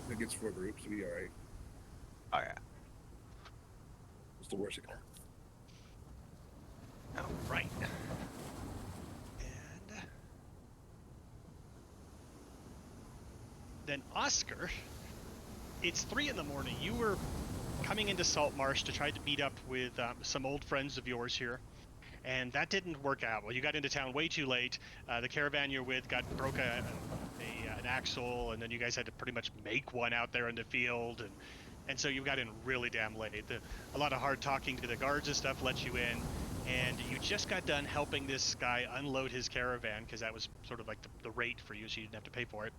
It gets 4 groups. We'll be all right. Oh yeah. What's the worst it can All right. And then Oscar, it's 3 in the morning. You were coming into Saltmarsh to try to meet up with some old friends of yours here, and that didn't work out. Well, you got into town way too late. The caravan you're with broke an axle, and then you guys had to pretty much make one out there in the field, and so you got in really damn late. A lot of hard talking to the guards and stuff let you in, and you just got done helping this guy unload his caravan, because that was sort of like the rate for you, so you didn't have to pay for it.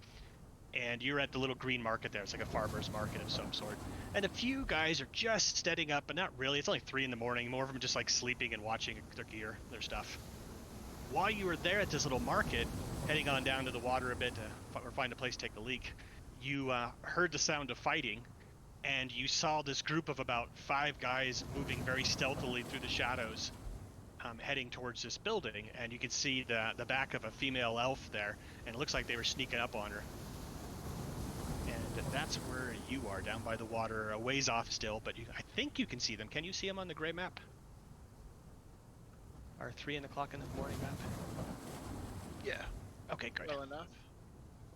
And you're at the little green market there. It's like a farmer's market of some sort. And a few guys are just steading up, but not really. It's only 3 in the morning. More of them just like sleeping and watching their gear, their stuff. While you were there at this little market, heading on down to the water a bit or find a place to take a leak, you heard the sound of fighting, and you saw this group of about 5 guys moving very stealthily through the shadows, heading towards this building. And you can see the back of a female elf there, and it looks like they were sneaking up on her. And that's where you are, down by the water, a ways off still, but I think you can see them. Can you see them on the gray map? Our 3 o'clock in the morning map? Yeah. Okay, great. Well enough.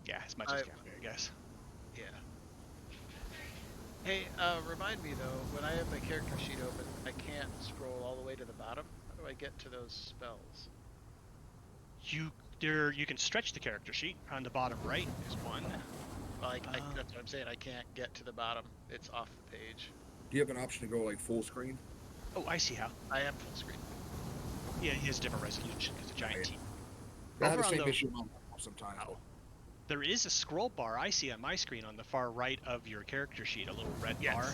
Yeah, as much as can be, I guess. Yeah. Hey, remind me though, when I have my character sheet open, I can't scroll all the way to the bottom. How do I get to those spells? You can stretch the character sheet. On the bottom right is one. Well, that's what I'm saying. I can't get to the bottom. It's off the page. Do you have an option to go like full screen? Oh, I see how. I am full screen. Yeah, he has different resolution because it's a giant team. I have the same issue sometimes. Oh. There is a scroll bar I see on my screen on the far right of your character sheet, a little red bar.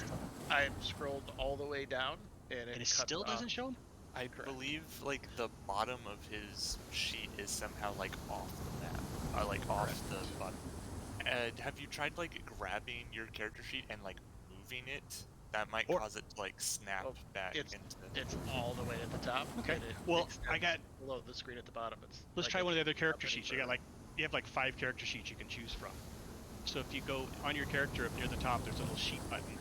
I'm scrolled all the way down, and it still doesn't show him? I believe like the bottom of his sheet is somehow like off the map, or like off the bottom. Have you tried like grabbing your character sheet and like moving it? That might cause it to like snap back into. It's all the way at the top. Okay. Well, I got below the screen at the bottom. Let's try one of the other character sheets. You have like 5 character sheets you can choose from. So if you go on your character up near the top, there's a little sheet button,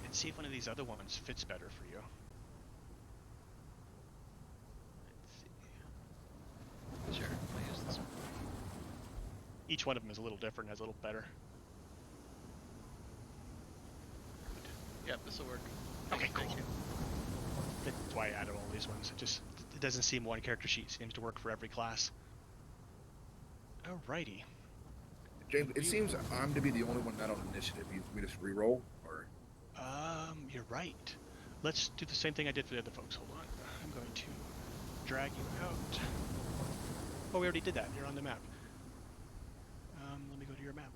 and see if one of these other ones fits better for you. Let's see. Sure, I'll use this one. Each one of them is a little different, has a little better. Yep, this will work. Okay, cool. That's why I added all these ones. It doesn't seem one character sheet seems to work for every class. Alrighty. James, it seems I'm to be the only one not on initiative. We just re-roll, or? You're right. Let's do the same thing I did for the other folks. Hold on. I'm going to drag you out. Oh, we already did that. You're on the map. Let me go to your map.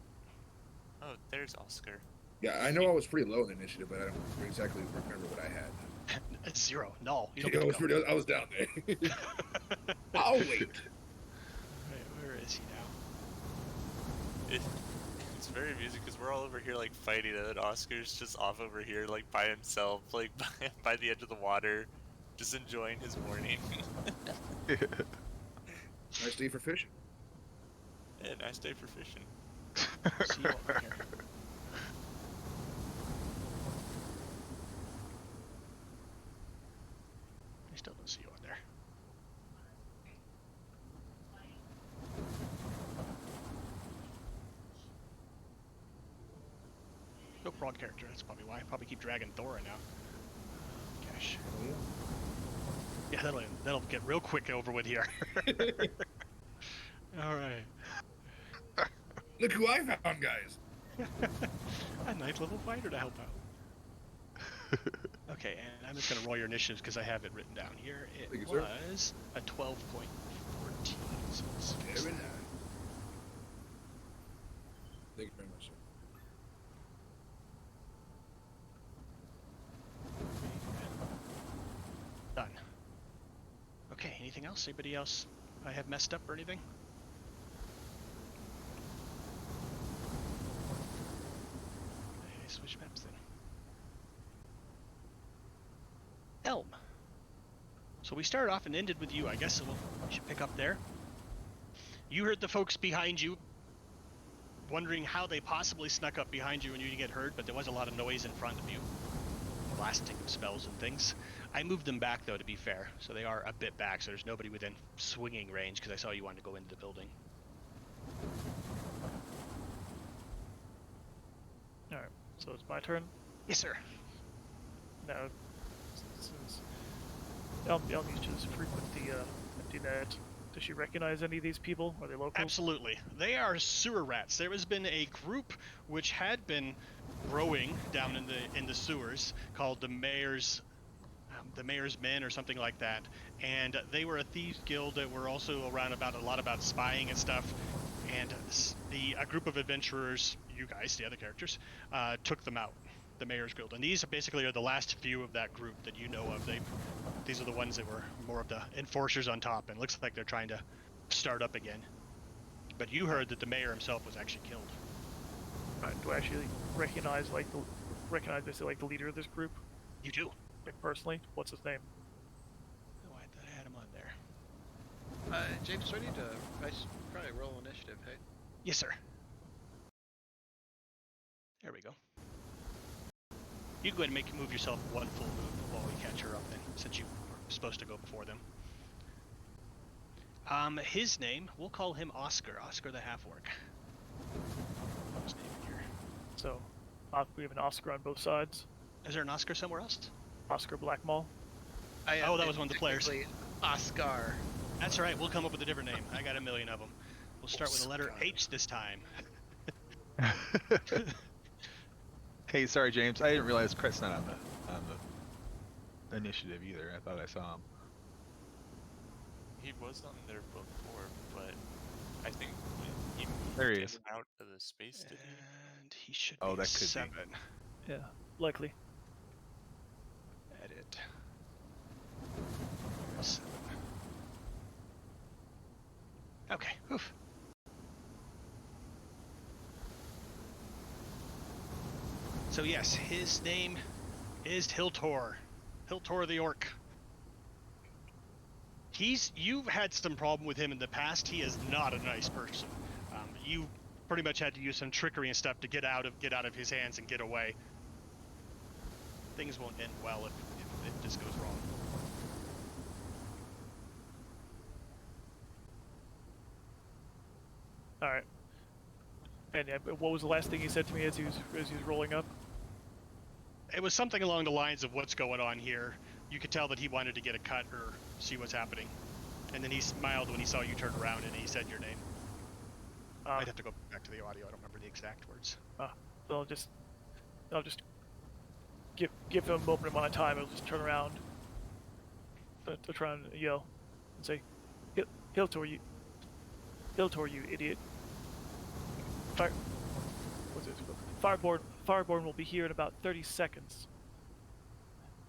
Oh, there's Oscar. Yeah, I know I was pretty low in initiative, but I don't exactly remember what I had. 0. No. You don't I was down there. I'll wait. Where is he now? It's very amusing because we're all over here like fighting, and then Oscar's just off over here like by himself, like by the edge of the water, just enjoying his morning. Nice day for fishing. Yeah, nice day for fishing. See you over here. I still don't see you on there. Go wrong character, that's probably why. I probably keep dragging Thora now. Gosh. Yeah, that'll get real quick over with here. Alright. Look who I found, guys! A 9th level fighter to help out. Okay, and I'm just going to roll your initiatives because I have it written down here. It was a 12.14. So let's fix that. Thank you very much, sir. Done. Okay, anything else? Anybody else I have messed up or anything? Okay, switch maps then. Elm. So we started off and ended with you, I guess, so we should pick up there. You heard the folks behind you wondering how they possibly snuck up behind you and you didn't get hurt, but there was a lot of noise in front of you. Blasting of spells and things. I moved them back, though, to be fair. So they are a bit back, so there's nobody within swinging range, because I saw you wanted to go into the building. Alright, so it's my turn. Yes, sir. Now, since Elmi's just frequent the empty net, does she recognize any of these people? Are they locals? Absolutely. They are sewer rats. There has been a group which had been growing down in the sewers called the Mayor's Men or something like that, and they were a thieves guild that were also around about a lot about spying and stuff. And a group of adventurers, you guys, the other characters, took them out, the Mayor's Guild. And these basically are the last few of that group that you know of. These are the ones that were more of the enforcers on top, and it looks like they're trying to start up again. But you heard that the mayor himself was actually killed. Do I actually recognize basically the leader of this group? You do? Like personally? What's his name? Oh, I thought I had him on there. James, do I need to... I should probably roll initiative, hey? Yes, sir. There we go. You go ahead and move yourself one full move while we catch her up then, since you were supposed to go before them. His name, we'll call him Oscar. Oscar the half-orc. His name in here. So, we have an Oscar on both sides. Is there an Oscar somewhere else? Oscar Blackmall. Oh, that was one of the players. Oscar. That's all right. We'll come up with a different name. I got a million of them. We'll start with the letter Oscar. H this time. Hey, sorry, James. I didn't realize Cret's not on the initiative either. I thought I saw him. He was on there before, but I think he There he moved is. in and out of the space, did he? And he should Oh, be that could be. 7. Yeah, likely. Edit. Here's 7. Okay. Oof. So yes, his name is Hiltor. Hiltor the Orc. You've had some problem with him in the past. He is not a nice person. You pretty much had to use some trickery and stuff to get out of his hands and get away. Things won't end well if this goes wrong. Alright. And what was the last thing he said to me as he was rolling up? It was something along the lines of what's going on here. You could tell that he wanted to get a cut or see what's happening. And then he smiled when he saw you turn around and he said your name. I'd have to go back to the audio. I don't remember the exact words. So I'll just give him a moment of my time. I'll just turn around to try and yell and say, Hiltor, you idiot. Fireborn will be here in about 30 seconds.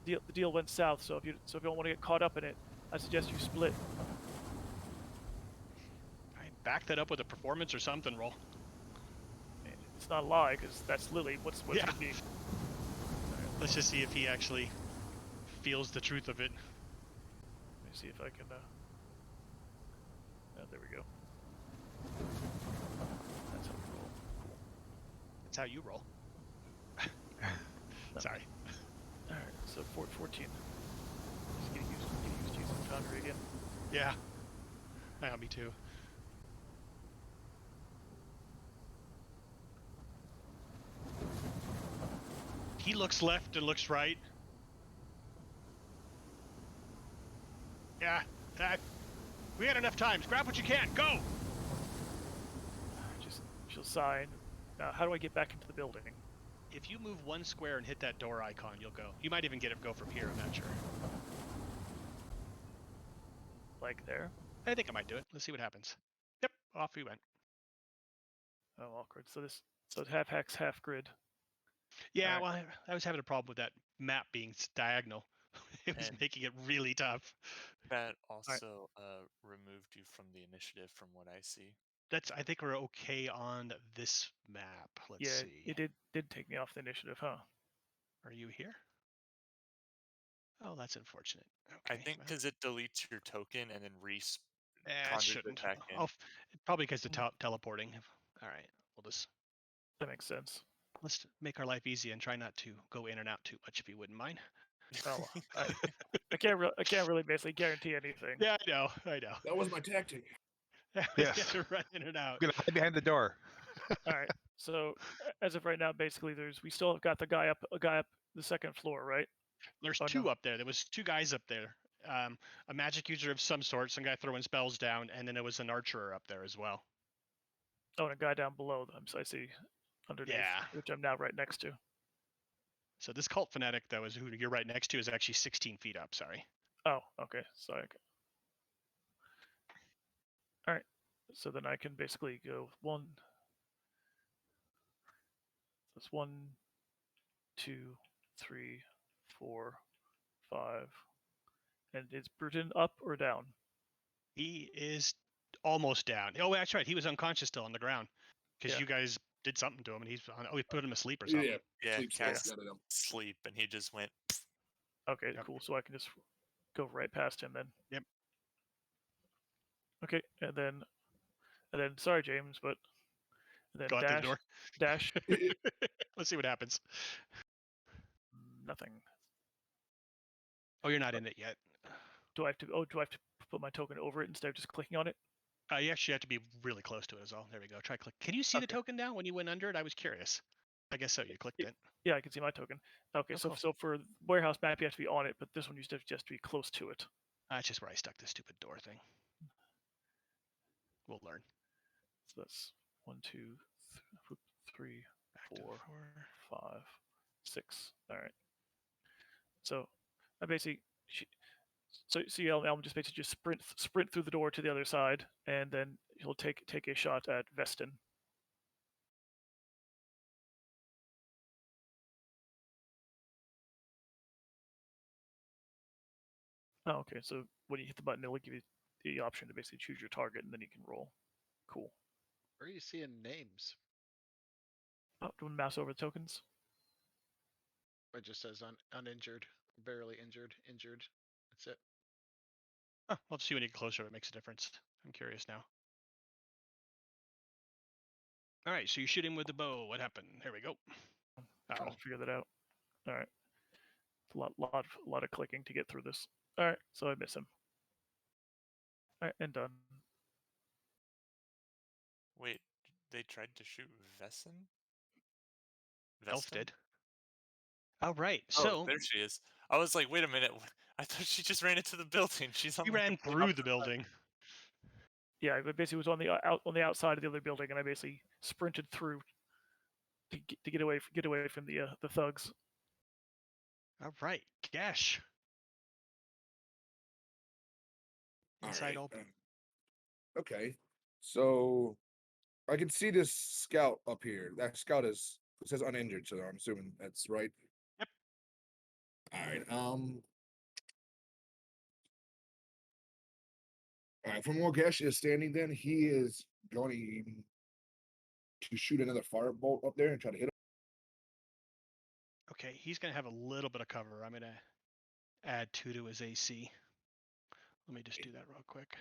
The deal went south, so if you don't want to get caught up in it, I suggest you split. I back that up with a performance or something roll. And it's not a lie, because that's Lily. What's Yeah. it be? Let's just see if he actually feels the truth of it. Let me see if I can. There we go. That's how we roll. Cool. That's how you roll. Sorry. All right, so 14. Just getting used to using Foundry again. Yeah. Yeah, me too. He looks left and looks right. Yeah, we had enough times. Grab what you can. Go! She'll sigh. How do I get back into the building? If you move one square and hit that door icon, you'll go. You might even get it go from here, I'm not sure. Like there? I think I might do it. Let's see what happens. Yep, off we went. Oh, awkward. So it's half hex, half grid. Yeah, Alright. well, I was having a problem with that map being diagonal. It was And- making it really tough. That also removed you from the initiative, from what I see. I think we're okay on this map. Let's Yeah, see. it did take me off the initiative, huh? Are you here? Oh, that's unfortunate. I Okay, think well, because it deletes your token and then it conjures it shouldn't. back in. Probably because of teleporting. All right, we'll just That makes sense. Let's make our life easy and try not to go in and out too much, if you wouldn't mind. Oh, I can't really basically guarantee anything. Yeah, I know. That was my tactic. We Yes. have to run in and out. I'm gonna hide behind the door. All right. So as of right now, basically, we still got a guy up the second floor, right? There's Oh, two no. up there. There was two guys up there. A magic user of some sort, some guy throwing spells down, and then there was an archer up there as well. Oh, and a guy down below them. So I see underneath, Yeah. which I'm now right next to. So this cult fanatic that was who you're right next to is actually 16 feet up. Sorry. Oh, okay. Sorry. All right. So then I can basically go one. That's 1, 2, 3, 4, 5. And is Bruton up or down? He is almost down. Oh, that's right. He was unconscious still on the ground because Yeah. you guys did something to him, and he's on. Oh, we put him asleep or something. Yeah. Yeah, Sleep cast spell, got it. sleep, and he just went. Okay, Yep. cool. So I can just go right past him then. Yep. Okay, and then sorry, James, but and then Go out through the door. dash Let's see what happens. nothing. Oh, you're not in it yet. Do I have to put my token over it instead of just clicking on it? You actually have to be really close to it as well. There we go. Try click. Can you see the Okay. token now when you went under it? I was curious. I guess so. You clicked it. Yeah, I can see my token. Okay, Oh, so cool. so for warehouse map you have to be on it, but this one you just have to be close to it. That's just where I stuck this stupid door thing. We'll learn. So that's 1, 2, 3, Back to 4, four. 5, 6. All right. So I basically I'm just basically just sprint through the door to the other side, and then he'll take a shot at Vestin. Oh, okay. So when you hit the button, it'll give you the option to basically choose your target, and then you can roll. Cool. Where are you seeing names? Oh, do you want to mouse over the tokens? It just says uninjured, barely injured, injured. That's it. Huh, we'll see when you get closer if it makes a difference. I'm curious now. All right, so you shoot him with the bow. What happened? There we go. Trying Uh-oh. to figure that out. All right. It's a lot of clicking to get through this. All right, so I miss him. All right, and done. Wait, they tried to shoot Vessin? Elf Vestin? did. All right, Oh, so there she is. I was like, wait a minute. I thought she just ran into the building. She's on you like, ran the through the outside. building. Yeah, I basically was on the outside of the other building, and I basically sprinted through to get away from the thugs. All right, Gash. Inside All all. right. Okay. So I can see this scout up here. That scout it says uninjured, so I'm assuming that's right. Yep. All right. All right. From where Gesh is standing, then he is going to shoot another firebolt up there and try to hit him. Okay, he's gonna have a little bit of cover. I'm gonna add 2 to his AC. Let me just do that real quick.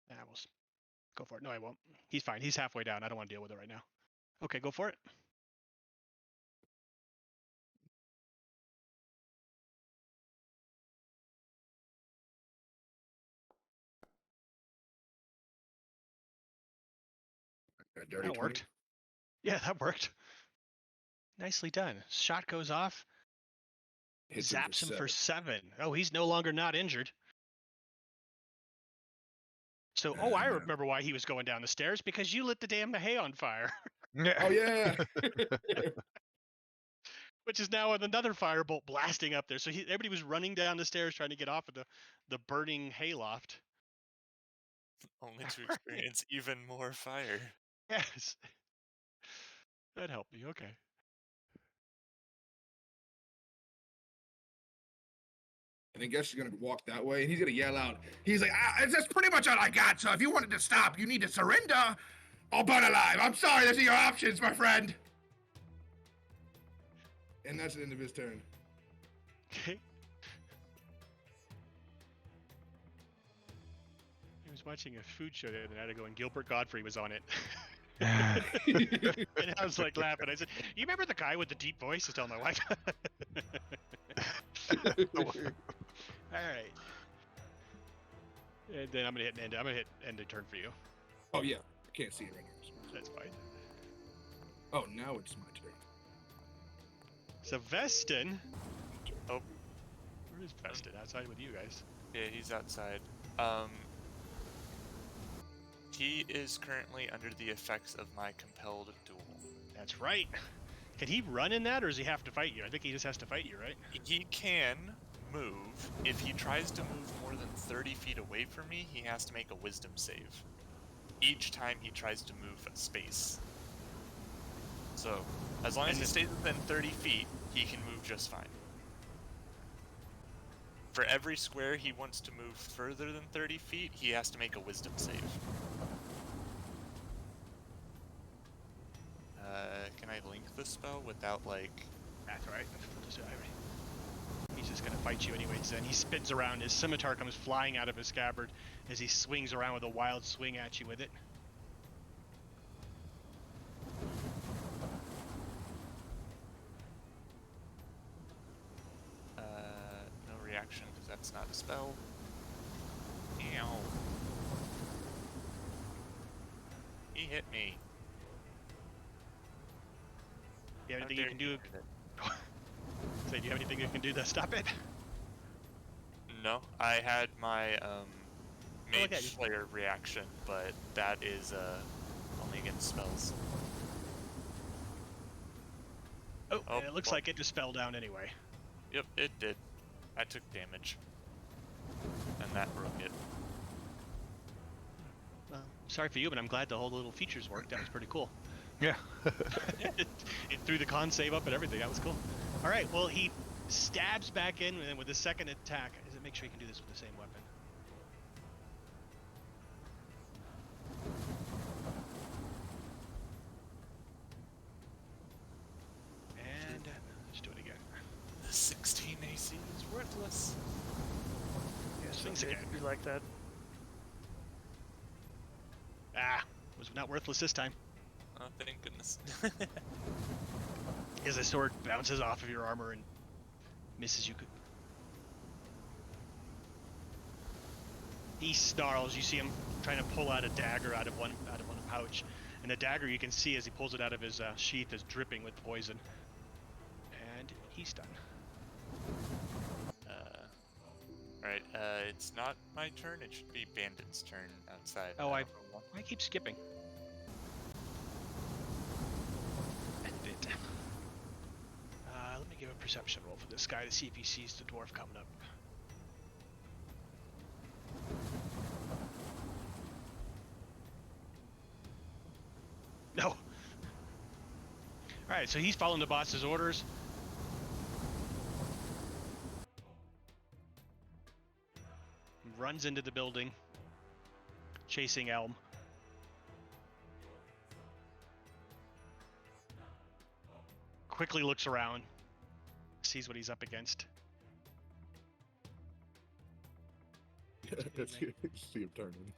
We'll go for it. No, I won't. He's fine. He's halfway down. I don't want to deal with it right now. Okay, go for it. A dirty That 20. worked. Yeah, that worked. Nicely done. Shot goes off. Hits Zaps him for 7. 7. Oh, he's no longer not injured. So, oh, I And, remember why he was going down the stairs, because you lit the damn hay on fire, Oh yeah. which is now another firebolt blasting up there. So everybody was running down the stairs trying to get off of the burning hayloft. Only to experience even more fire. Yes. That helped me. Okay. And then Gesh is gonna walk that way, and he's gonna yell out. He's like, "That's pretty much all I got. So if you wanted to stop, you need to surrender or burn alive. I'm sorry, those are your options, my friend." And that's the end of his turn. Okay. was watching a food show the other night ago, and Gilbert Godfrey was on it. And I was like laughing. I said, "You remember the guy with the deep voice?" I was telling my wife. All right. And then I'm gonna hit end. I'm gonna hit end a turn for you. Oh yeah, I can't see it right now. That's fine. Oh, now it's my turn. So Vestin. Oh. Where is Vestin? Outside with you guys. Yeah, he's outside. He is currently under the effects of my compelled duel. That's right. Can he run in that, or does he have to fight you? I think he just has to fight you, right? He can move. If he tries to move more than 30 feet away from me, he has to make a wisdom save. Each time he tries to move a space. So, as long as he stays within 30 feet, he can move just fine. For every square he wants to move further than 30 feet, he has to make a wisdom save. Can I link the spell without, like... That's alright. He's just gonna fight you anyways, then. He spins around, his scimitar comes flying out of his scabbard as he swings around with a wild swing at you with it. No reaction, because that's not a spell. Ew. He hit me. Do you have anything you can do? hit it? Say, do you have anything you can do to stop it? No, I had my Mage okay. Slayer reaction, but that is only against spells. Oh, Oh, and it looks well. like it just fell down anyway. Yep, it did. I took damage. And that broke it. Well, sorry for you, but I'm glad the whole little features worked. That was pretty cool. Yeah. It threw the con save up and everything. That was cool. All right. Well, he stabs back in, and then with the second attack, make sure you can do this with the same weapon. And let's do it again. The 16 AC is worthless. Yeah, Swings so again. you like that. Ah, was not worthless this time. Oh, thank goodness. As the sword bounces off of your armor and misses you. He snarls. You see him trying to pull out a dagger out of one pouch, and the dagger you can see as he pulls it out of his sheath is dripping with poison. And he's done. Alright, it's not my turn. It should be Bandit's turn outside. Oh, I don't know why. keep skipping. Bandit. Let me give a perception roll for this guy to see if he sees the dwarf coming up. No. Alright, so he's following the boss's orders. Runs into the building, chasing Elm. Quickly looks around, sees what he's up against. See him turning.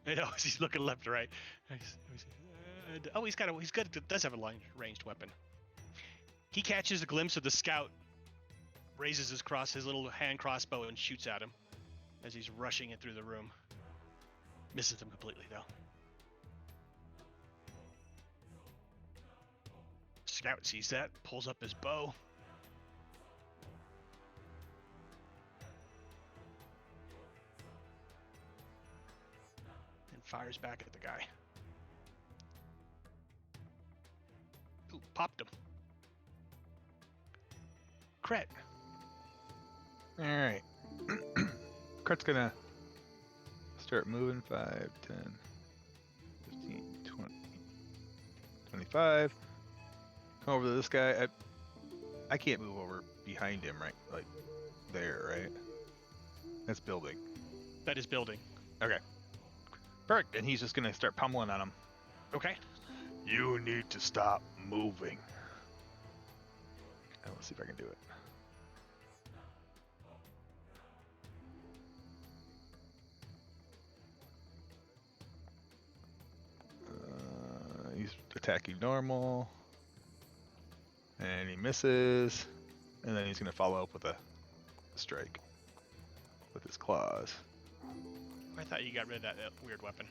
I know, he's looking left to right. Oh, he's does have a ranged weapon. He catches a glimpse of the scout, raises his little hand crossbow and shoots at him as he's rushing it through the room. Misses him completely though. Scout sees that, pulls up his bow. And fires back at the guy. Ooh, popped him. Crit. Alright. Crit's gonna start moving 5, 10, 15, 20, 25. Come over to this guy. I can't move over behind him, right? Like there, right? That's building. That is building. Okay. Perfect. And he's just gonna start pummeling on him. Okay. You need to stop moving. And let's see if I can do it. attack you normal. And he misses. And then he's going to follow up with a strike with his claws. I thought you got rid of that weird weapon.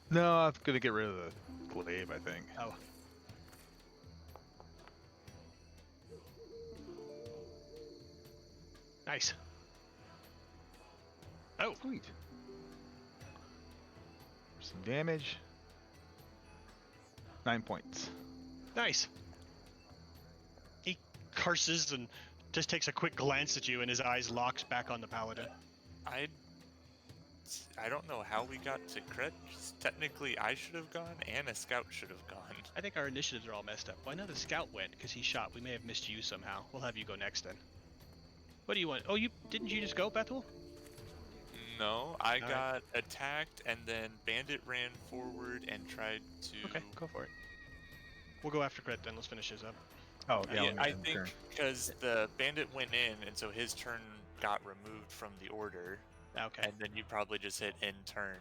No, I'm going to get rid of the glaive, I think. Oh. Nice. Oh. Sweet. Some damage. 9 points. Nice. He curses and just takes a quick glance at you, and his eyes locks back on the paladin. I don't know how we got to crit. Technically, I should have gone, and a scout should have gone. I think our initiatives are all messed up. Why not the scout went? Because he shot. We may have missed you somehow. We'll have you go next then. What do you want? Oh, didn't you just go, Bethel? No, I All got attacked, and then Bandit ran forward and tried to. Okay, go for it. We'll go after crit then. Let's finish his up. Oh, Yeah, let me I end think turn. because the bandit went in, and so his turn got removed from the order, Okay. and then you probably just hit end turn,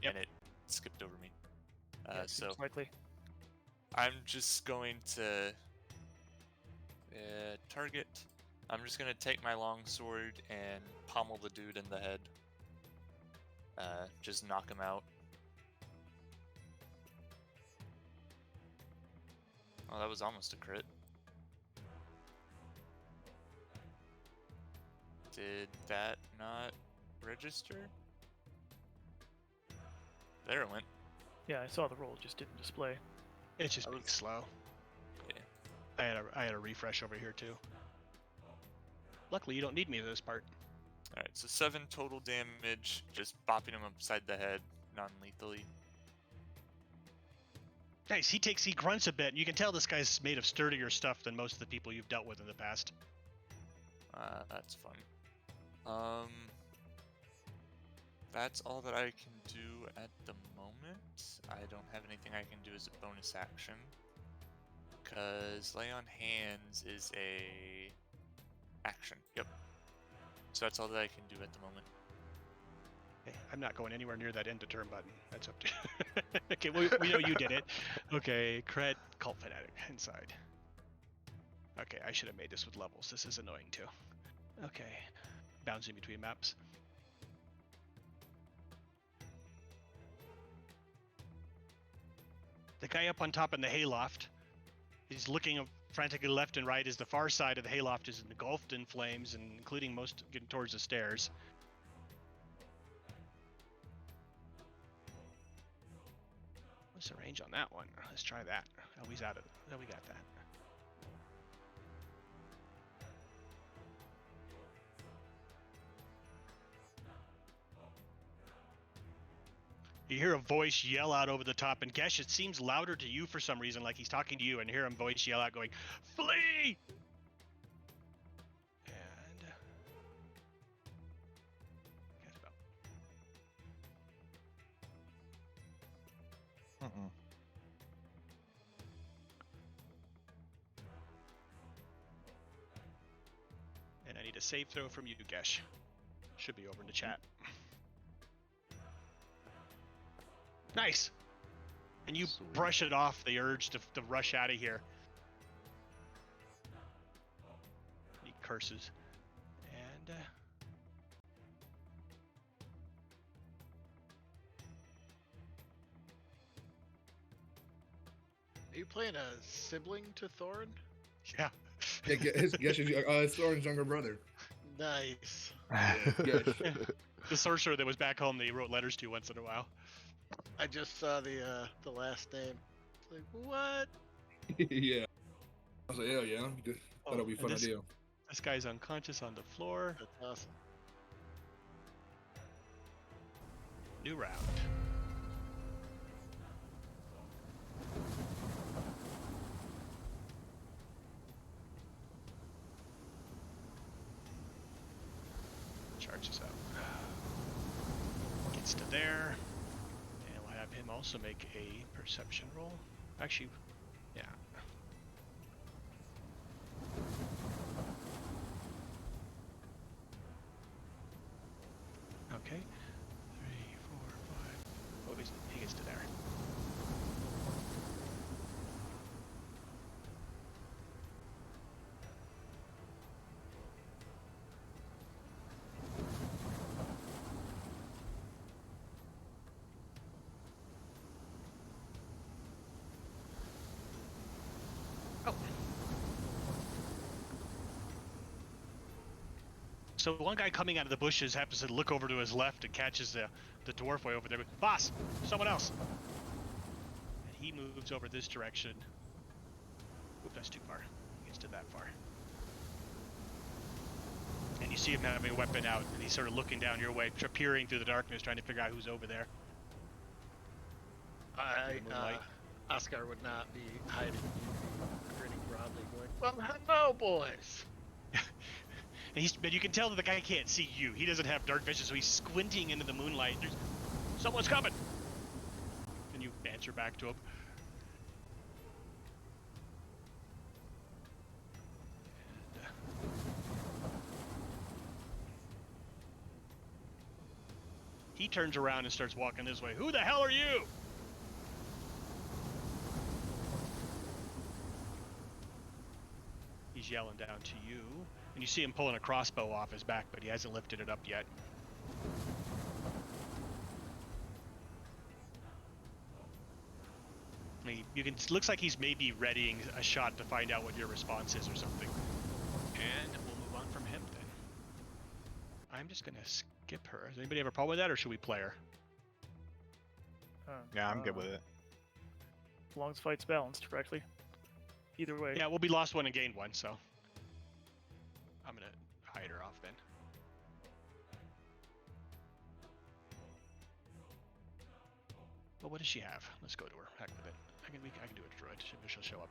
Yep. and it skipped over me. Yeah, So seems likely. I'm just going to target. I'm just gonna take my long sword and pommel the dude in the head. Just knock him out. Oh, that was almost a crit. Did that not register? There it went. Yeah, I saw the roll, just didn't display. It's just That being was- slow. Yeah. I had a refresh over here too. Luckily, you don't need me for this part. Alright, so 7 total damage, just bopping him upside the head, non-lethally. Nice. He grunts a bit. And you can tell this guy's made of sturdier stuff than most of the people you've dealt with in the past. That's fun. That's all that I can do at the moment. I don't have anything I can do as a bonus action. Because Lay on Hands is a action. Yep. So that's all that I can do at the moment. Okay, I'm not going anywhere near that end to turn button. That's up to Okay, we know you did it. Okay, cred, cult fanatic, inside. Okay, I should have made this with levels. This is annoying too. Okay, bouncing between maps. The guy up on top in the hayloft, he's looking frantically left and right as the far side of the hayloft is engulfed in flames, and including most getting towards the stairs. What's the range on that one? Let's try that. Oh, he's out of it. Oh, we got that. You hear a voice yell out over the top, and Gesh, it seems louder to you for some reason, like he's talking to you, and hear him voice yell out going, "Flee!" And guess about. And I need a save throw from you, Gesh. Should be over in the chat. Nice! And you Sweet. brush it off the urge to rush out of here. He curses. And, Are you playing a sibling to Thorin? yeah. Yeah, it's Thorin's younger brother. Nice. Yes. The sorcerer that was back home that he wrote letters to once in a while. I just saw the last name. It's like, what? Yeah. I was like, hell yeah. Thought it'd be a and fun this, idea. this guy's unconscious on the floor. That's awesome. New round. Charges up. Gets to there. And we'll have him also make a perception roll. Actually, yeah. Okay. 3, 4, 5. Oh, he gets to there. So one guy coming out of the bushes happens to look over to his left and catches the dwarf way over there. Boss, someone else. And he moves over this direction. Oop, that's too far. He gets to that far. And you see him having a weapon out, and he's sort of looking down your way, peering through the darkness, trying to figure out who's over there. Moonlight. Oscar would not be hiding. He'd be grinning broadly, going, "Well, hello, boys." But you can tell that the guy can't see you. He doesn't have dark vision, so he's squinting into the moonlight. Someone's coming! And you answer back to him. And, he turns around and starts walking this way. Who the hell are you? He's yelling down to you. And you see him pulling a crossbow off his back, but he hasn't lifted it up yet. Looks like he's maybe readying a shot to find out what your response is or something. And we'll move on from him then. I'm just gonna skip her. Does anybody have a problem with that, or should we play her? Yeah, I'm good with it. As long as fight's balanced correctly. Either way. Yeah, well, we lost one and gained one, so I'm gonna hide her off then. Well, what does she have? Let's go to her. Heck with it. I can do a droid. Maybe she'll show up.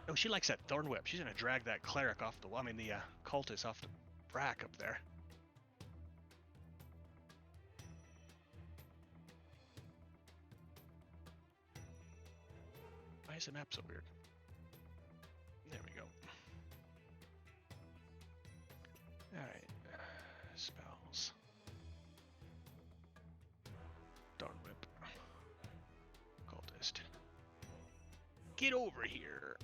Oh, she likes that thorn whip. She's gonna drag that cleric off the the cultist off the rack up there. Why is the map so weird? There we go. Alright. Spells. Thorn whip. Cultist. Get over here.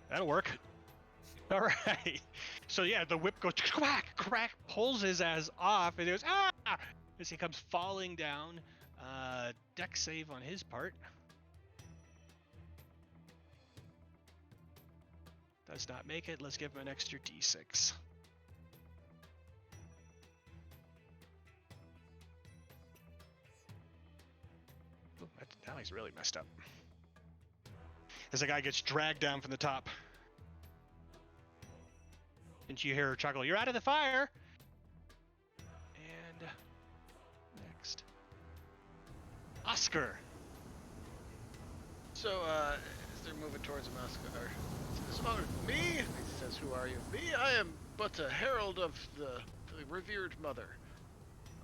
That'll work. All right. So yeah, the whip goes crack, crack, pulls his ass off, and he goes ah! As he comes falling down. Deck save on his part. Does not make it. Let's give him an extra d6. Ooh, now he's really messed up. As the guy gets dragged down from the top. And you hear her chuckle, "You're out of the fire!" And next. Oscar! So, as they're moving towards him, Oscar says, "Oh, me?" He says, "Who are you?" "Me? I am but a herald of the revered mother."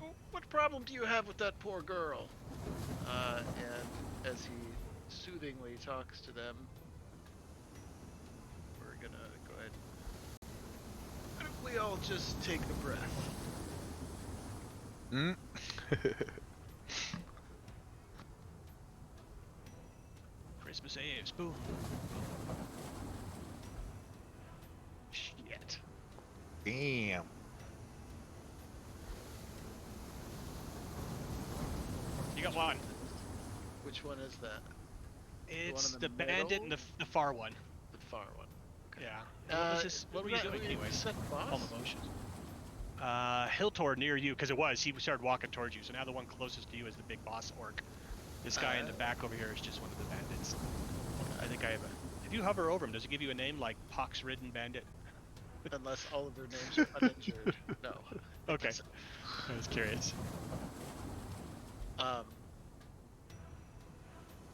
"Oh, what problem do you have with that poor girl?" And as he soothingly talks to them, we're gonna go ahead. Why don't we all just take a breath? Hmm? Christmas saves. Boom. Shit. Damn. You got one. Which one is that? It's in the the bandit and middle? the far one. The far one. Okay. Yeah. What were you doing anyways? All emotions. Hiltor near you, because he started walking towards you, so now the one closest to you is the big boss orc. This guy in the back over here is just one of the bandits. I think I have if you hover over him, does it give you a name like Pox-Ridden Bandit? Unless all of their names are uninjured. No. Okay. I was curious.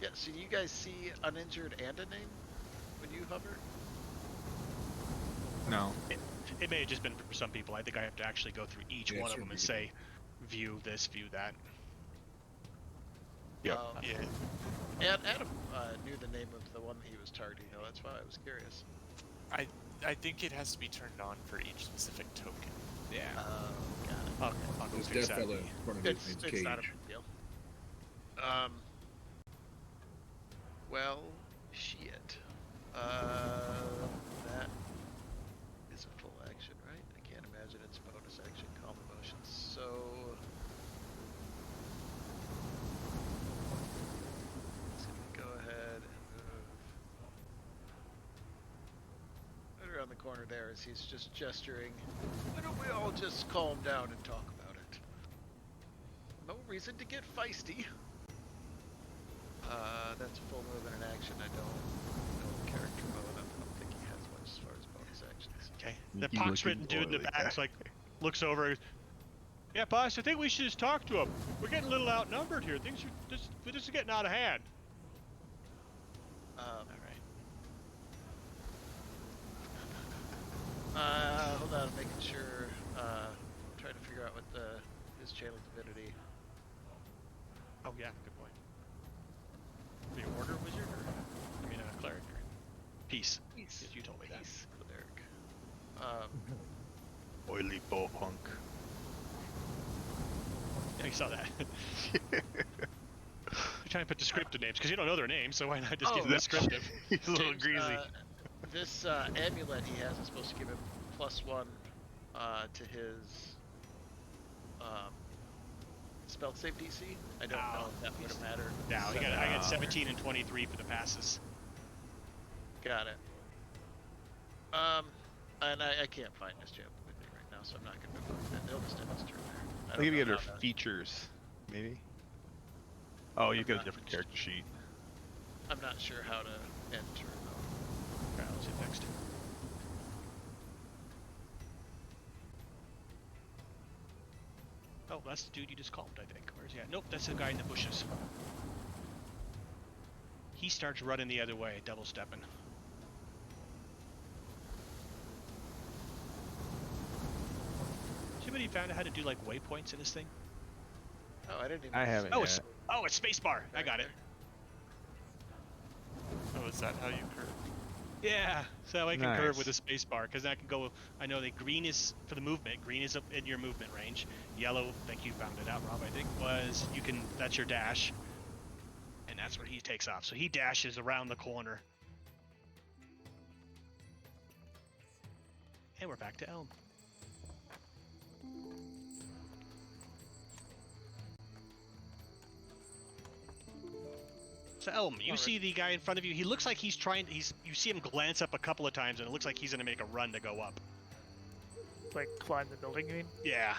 Yeah, so do you guys see uninjured and a name when you hover? No. It may have just been for some people. I think I have to actually go through each Yeah, one of sure, them and read say, view this, view that. Yep. Yeah. And Adam knew the name of the one that he was targeting, though. That's why I was curious. I think it has to be turned on for each specific token. Yeah. Got it. Okay, I'll go This fix deaf that. fella in front of me It's name's not a Cage. big deal. Well, shit. That is a full action, right? I can't imagine it's bonus action, calm emotions. So corner there as he's just gesturing. Why don't we all just calm down and talk about it? No reason to get feisty. That's a full move and an action. I don't know the character well enough. I don't think he has much as far as bonus actions. Okay. The You pox-ridden looking dude in the oily back's guy. like, looks over. Yeah, boss, I think we should just talk to him. We're getting a little outnumbered here. Things are this is getting out of hand. All right. Hold on, I'm making sure. Trying to figure out what his channel divinity. Oh yeah, good point. The order wizard, or I mean a cleric. Or... Peace. Peace. Yes, you told me that. Peace, cleric. Oily bow punk. Yeah, you saw that. You're trying to put descriptive names because you don't know their names, so why not just give them that's- descriptive? He's a little James, greasy. This amulet he has is supposed to give him +1 to his spell save DC. I don't know if that would have mattered. No, I got No. 17 and 23 for the passes. Got it. And I can't find his channel divinity right now, so I'm not going to move on. They'll just have his turn there. I I'll don't give you know their how to- features, maybe. Oh, you've got a not different character sheet. I'm not sure how to enter though. Alright, let's hit next. Oh, that's the dude you just called, I think. Where's he at? Nope, that's the guy in the bushes. He starts running the other way, double stepping. Has anybody found out how to do like waypoints in this thing? Oh, I didn't even. I haven't Oh, yet. it's spacebar. I got it. Oh, is that how you curve? Yeah, so I can curve with a Nice. space bar because I can go. I know that green is for the movement. Green is up in your movement range. Yellow, think you found it out, Rob. I think was you can. That's your dash, and that's where he takes off. So he dashes around the corner, and we're back to Elm. So Elm, you see the guy in front of you. He looks like he's trying. You see him glance up a couple of times, and it looks like he's gonna make a run to go up. Like climb the building, you mean? Yeah.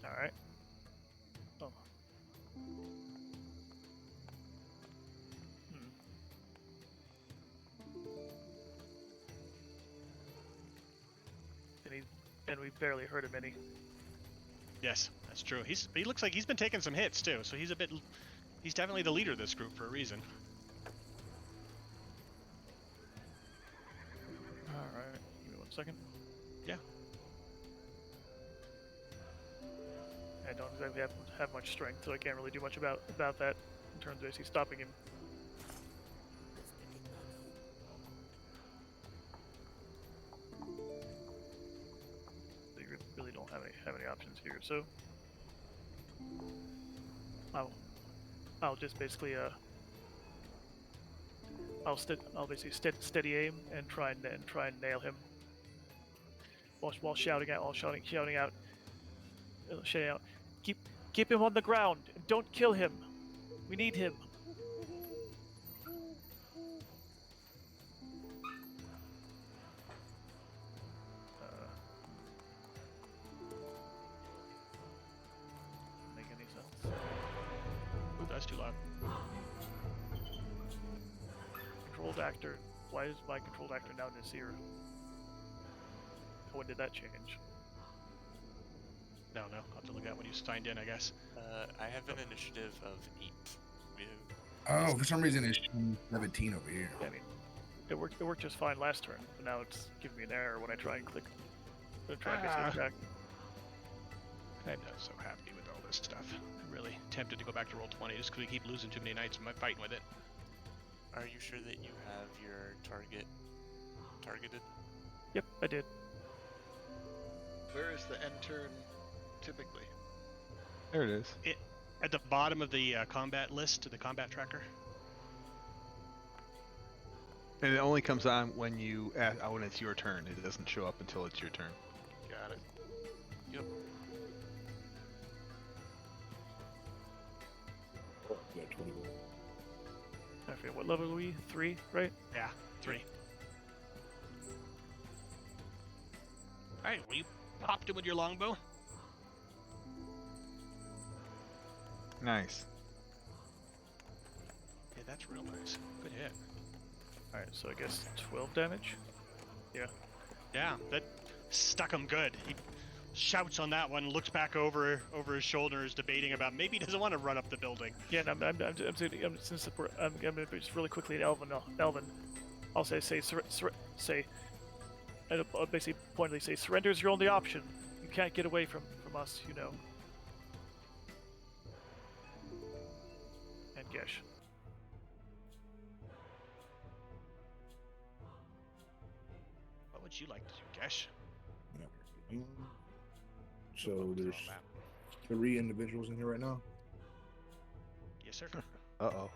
All right. Oh. Hmm. And we barely hurt him any. Yes, that's true. He looks like he's been taking some hits too, so he's definitely the leader of this group for a reason. All right. Give me 1 second. Yeah. I don't exactly have much strength, so I can't really do much about that in terms of actually stopping him. So you really don't have any options here. So I'll just basically I'll basically steady aim and try and nail him while shouting out keep him on the ground and don't kill him. We need him. Make any sense? Ooh, that's too loud. Controlled actor. Why is my controlled actor now Nasir? When did that change? No, I'll have to look at when you signed in, I guess. I have an initiative of 8. We Oh, for some reason it's showing 17 over here. Yeah, I mean, it worked just fine last turn, but now it's giving me an error when I try and click. Try and basically attack. I'm not so happy with all this stuff. I'm really tempted to go back to roll 20 just because we keep losing too many nights and fighting with it. Are you sure that you have your target targeted? Yep, I did. Where is the end turn typically? There it is. At the bottom of the combat list, the combat tracker. And it only comes on when when it's your turn. It doesn't show up until it's your turn. Got it. Yep. I forget what level are we? 3, right? Yeah, 3. All right, well, you popped him with your longbow. Nice. Yeah, that's real nice. Good hit. All right, so I guess 12 damage. Yeah. Yeah, that stuck him good. He shouts on that one, looks back over his shoulders, debating about maybe he doesn't want to run up the building. Yeah, and since I'm gonna just really quickly at Elvin. I'll say, and I'll basically pointedly say, surrender is your only option. You can't get away from us, you know. And Gesh. What would you like to do, Gesh? So there's 3 individuals in here right now. Yes, sir. Uh-oh.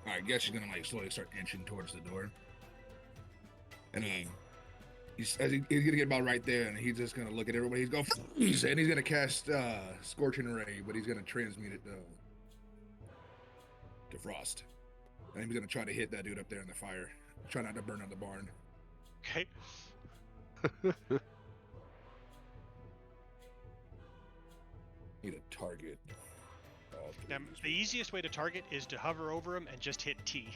I guess she's gonna like slowly start inching towards the door, and he's gonna get about right there, and he's just gonna look at everybody. He's going, freeze, and he's gonna cast Scorching Ray, but he's gonna transmute it to Frost, and he's gonna try to hit that dude up there in the fire. Try not to burn out the barn. Okay. Need a target. Now, the easiest way to target is to hover over him and just hit T.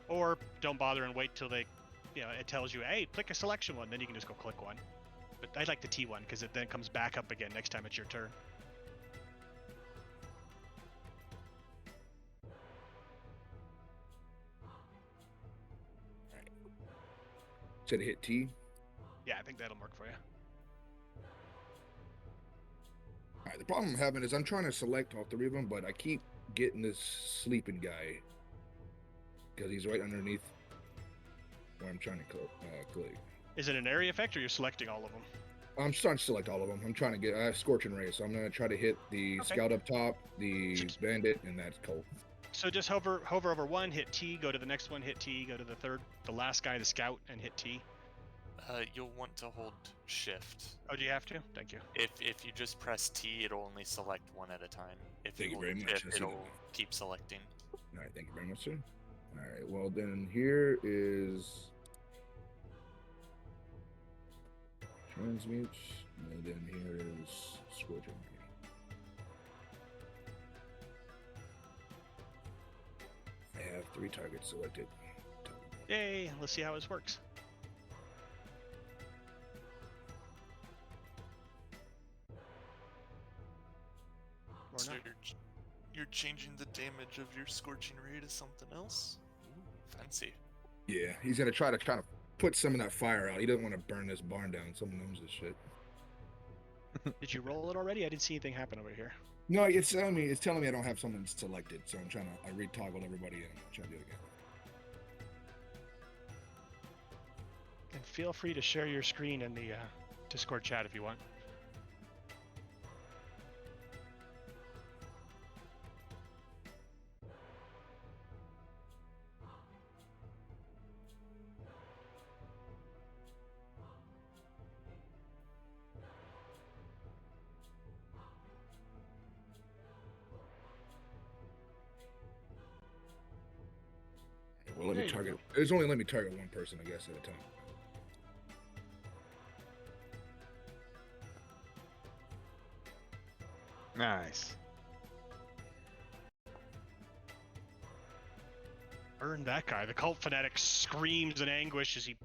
Or don't bother and wait till they, it tells you, hey, click a selection one. Then you can just go click one. But I like the T one because it then comes back up again next time it's your turn. Said hit T. Yeah, I think that'll work for you. All right, the problem I'm having is I'm trying to select all 3 of them, but I keep getting this sleeping guy because he's right underneath where I'm trying to click. Is it an area effect or you're selecting all of them? I'm starting to select all of them. I'm trying to get Scorching Ray, so I'm going to try to hit the scout up top, the bandit, and that Colt. So just hover over one, hit T, go to the next one, hit T, go to the third, the last guy, the scout, and hit T. You'll want to hold shift. Oh, do you have to? Thank you. If you just press T, it'll only select one at a time. If Thank you hold very much. shift, it'll keep selecting. All right, thank you very much, sir. All right, well then here is transmute, and then here is Scorching Ray. I have 3 targets selected. Yay, let's see how this works. Or So not. you're changing the damage of your Scorching Ray to something else? Ooh, fancy. Yeah, he's gonna try to kind of put some of that fire out. He doesn't want to burn this barn down. Someone knows this shit. Did you roll it already? I didn't see anything happen over here. No, it's telling me I don't have someone selected, so I retoggled everybody in. I'm trying to do it again. And feel free to share your screen in the Discord chat if you want. Well, let There me you target. It's only let me target one person, I guess, at a time. Nice. Burn that guy. The cult fanatic screams in anguish as he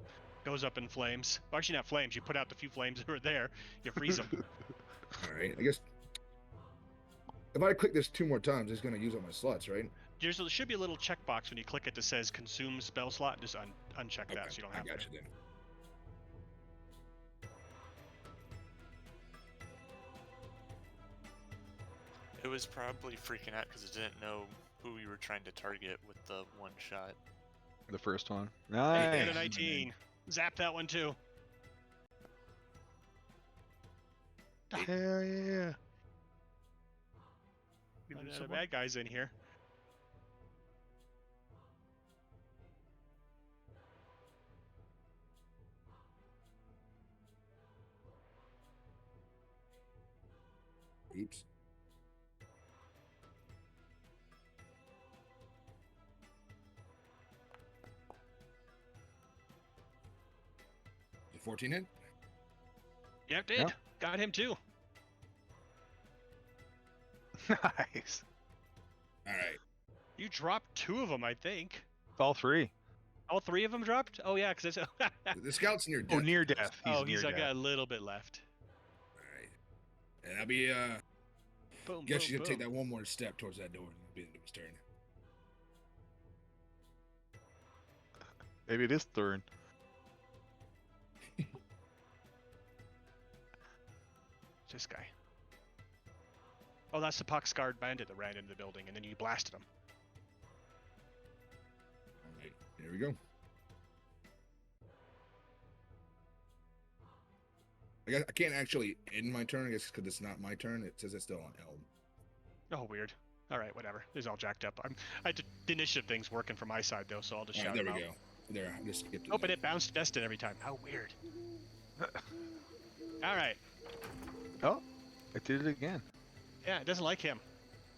goes up in flames. Well, actually, not flames. You put out the few flames that were there. You freeze him. All right, I guess if I click this 2 more times, it's gonna use up my slots, right? There should be a little checkbox when you click it that says consume spell slot. Just uncheck that so you don't have I got to. you then. It was probably freaking out because it didn't know who you were trying to target with the one shot. The first one. Hey, Nice. hit a 19. Zap that one too. Hell yeah. We lose The someone? bad guys in here. Oops. The 14 hit? Yep, did. Yep. Got him too. Nice. All right. You dropped 2 of them, I think. It's all 3. All 3 of them dropped? Oh, yeah, because it's... The scout's near death. Oh, near death. he's near got death. a little bit left. All right. And I'll be, Boom, guess boom, you gotta take boom. that one more step towards that door and it'll be the end of his turn. Maybe it is turn. This guy. Oh, that's the pox-scarred bandit that ran into the building, and then you blasted him. All right. Here we go. I can't actually end my turn, I guess, because it's not my turn. It says it's still on Elm. Oh, weird. All right, whatever. This is all jacked up. The initiative thing's working from my side, though, so I'll just All shout right, there him we out. go. There, I just skipped it. Oh, but it bounced Destin every time. How weird. All right. Oh, I did it again. Yeah, it doesn't like him.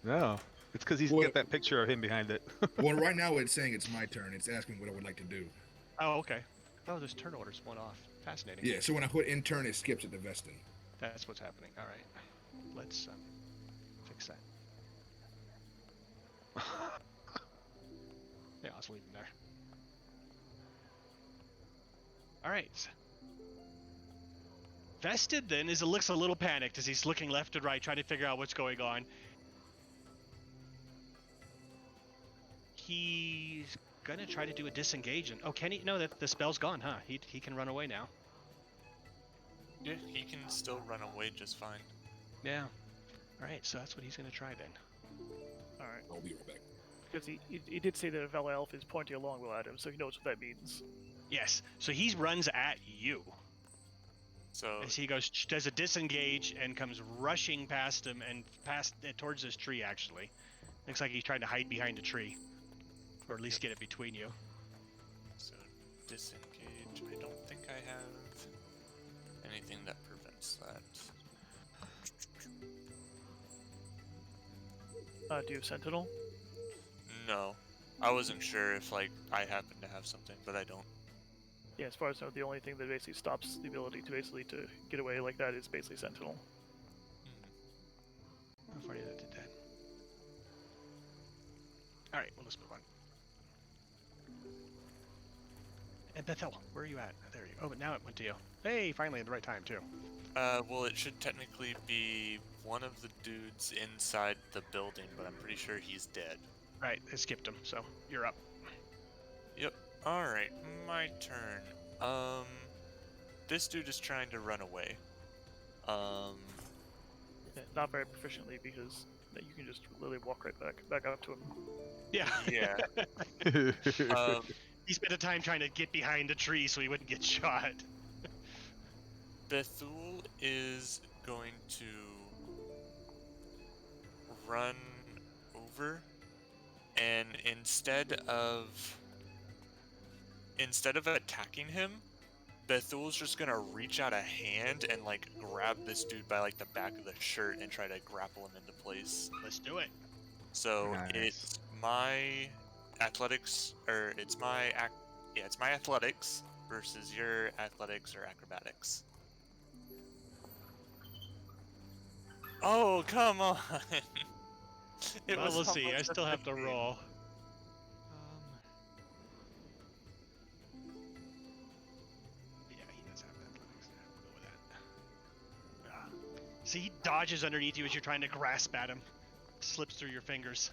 No, it's because he's Well- got that picture of him behind it. Well, right now it's saying it's my turn. It's asking what I would like to do. Oh, okay. Oh, this turn order's one off. Fascinating. Yeah, so when I put in turn, it skips at the vesting. That's what's happening. All right. Let's fix that. Yeah, I'll just leave him there. All right. Vested then looks a little panicked as he's looking left and right, trying to figure out what's going on. He's gonna try to do a disengage and can he? No, the spell's gone, huh? He can run away now. Yeah, he can still run away just fine. Yeah. All right, so that's what he's gonna try then. All right. I'll be right back. Because he did say that a Vala Elf is pointing a longbow at him, so he knows what that means. Yes. So he runs at you. So As he does a disengage and comes rushing past him and towards this tree. Actually, looks like he's trying to hide behind a tree, or at least get it between you. So disengage. I don't think I have anything that prevents that. Do you have Sentinel? No, I wasn't sure if I happen to have something, but I don't. Yeah, as far as I know, the only thing that basically stops the ability to get away like that is basically Sentinel. How far did that did that? All right, well, let's move on. And Bethel, where are you at? There you go. Oh, but now it went to you. Hey, finally at the right time too. Well, it should technically be one of the dudes inside the building, but I'm pretty sure he's dead. Right, it skipped him, so you're up. Yep. Alright, my turn. This dude is trying to run away. Yeah, not very proficiently because you can just literally walk right back up to him. Yeah. Yeah. He spent the time trying to get behind a tree so he wouldn't get shot. Bethul is going to run over, and instead of attacking him, Bethul's just gonna reach out a hand and grab this dude by the back of the shirt and try to grapple him into place. Let's do it. So Nice. it's my athletics, or it's my athletics versus your athletics or acrobatics. Oh, come on! It Well, was we'll see. I almost still a have to 15. roll. Yeah, he does have athletics. We'll go with that. See, he dodges underneath you as you're trying to grasp at him. Slips through your fingers.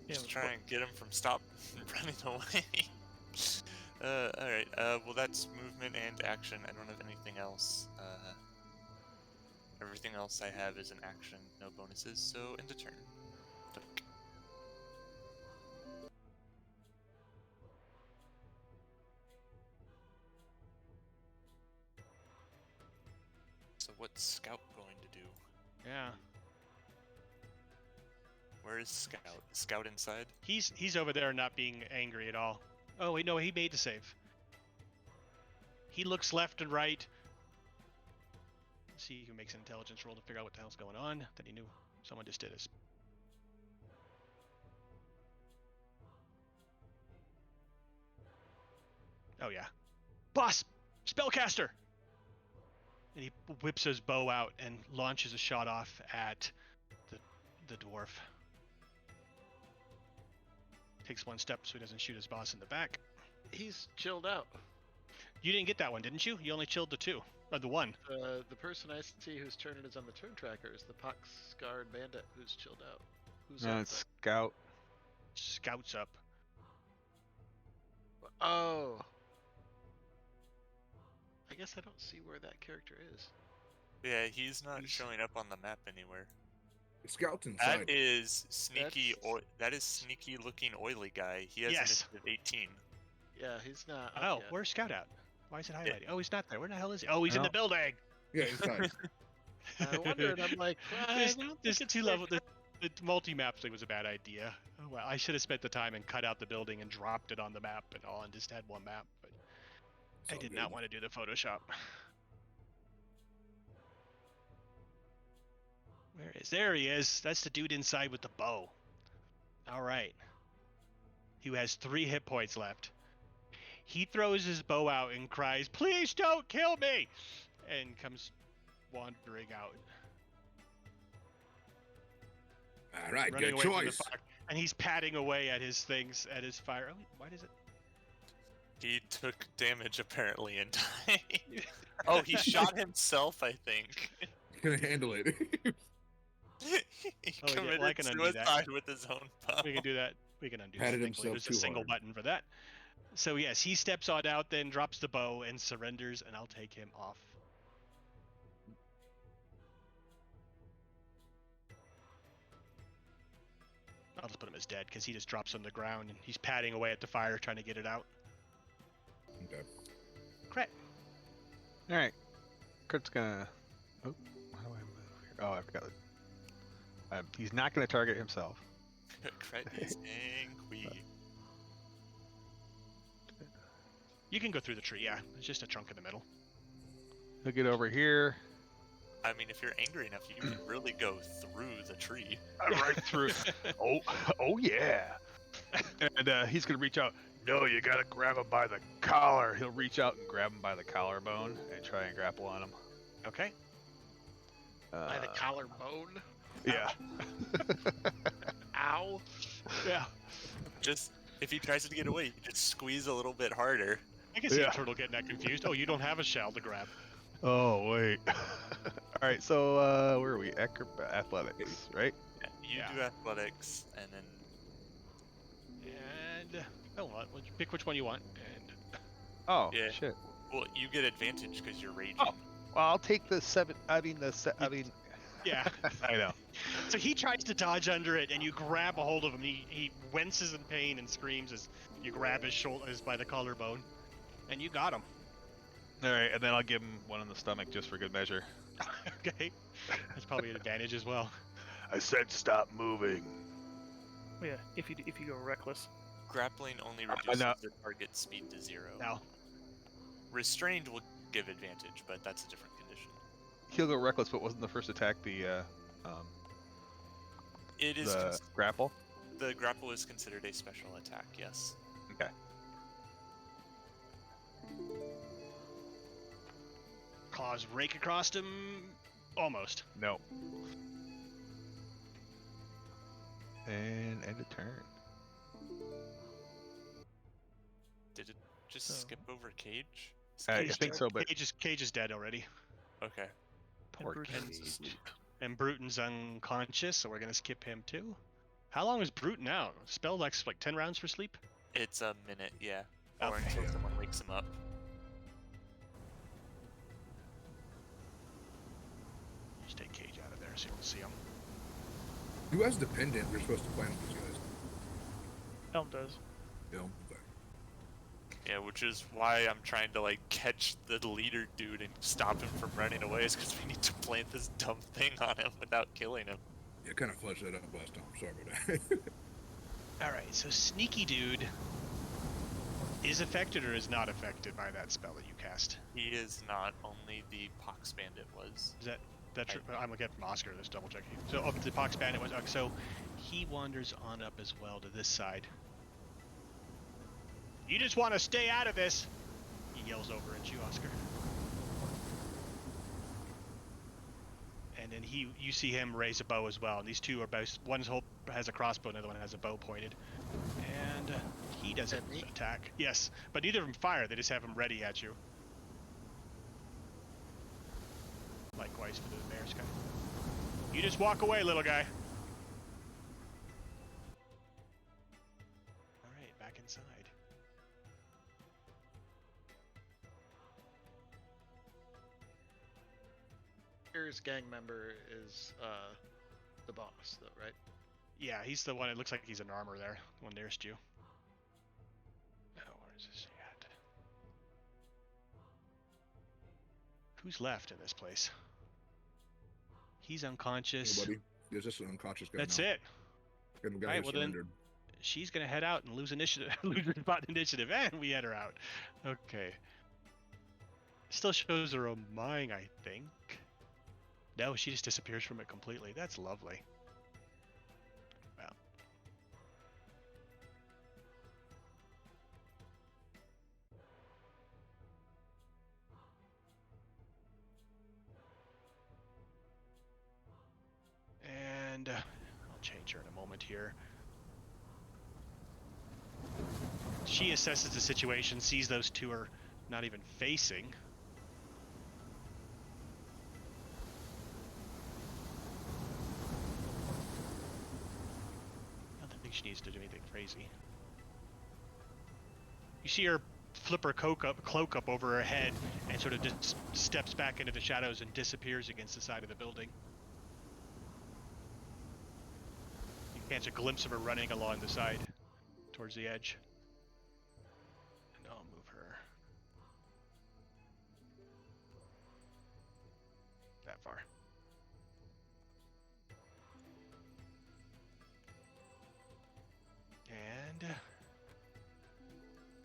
Just try and get him from stop running away. Alright, well that's movement and action. I don't have anything else. Everything else I have is an action, no bonuses, so end of turn. Dunk. So what's Scout going to do? Yeah. Where is Scout? Is Scout inside? He's over there not being angry at all. Oh wait, no, he made the save. He looks left and right. see who makes an intelligence roll to figure out what the hell's going on. Then he knew someone just did his. Oh yeah, boss, spellcaster. And he whips his bow out and launches a shot off at the dwarf. Takes one step so he doesn't shoot his boss in the back. He's chilled out. You didn't get that one, didn't you? You only chilled the two, or the one. The person I see whose turn it is on the turn tracker is the pox-scarred bandit who's chilled out. Who's up It's Scout. Scout's up. there? Oh. I guess I don't see where that character is. Yeah, he's not showing up on the map anywhere. The scout's inside. That is sneaky. That's- That is sneaky looking oily guy. He has Yes. initiative 18. Yeah, he's not. up Oh, yet. where's Scout at? Why is it highlighting? Oh, he's not there. Where the hell is he? Oh, he's in the building. Yeah, inside. I wondered. I'm like, There's two levels. The multi-map thing was a bad idea. Oh, well, I should have spent the time and cut out the building and dropped it on the map and all, and just had one map. But It's I all did good. not want to do the Photoshop. Where is? There he is. That's the dude inside with the bow. All right. He has 3 hit points left. He throws his bow out and cries, "Please don't kill me!" and comes wandering out. All right, Running good away from the choice. fire. And he's patting away at his things, at his fire. Oh, why does it? He took damage apparently in time. Oh, he shot himself, I think. Gonna handle it. He Oh, yeah, committed well, I can undo that. suicide with his own bow. We can do that. We can undo Patted that. Thankfully, himself there's a too single hard. button for that. So yes, he steps on out, then drops the bow and surrenders, and I'll take him off. I'll just put him as dead because he just drops on the ground and he's patting away at the fire trying to get it out. Okay. Crit. All right. Kurt's gonna. Oh, how do I move here? Oh, I forgot. He's not gonna target himself. Cret is angry. You can go through the tree, yeah. It's just a chunk in the middle. He'll get over here. I mean, if you're angry enough, you can really go through the tree. Right through. oh yeah. And he's gonna reach out. No, you gotta grab him by the collar. He'll reach out and grab him by the collarbone and try and grapple on him. Okay. By the collarbone. Yeah. Ow. Yeah. Just, if he tries to get away, you just squeeze a little bit harder. I can see Yeah. a turtle getting that confused. Oh, you don't have a shell to grab. Oh wait. All right. So where are we? Athletics, right? You Yeah. do athletics, and then And pick which one you want. And Oh Yeah. shit. well, you get advantage because you're raging. Oh. Well, I'll take the 7. I mean. yeah. I know. So he tries to dodge under it, and you grab a hold of him. He winces in pain and screams as you grab his shoulders by the collarbone, and you got him. All right, and then I'll give him one in the stomach just for good measure. Okay, that's probably an advantage as well. I said stop moving. Yeah, if you go reckless. Grappling only know. reduces the target speed to 0. Now, Restrained will give advantage, but that's a different condition. He'll go reckless, but wasn't the first attack the It is grapple? the grapple is considered a special attack. Yes. Okay. claws rake across him, almost. No. And end of turn. Did it just So- skip over Cage? I Cage think dead. so, but Cage is dead already, Okay. poor Bruton's Cage. asleep. and Bruton's unconscious, so we're gonna skip him too. How long is Bruton out? Spell like 10 rounds for sleep. It's a minute, yeah. Or Okay. until someone wakes him up. Just take Cage out of there so you don't see him. Who has dependent? We're supposed to plan with these guys. Elm does. You know? Okay. Yeah, which is why I'm trying to like catch the leader dude and stop him from running away, is because we need to plant this dumb thing on him without killing him. Yeah, kind of flushed that up last time. Sorry about that. All right, so Sneaky Dude is affected or is not affected by that spell that you cast? He is not. Only the Pox Bandit was. Is that true? I'm gonna get from Oscar. Just double checking. So, oh, the Pox Bandit was. So, he wanders on up as well to this side. You just want to stay out of this. He yells over at you, Oscar. And then you see him raise a bow as well. And these two are both. One's has a crossbow, and the other one has a bow pointed. And he doesn't attack. Yes, but neither of them fire. They just have them ready at you. Likewise for the bear's guy. You just walk away, little guy. All right, back inside. Here's gang member is the boss, though, right? Yeah, he's the one. It looks like he's in armor there. The one nearest you. Oh, where is this at? Who's left in this place? He's unconscious. Nobody. There's just an unconscious guy. That's now. it. And the guy Alright, who well then- surrendered. She's gonna head out and lose initiative. Lose her spot initiative, and we head her out. Okay. Still shows her a mine, I think. No, she just disappears from it completely. That's lovely. Well. And I'll change her in a moment here. She assesses the situation, sees those two are not even facing. I don't think she needs to do anything crazy. You see her flip her cloak up over her head and sort of just steps back into the shadows and disappears against the side of the building. You catch a glimpse of her running along the side towards the edge. And I'll move her that far. And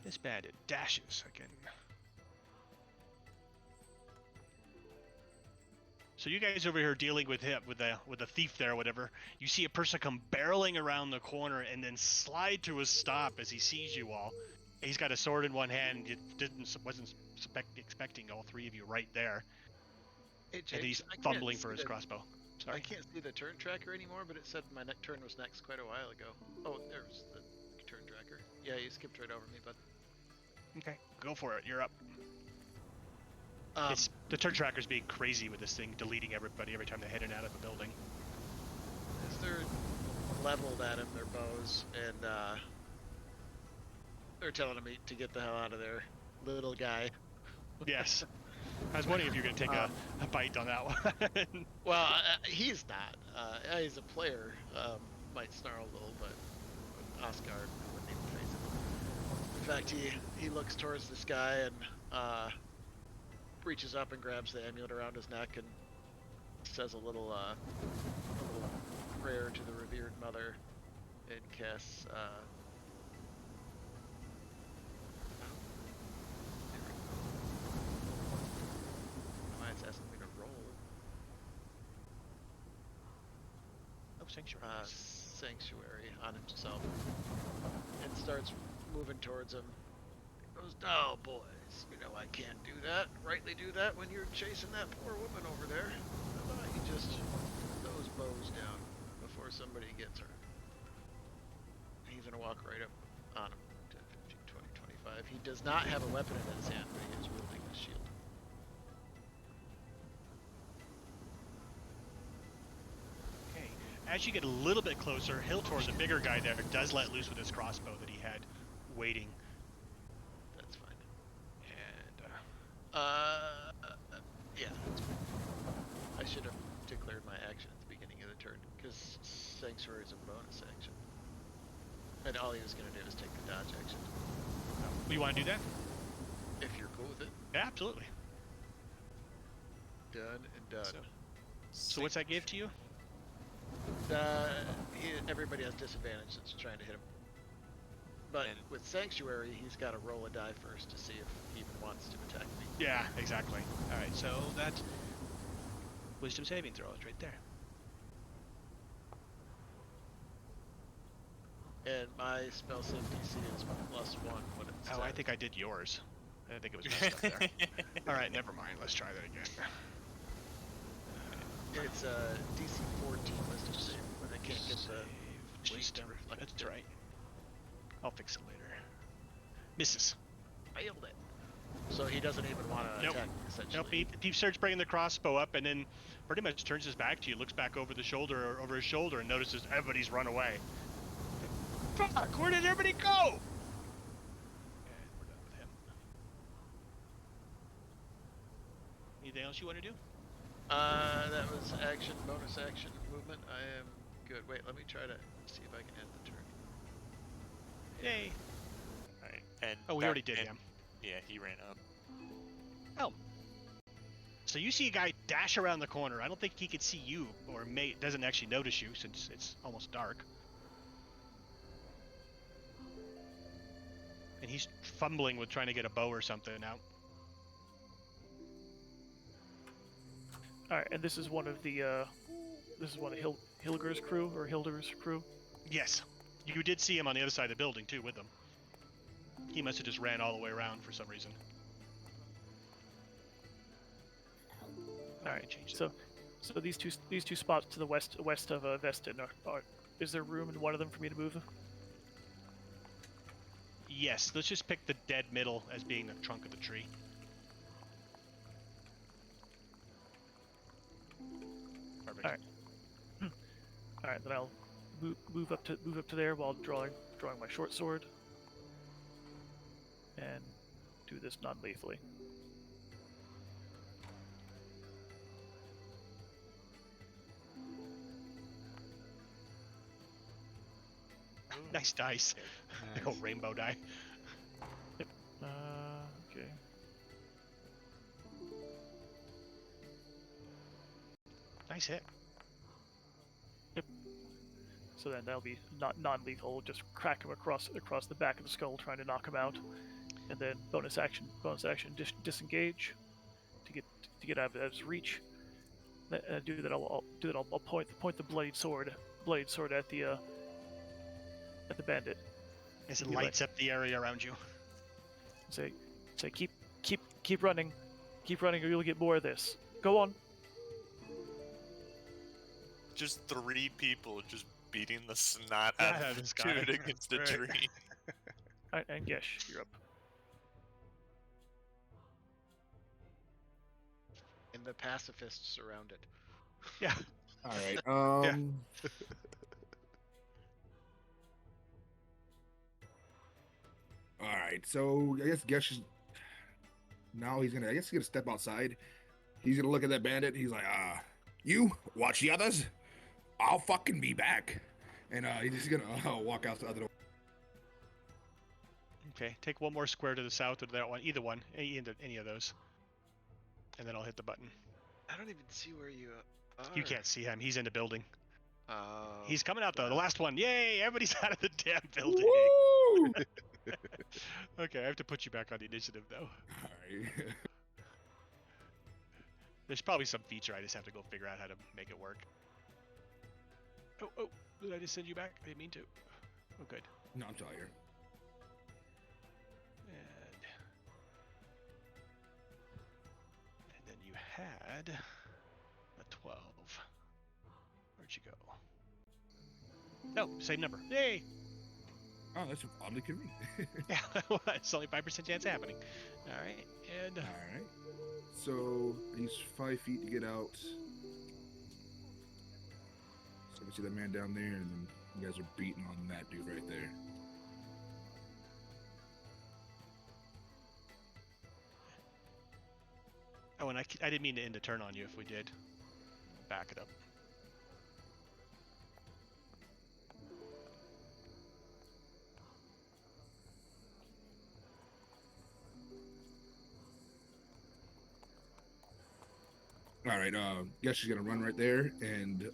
this bandit dashes again. So you guys over here dealing with him, with the thief there or whatever. You see a person come barreling around the corner and then slide to a stop as he sees you all. He's got a sword in one hand. Wasn't expecting all three of you right there. Hey, And James, he's I can't fumbling for see his the- crossbow. I Sorry. can't see the turn tracker anymore, but it said my turn was next quite a while ago. Oh, there's the turn tracker. Yeah, you skipped right over me, but Okay, go for it. You're up. It's the turn tracker's being crazy with this thing, deleting everybody every time they head in and out of a building. as they're leveled at him, their bows, and they're telling him to get the hell out of there, little guy. Yes. I was wondering if you were going to take a bite on that one. Well, he's not. He's a player. Might snarl a little, but Oscar wouldn't even face him. In fact, he looks towards this guy and reaches up and grabs the amulet around his neck and says a little prayer to the revered mother and casts. Why it's asking me to roll? Oh, sanctuary. Sanctuary on himself and starts moving towards him. He goes, "No, boys, you know I can't do that. Rightly do that when you're chasing that poor woman over there. How about you just put those bows down before somebody gets her?" He's gonna walk right up on him. 10, 15, 20, 25. He does not have a weapon in his hand, but he is wielding a shield. Okay. As you get a little bit closer, Hiltor, the bigger guy there, does let loose with his crossbow that he had waiting. That's fine. And Yeah, that's fine. I should have declared my action at the beginning of the turn, because Sanctuary is a bonus action. And all he was going to do is take the dodge action. you want to do that? If you're cool with it. Yeah, absolutely. Done and done. So what's that give to you? Everybody has disadvantage that's trying to hit him. But And- with Sanctuary, he's got to roll a die first to see if he even wants to attack me. Yeah, exactly. All right, so that wisdom saving throw is right there. And my spell save DC is +1 when it's Oh, I 10. think I did yours. I think it was messed up there. All right, never mind. Let's try that again. It's DC 14 wisdom save when I can't get the sheet Wisdom. to reflect That's it. right. I'll fix it later. Misses. Failed it. So he doesn't even want to Nope. attack me, essentially. Nope. He starts bringing the crossbow up, and then pretty much turns his back to you, looks back over his shoulder, and notices everybody's run away. Fuck! Where did everybody go? And we're done with him. Anything else you want to do? That was action, bonus action, movement. I am good. Wait, let me try to see if I can end the turn. Yay! Alright, and Oh, we that- already did, and- yeah. Yeah, he ran up. Oh. So you see a guy dash around the corner. I don't think he can see you, or doesn't actually notice you since it's almost dark. And he's fumbling with trying to get a bow or something out. All right, and this is one of the Hilger's crew or Hilder's crew. Yes. You did see him on the other side of the building too with them. He must have just ran all the way around for some reason. All right, so these two spots to the west of Vestin are is there room in one of them for me to move? Yes, let's just pick the dead middle as being the trunk of the tree. Perfect. All right. All right, then I'll move up to there while drawing my short sword, and do this non-lethally. Nice dice. Big old rainbow die. Okay. Nice hit. So then that'll be not non-lethal. Just crack him across the back of the skull, trying to knock him out, and then bonus action, disengage to get out of his reach. Do that. I'll point the blade sword at the bandit. As it You lights up the area around you. Say keep running, or you'll get more of this. Go on. Just 3 people just beating the snot Yeah, out of this this guy. dude against a Right. tree. And Gesh, you're up. And the pacifists surround it. Yeah. All right. All right. So I guess Gesh is now he's gonna step outside. He's gonna look at that bandit. He's like, you watch the others. I'll fucking be back. And he's just gonna walk out the other door. Okay, take one more square to the south or that one, either one, any of those. And then I'll hit the button. I don't even see where you are. You can't see him. He's in the building. Oh. He's coming out though. The last one. Yay! Everybody's out of the damn building. Woo! Okay, I have to put you back on the initiative though. All right. There's probably some feature I just have to go figure out how to make it work. Oh, did I just send you back? I didn't mean to. Oh, good. No, I'm tired. And then you had a 12. Where'd you go? No, same number. Yay! Oh, that's oddly convenient. Yeah, it's only 5% chance happening. All right, and All right. So he's 5 feet to get out. So I can see that man down there, and then you guys are beating on that dude right there. oh, and I didn't mean to end the turn on you. If we did, back it up. All right. Guess she's gonna run right there, and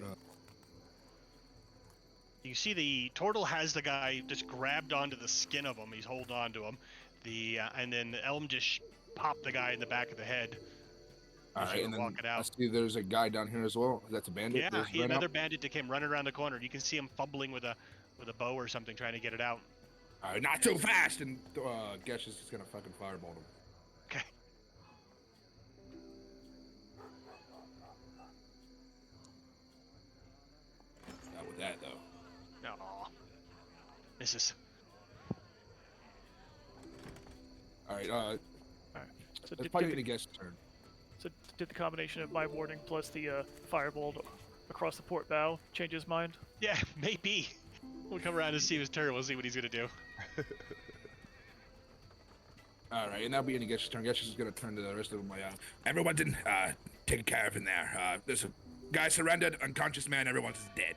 You see the turtle has the guy just grabbed onto the skin of him. He's holding on to him. And then Elm just popped the guy in the back of the head. All as right, you and were then walking I out. see there's a guy down here as well. That's a bandit. Yeah, There's ran another out. bandit that came running around the corner. You can see him fumbling with a bow or something, trying to get it out. All right, not too fast, and Gesh is just gonna fucking fireball him. Okay. Not with that though. Aw. Misses. All right, So it's probably gonna Gesh's turn. did the combination of my warding plus the firebolt across the port bow change his mind? Yeah, maybe. We'll come around and see his turn. We'll see what he's gonna do. All right, and that'll be in Gesh's turn. Gesh is gonna turn to the rest of them. Everyone's taken care of in there. There's a guy surrendered, unconscious man. Everyone's dead.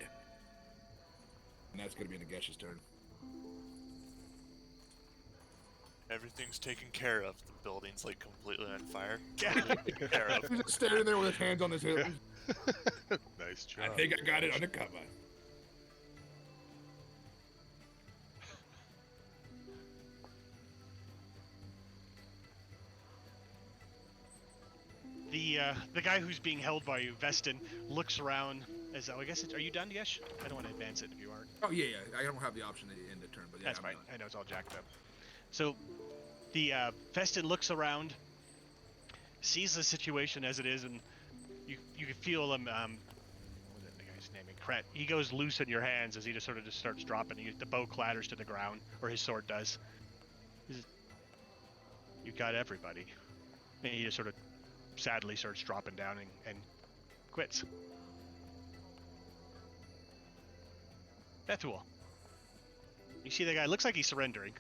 And that's gonna be in Gesh's turn. Everything's taken care of. The building's like completely on fire. Yeah. Taken care of. He's just standing there with his hands on his hips. Nice I job. think I got it under cover. The guy who's being held by you, Vestin, looks around as I guess are you done, Yesh? I don't want to advance it if you aren't. Oh yeah. I don't have the option to end the turn, but yeah, That's I'm fine. done. I know it's all jacked up. So, the Vestin looks around, sees the situation as it is, and you can feel him. What was it, the guy's name? Kret. He goes loose in your hands as he just starts dropping. The bow clatters to the ground, or his sword does. You got everybody, and he just sort of sadly starts dropping down and quits. Bethul. You see the guy, looks like he's surrendering.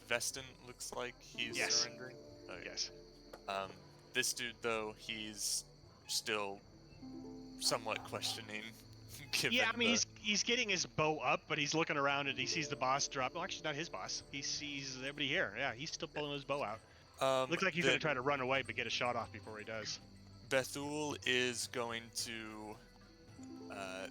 Vestin looks like he's Yes. surrendering. Okay. Yes. This dude, though, he's still somewhat questioning. Given Yeah, I mean, the- he's getting his bow up, but he's looking around and he sees the boss drop. Well, actually, not his boss. He sees everybody here. Yeah, he's still pulling his bow out. Looks like he's then going to try to run away, but get a shot off before he does. Bethul is going to,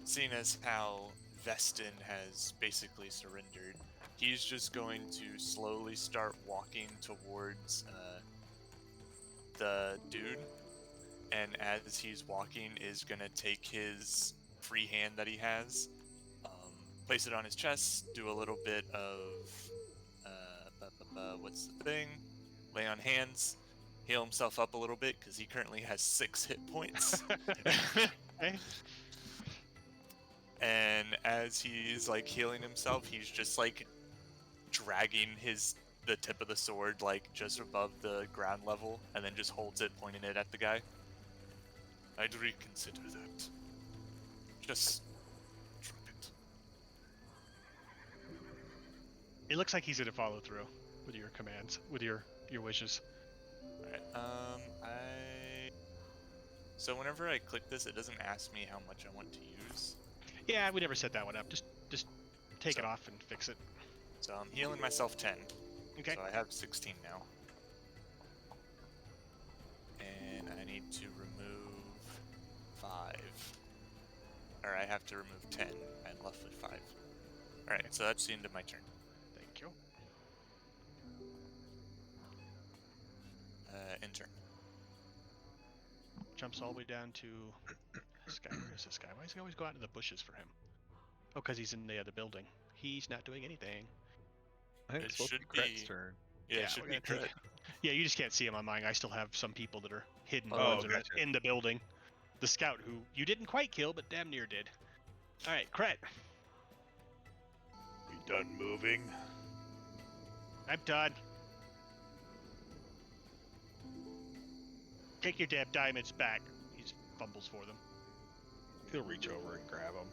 seeing as how Vestin has basically surrendered, he's just going to slowly start walking towards the dude, and as he's walking, is gonna take his free hand that he has, place it on his chest, do a little bit of what's the thing? Lay on hands, heal himself up a little bit because he currently has 6 hit points. Okay. And as he's like healing himself, he's just like dragging the tip of the sword like just above the ground level, and then just holds it, pointing it at the guy. I'd reconsider that. Just drop it. It looks like he's going to follow through with your commands, with your wishes. Alright, so whenever I click this, it doesn't ask me how much I want to use. Yeah, we never set that one up. Just take it So- off and fix it. So I'm healing myself 10. Okay. So I have 16 now. And I need to remove 5. Or I have to remove 10. I'm left with 5. Alright, so that's the end of my turn. Thank you. End turn. Jumps all the way down to this guy. Where's this guy? Why does he always go out into the bushes for him? Oh, because he's in the other building. He's not doing anything. I think It it's supposed to be should Kret's be- turn. Yeah, Yeah, it should we're be gonna take crit. Yeah, you just can't see him on mine. I still have some people that are hidden, Oh, ones that are gotcha. in the building. The scout who you didn't quite kill, but damn near did. All right, Kret. You done moving? I'm done. Take your damn diamonds back. He just fumbles for them. He'll reach over and grab him.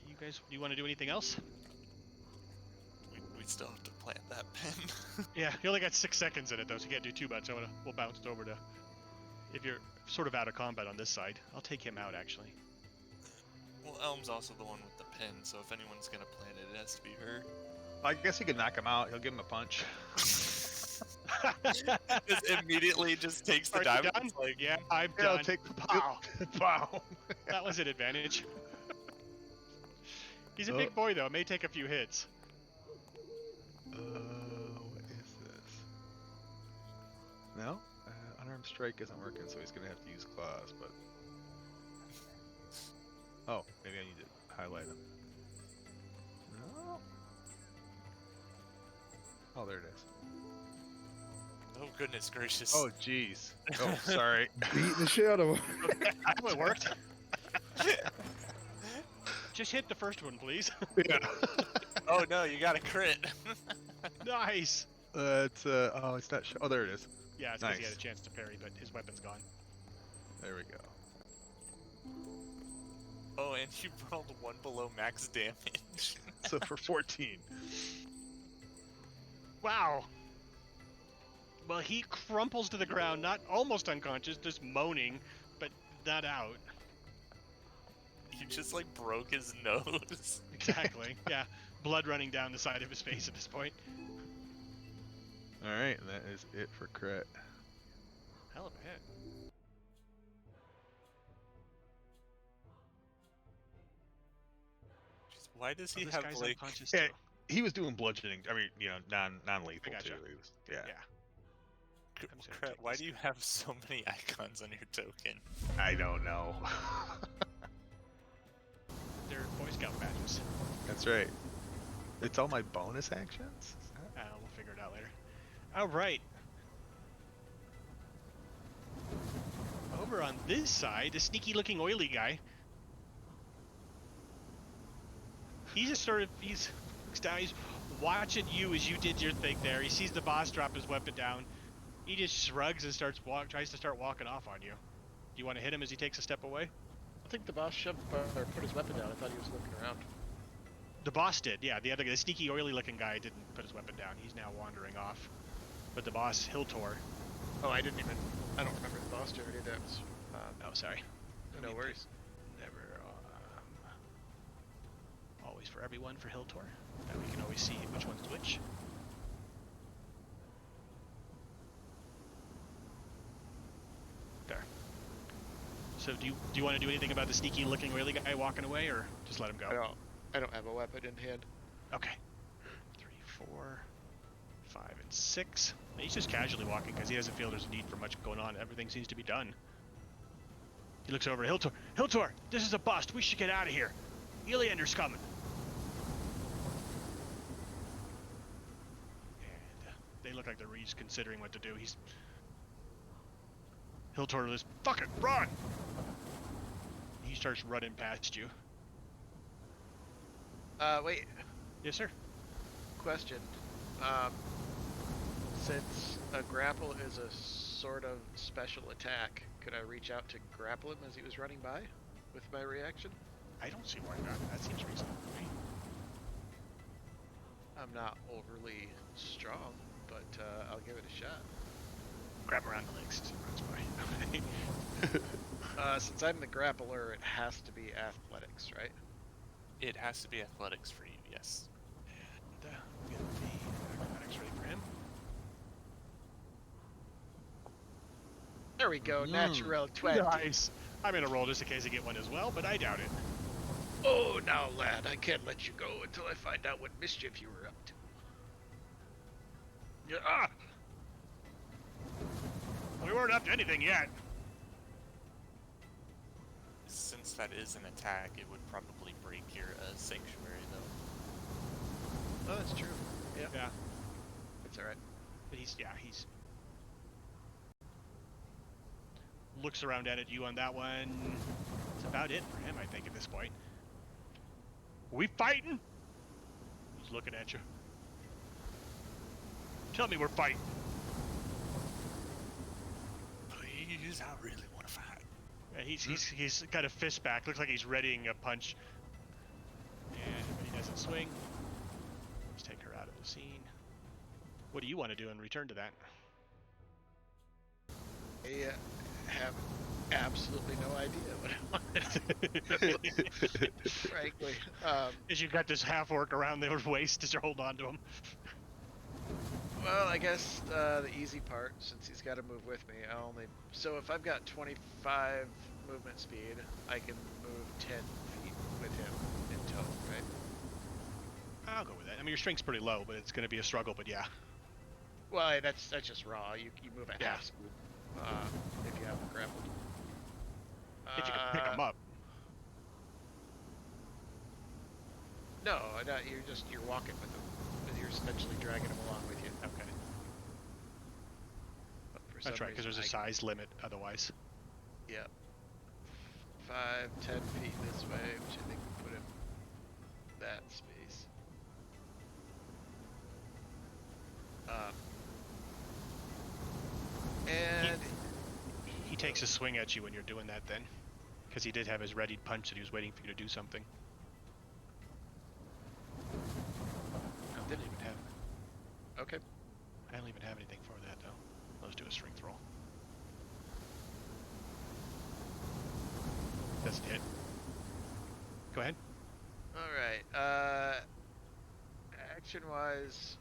You guys, do you want to do anything else? We still have to plant that pin. Yeah, you only got 6 seconds in it though, so you can't do too much. We'll bounce it over to. If you're sort of out of combat on this side, I'll take him out actually. Well, Elm's also the one with the pin, so if anyone's gonna plant it, it has to be her. I guess he could knock him out. He'll give him a punch. Just immediately just takes the Are you diamond. done? It's like, Yeah, I'm Yeah, I'll done. take the Pow. Pow. That was an advantage. He's a Oh. big boy, though. It may take a few hits. What is this? No? Unarmed strike isn't working, so he's gonna have to use claws, but... Oh, maybe I need to highlight him. No? Oh, there it is. oh goodness gracious. Oh, jeez. Oh, sorry. Beat the shit out of him. Oh, it worked. Just hit the first one, please. Yeah. Oh no, you got a crit. Nice. It's oh, it's not. Oh, there it is. Yeah, it's because he had a Nice. chance to parry, but his weapon's gone. There we go. Oh, and you rolled 1 below max damage. So for 14. Wow. Well, he crumples to the ground, not almost unconscious, just moaning, but not out. You just like broke his nose. Exactly. Yeah. Blood running down the side of his face at this point. All right, and that is it for crit. Hell of a hit. Jeez, why does he This have guy's like? unconscious Yeah. too. He was doing bludgeoning. I mean, you know, non-lethal I gotcha. too. He was, yeah. Yeah. I'm just gonna Crap, take why this do you have so many icons on your token? I don't know. They're Boy Scout badges. That's right. It's all my bonus actions. We'll figure it out later. All right. Over on this side, the sneaky-looking oily guy. He's just sort of he's watching you as you did your thing there. He sees the boss drop his weapon down. He just shrugs and tries to start walking off on you. Do you want to hit him as he takes a step away? I think the boss shoved or put his weapon down. I thought he was looking around. The boss did, yeah. The other guy, the sneaky, oily-looking guy, didn't put his weapon down. He's now wandering off. But the boss, Hiltor. Oh, I don't remember the boss journey. That was Oh, sorry. no worries. Never. Always for everyone for Hiltor. Now we can always see which one's which. There. So do you want to do anything about the sneaky-looking, oily guy walking away, or just let him go? I don't have a weapon in hand. Okay. 3, 4, 5, and 6. And he's just casually walking because he doesn't feel there's a need for much going on. Everything seems to be done. He looks over at Hiltor. Hiltor, this is a bust. We should get out of here. Eliander's coming. And they look like they're just considering what to do. Hiltor is, fuck it, run! He starts running past you. Wait. Yes, sir. Question. Since a grapple is a sort of special attack, could I reach out to grapple him as he was running by with my reaction? I don't see why not. That seems reasonable to me. I'm not overly strong, but I'll give it a shot. Grab around the legs as he runs by. Since I'm the grappler, it has to be athletics, right? It has to be athletics for you, yes. And get the acrobatics ready for him. There we go, natural 20. Nice. I'm gonna roll just in case I get one as well, but I doubt it. Oh, now, lad, I can't let you go until I find out what mischief you were up to. Yeah. We weren't up to anything yet. Since that is an attack, it would probably break your sanctuary, though. Oh, that's true. Yep. Yeah. It's alright. But he's looks around at you on that one. That's about it for him, I think, at this point. We fighting? He's looking at you. Tell me we're fighting. Please, I really want to fight. Yeah, he's got a fist back. Looks like he's readying a punch. And he doesn't swing. Let's take her out of the scene. What do you want to do in return to that? I have absolutely no idea what I want to do. Frankly. As you've got this half-orc around their waist as you hold on to him. Well, I guess the easy part, since he's got to move with me, so if I've got 25 movement speed, I can move 10 feet with him in total, right? I'll go with that. I mean, your strength's pretty low, but it's going to be a struggle. But yeah. Well, that's just raw. You move at Yeah. half speed if you have him grappled. If you can pick them up. No, you're walking with him. You're essentially dragging him along with you. Okay. But for That's some right, because there's a reason, size limit otherwise. Yeah. 5, 10 feet this way, which I think would put him that space. And He takes a swing at you when you're doing that then. Because he did have his readied punch that he was waiting for you to do something. I didn't even have... okay. I don't even have anything for that, though. Let's do a strength roll. Doesn't hit. Go ahead. Alright, action-wise,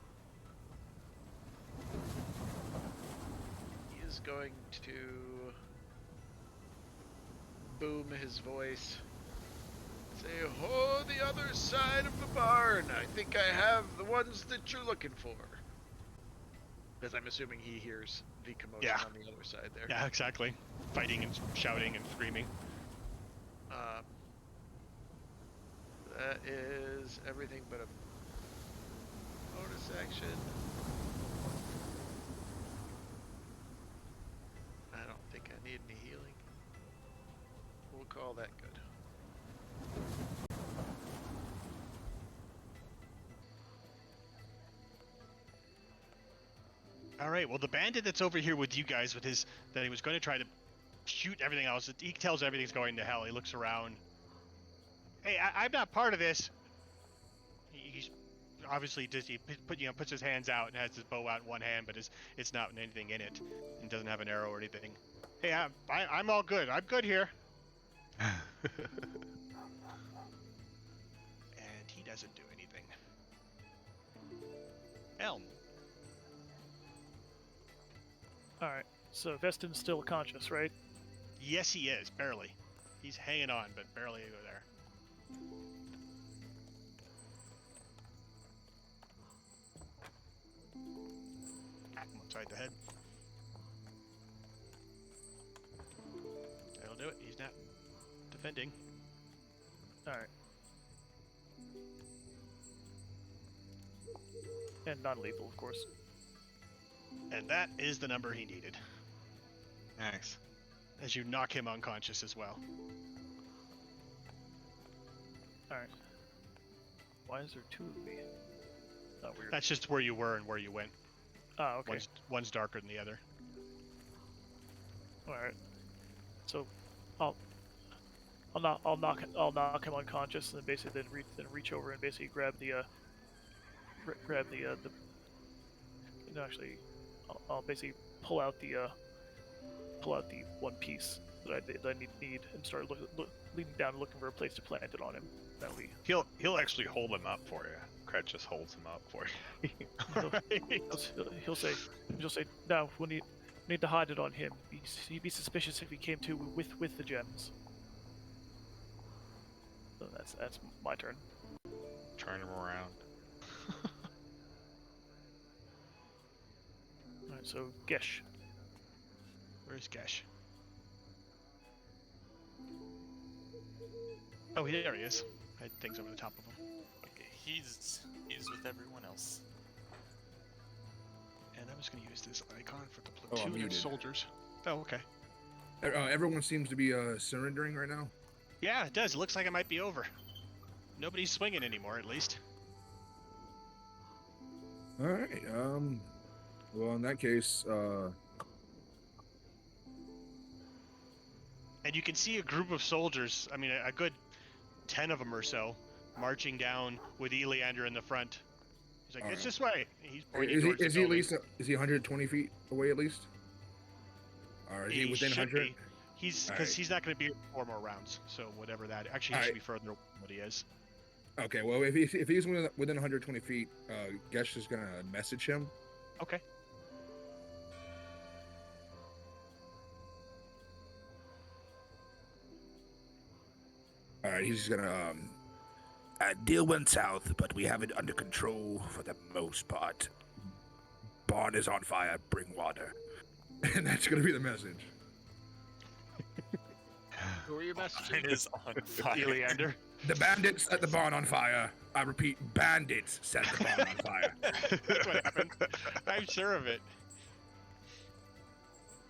he is going to boom his voice. Say, "Ho, the other side of the barn! I think I have the ones that you're looking for." Because I'm assuming he hears the commotion Yeah. on the other side there. Yeah, exactly. Fighting and shouting and screaming. That is everything but a bonus action. I don't think I need any healing. We'll call that good. All right, well, the bandit that's over here with you guys with his... that he was going to try to shoot everything else. He tells everything's going to hell. He looks around. Hey, I'm not part of this. He's obviously just puts his hands out and has his bow out in one hand, but it's not anything in it, and doesn't have an arrow or anything. Hey, I'm all good. I'm good here. And he doesn't do anything. Elm. All right. So Vestin's still conscious, right? Yes, he is, barely. He's hanging on, but barely there. Hack him upside the head. That'll do it. He's not defending. All right. And non-lethal, of course. And that is the number he needed. Nice. As you knock him unconscious as well. All right. Why is there two of me? Oh, weird. That's just where you were and where you went. Ah, okay. One's darker than the other. All right. So, I'll knock him unconscious, and then basically reach over and basically grab the no, actually, I'll basically pull out the one piece that I need and start leaning down and looking for a place to plant it on him. That way, He'll actually hold him up for you. Kret just holds him up for you. he'll say, no, we need to hide it on him. He'd be suspicious if he came to with the gems. So that's my turn. Turn him around. Alright, so Gesh. Where's Gesh? Oh, there he is. I had things over the top of him. Okay, he's with everyone else. And I'm just going to use this icon for the I'm platoon of muted. soldiers. Oh, okay. Everyone seems to be surrendering right now. Yeah, it does. It looks like it might be over. Nobody's swinging anymore, at least. All right. Well, in that case, And you can see a group of soldiers, I mean, a good 10 of them or so, marching down with Eliander in the front. He's like, it's this way. He's pointing towards is the he at building. least is he 120 feet away at least? Or is he within should 100? be. He's because Alright. he's not going to be 4 more rounds. So whatever that. Actually, he Alright. should be further away than what he is. Okay. Well, if he's within 120 feet, Gesh is gonna message him Okay. All right, he's just gonna deal went south, but we have it under control for the most part. Barn is on fire. Bring water, and that's gonna be the message. Who are you messaging? It is on fire. Eliander. The bandits set the barn on fire. I repeat, bandits set the barn on fire. That's what happened. I'm sure of it.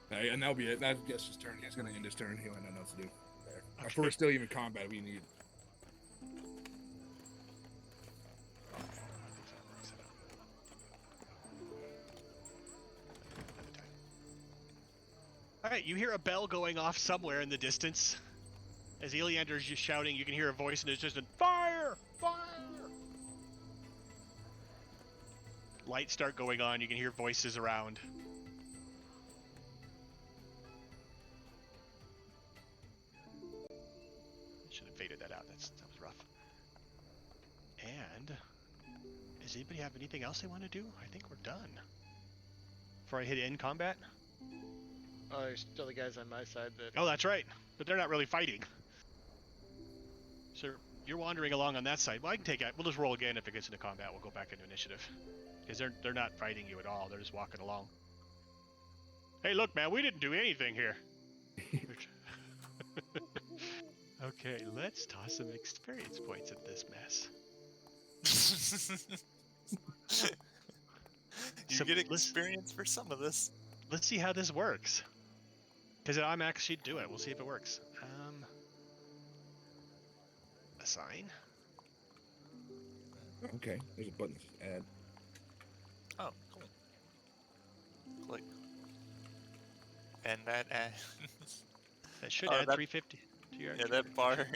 Hey, and that'll be it. That's just his turn. He's gonna end his turn. He'll have nothing else to do. There. Okay. If we're still even combat, we need. All right, you hear a bell going off somewhere in the distance. As Eliander's just shouting, you can hear a voice, and it's just a fire! Fire! Lights start going on. You can hear voices around. Should have faded that out. That was rough. And does anybody have anything else they want to do? I think we're done. Before I hit end combat. Oh, there's still the guys on my side that. Oh, that's right. But they're not really fighting. So you're wandering along on that side. Well, I can take it. We'll just roll again. If it gets into combat, we'll go back into initiative. Because they're not fighting you at all. They're just walking along. Hey, look, man, we didn't do anything here. Okay, let's toss some experience points at this mess. You get experience for some of this. Let's see how this works. Because I'm actually do it. We'll see if it works. Assign. Okay, there's a button that says add. Oh, cool. Click. And that adds. That should Oh, add that- 350 to your Yeah, that bar.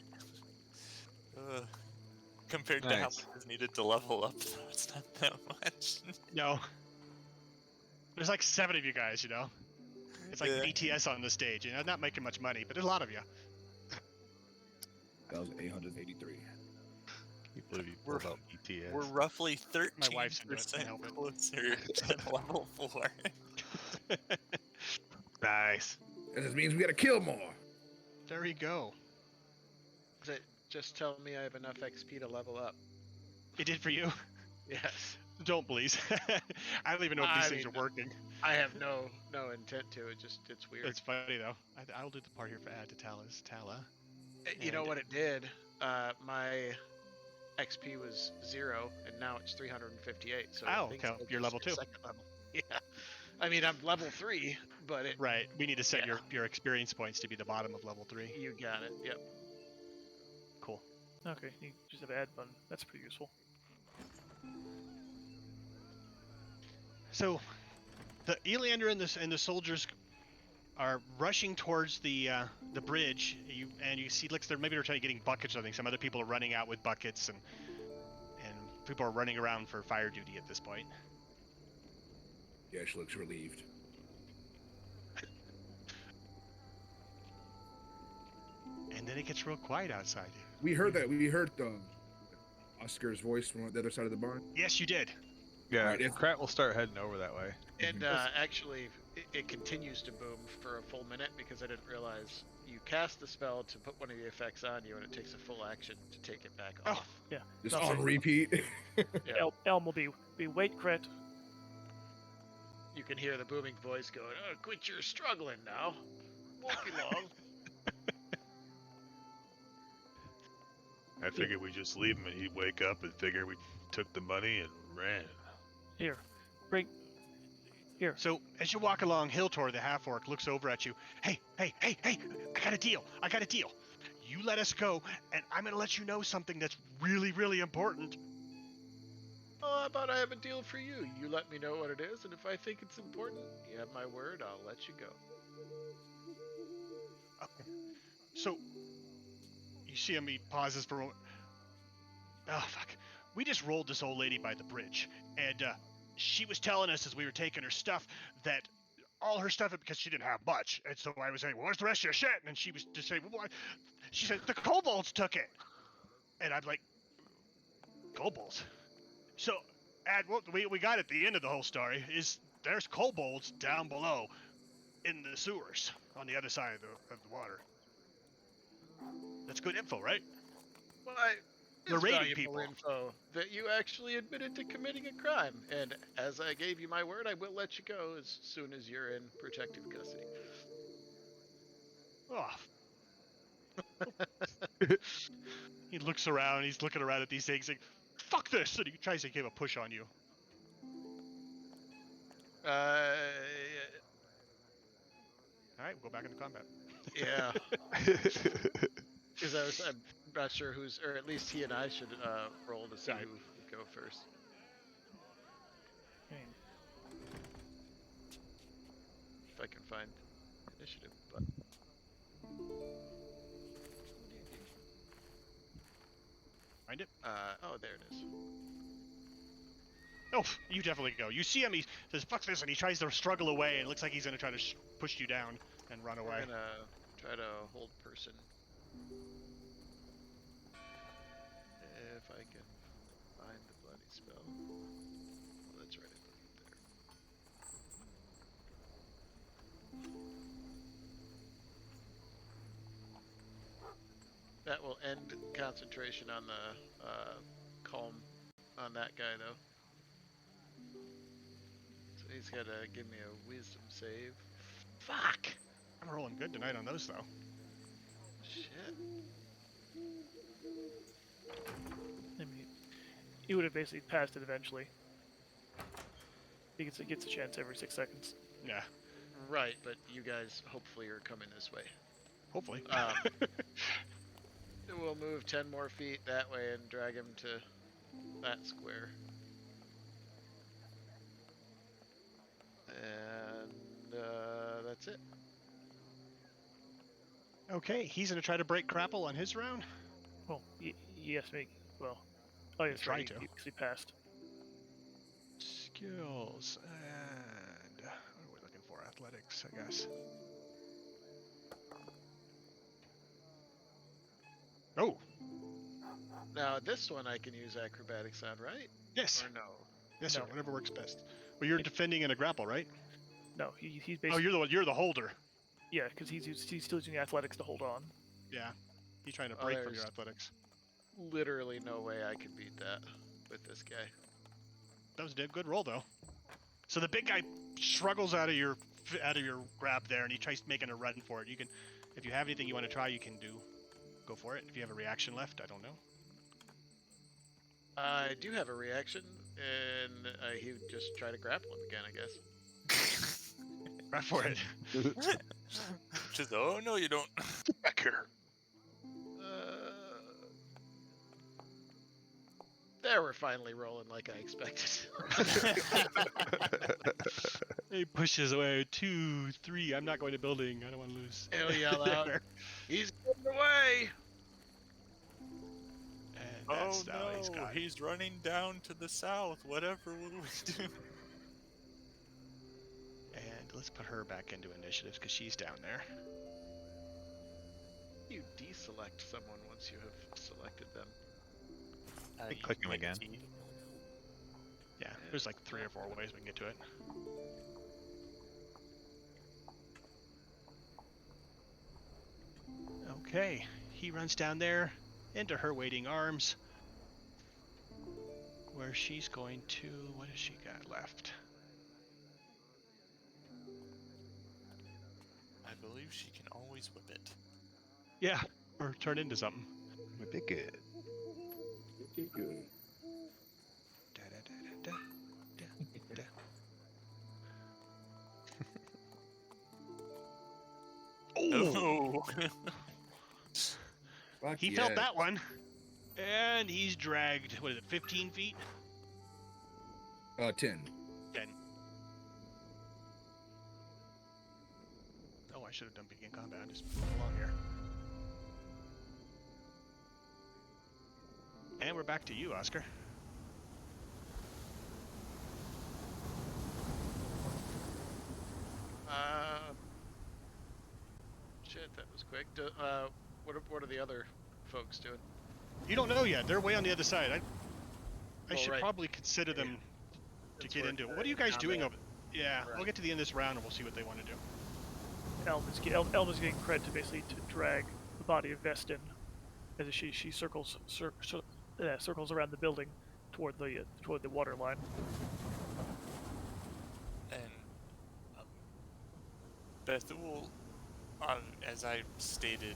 Compared to how Nice. much is needed to level up, though, it's not that much. No. There's like 7 of you guys, you know? It's like Yeah. BTS on the stage, you know? Not making much money, but there's a lot of you. That was 883. Can't believe you We're- pulled out BTS. We're roughly 13% My wife's into it, can't help it. closer to level 4. Nice. That just means we gotta kill more. There we go. Just tell me I have enough XP to level up. It did for you? Yes. Don't please. I don't even know if these I things mean, are working. I have no intent to. It's weird. It's funny though. I'll do the part here for add to Tala. You know and- what it did? My XP was 0, and now it's 358. So Oh, things okay. like You're this level are 2. Second level. Yeah. I mean, I'm level 3, but it. Right. We need to set Yeah. your experience points to be the bottom of level 3. You got it. Yep. Cool. Okay, you just have an add button. That's pretty useful. So, the Eliander and the soldiers are rushing towards the bridge. You see, looks they're maybe they're trying to getting buckets or something. Some other people are running out with buckets, and people are running around for fire duty at this point. Yeah, she looks relieved. And then it gets real quiet outside. We heard that. We heard Oscar's voice from the other side of the barn. Yes, you did. Yeah, Alright, if- Krat will start heading over that way. And actually, it continues to boom for a full minute because I didn't realize you cast the spell to put one of the effects on you, and it takes a full action to take it back Oh. off. Yeah. Just No, on so repeat. Yeah. Elm will be wait crit. You can hear the booming voice going, "Oh, quit your struggling now. Walk along." I figured we just leave him and he'd wake up and figure we took the money and ran. Here. Bring. Here. So as you walk along, Hiltor, the half-orc, looks over at you. Hey! I got a deal. You let us go, and I'm gonna let you know something that's really, really important. Oh, how about I have a deal for you? You let me know what it is, and if I think it's important, you have my word, I'll let you go. Okay. So you see him. He pauses for a moment. Oh fuck! We just rolled this old lady by the bridge, and she was telling us as we were taking her stuff that all her stuff, because she didn't have much, and so I was saying, well, "Where's the rest of your shit?" And she was just saying, well, she said, "The kobolds took it," and I'm like, "Kobolds?" So And what we got at the end of the whole story is there's kobolds down below in the sewers on the other side of the water. That's good info, right? Why, They're it's raiding valuable people. info that you actually admitted to committing a crime. And as I gave you my word, I will let you go as soon as you're in protective custody. Oh. He looks around, he's looking around at these things like, fuck this! And he tries to give a push on you. Alright, we'll go back into combat. Yeah. Because I'm not sure who's, or at least he and I should roll to see Right. who would go first. I mean, If I can find initiative, but. Find it? Oh, there it is. Oh, you definitely go. You see him, he says, fuck this, and he tries to struggle away, and it looks like he's gonna try to push you down and run away. I'm gonna try to hold person. If I can find the bloody spell. Oh, that's right, I put it there. That will end concentration on the calm on that guy, though. So he's gotta give me a wisdom save. Fuck! I'm rolling good tonight on those, though. Shit. I mean, he would have basically passed it eventually. He gets a chance every 6 seconds. Yeah, Right, but you guys hopefully are coming this way. hopefully. We'll move 10 more feet that way and drag him to that square. And that's it. Okay, he's gonna try to break grapple on his round. Well, yes, me. Well, oh yes, Try right, to. because he passed. Skills and what are we looking for? Athletics, I guess. Oh, Now this one I can use acrobatics on, right? yes, Or no? yes, sir. No. Whatever works best. Well, you're defending in a grapple, right? No, he's Oh, basically. you're the holder. Yeah, because he's still using athletics to hold on. Yeah, he's trying to Oh, break from there's- your athletics. Literally no way I can beat that with this guy. That was a good roll, though. So the big guy struggles out of your grab there, and he tries making a run for it. You can, if you have anything you want to try, you can go for it. If you have a reaction left, I don't know. I do have a reaction, and he would just try to grapple him again, I guess. Run for it. Just, oh no, you don't. Back here. There, we're finally rolling like I expected. He pushes away. 2, 3. I'm not going to building. I don't want to lose. He'll yell out, "He's getting away!" And Oh that's how he's no, got. he's running down to the south. Whatever will we do? And let's put her back into initiatives because she's down there. You deselect someone once you have selected them. click him again. Yeah, there's like 3 or 4 ways we can get to it. Okay, he runs down there into her waiting arms, where she's going to. What has she got left? I believe she can always whip it. Yeah, or turn into something. Would be good. Good. Da-da-da-da-da, da. Oh! Fuck He yeah. felt that one, and he's dragged. What is it? 15 feet? 10. 10. Oh, I should have done begin combat. I'm just moving along here. And we're back to you, Oscar. Shit, that was quick. What are the other folks doing? You don't know yet. They're way on the other side. I Oh, should right. probably consider them It's get worth into it. the What are you guys doing combat. over? Yeah, we'll Right. get to the end of this round and we'll see what they want to do. Elma's getting cred to basically to drag the body of Vestin as she circles circles around the building toward the water line. And Bethul, as I stated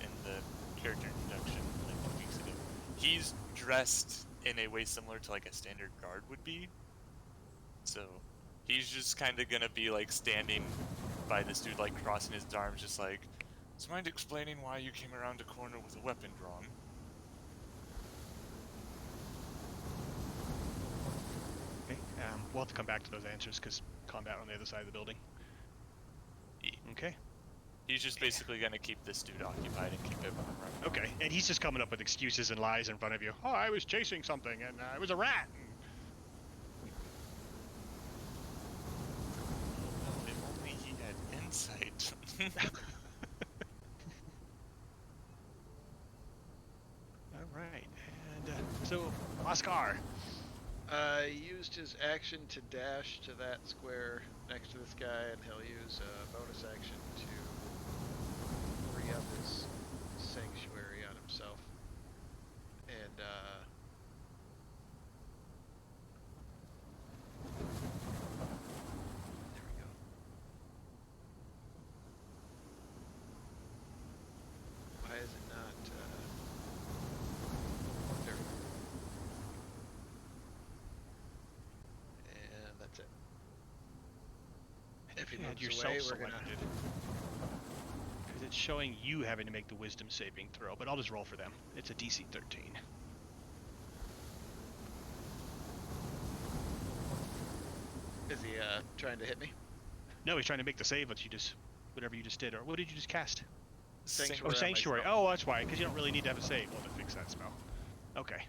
in the character introduction like 2 weeks ago, he's dressed in a way similar to like a standard guard would be. So he's just kind of gonna be like standing by this dude, like crossing his arms, just like, "Do you mind explaining why you came around a corner with a weapon drawn?" Okay. We'll have to come back to those answers because combat on the other side of the building. Okay. He's just basically gonna keep this dude occupied and keep everyone running. Okay. And he's just coming up with excuses and lies in front of you. Oh, I was chasing something and it was a rat. Oh, no, if only he had insight. All right. And so, Oscar. Used his action to dash to that square next to this guy, and he'll use a bonus action to free up his sanctuary on himself. And there we go. Why is it not? There we go. And that's it. If he You had moves yourself away, we're gonna. selected. Because it's showing you having to make the wisdom saving throw, but I'll just roll for them. It's a DC 13. Is he trying to hit me? No, he's trying to make the save, but you just, whatever you just did, or what did you just cast? Sanctuary. Oh, on Sanctuary. myself. Oh, that's why, because you don't really need to have a save to fix that spell. Okay.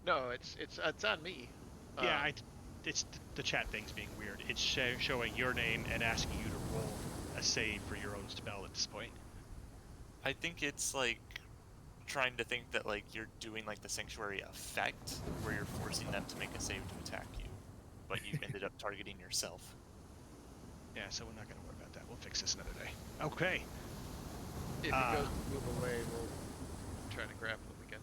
No, it's on me. Yeah, it's the chat thing's being weird. It's showing your name and asking you to roll a save for your own spell at this point. I think it's like trying to think that like you're doing like the sanctuary effect where you're forcing them to make a save to attack you, but you ended up targeting yourself. Yeah, so we're not going to worry about that. We'll fix this another day. Okay. If he goes to move away, we'll try to grapple him again.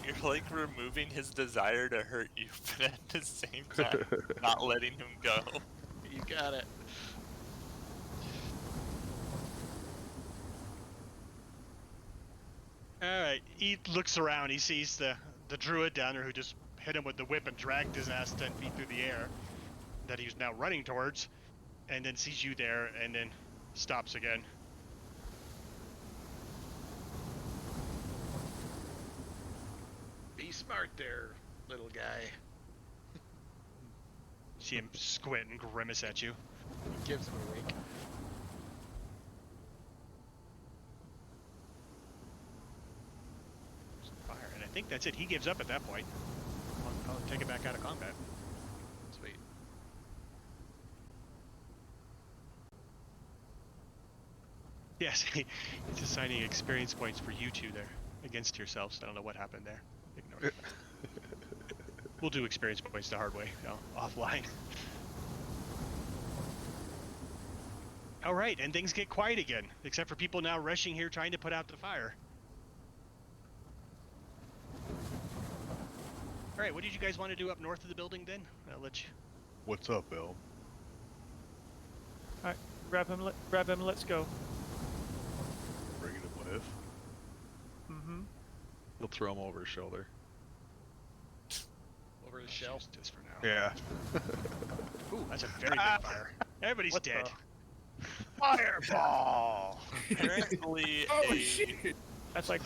You're like removing his desire to hurt you, but at the same time not letting him go. You got it. Alright, he looks around. He sees the druid down there who just hit him with the whip and dragged his ass 10 feet through the air that he's now running towards, and then sees you there and then stops again. Be smart there, little guy. See him squint and grimace at you. He gives him a wink. Fire, and I think that's it. He gives up at that point. I'll take it back out of combat. Sweet. Yes, it's assigning experience points for you two there against yourselves. I don't know what happened there. Ignore it. We'll do experience points the hard way, offline. All right, and things get quiet again, except for people now rushing here trying to put out the fire. All right, what did you guys want to do up north of the building then? I'll let you. What's up, El? Alright, grab him, and let's go. Bring it a whiff. Mm-hmm. We'll throw him over his shoulder. Over his Let's shell. use this for now. Yeah. Ooh, that's a very big fire. Everybody's What dead. Fireball! Apparently, Oh a, shit! That's like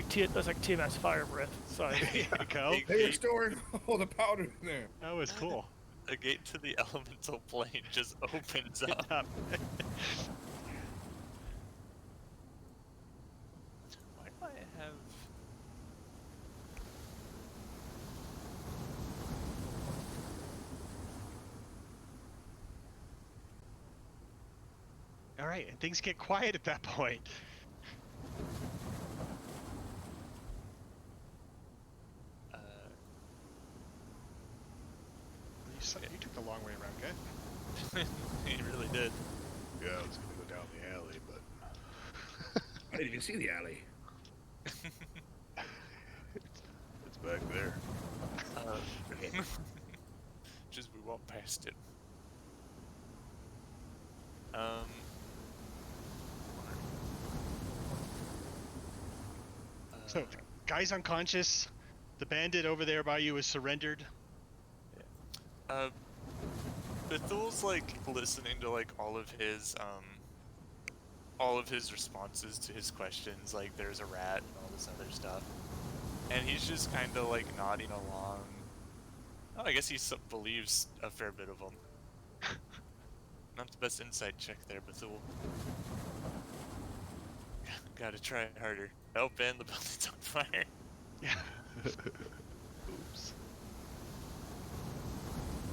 TMS fire breath. Sorry. There you go. a, They were gate, storing all the powder in there. That was cool. a gate to the elemental plane just opens up. Up. Why do I have... All right, and things get quiet at that point. long way around, okay? He really did. Yeah, I was gonna go down the alley, but I didn't even see the alley. it's back there. Just we walked past it. So, the guy's unconscious. The bandit over there by you is surrendered. Bethul's like listening to like all of his responses to his questions, like there's a rat and all this other stuff, and he's just kind of like nodding along. Oh, I guess he believes a fair bit of them. Not the best inside check there, Bethul. Gotta try harder. Oh, Ben, the building's on fire. Yeah. Oops.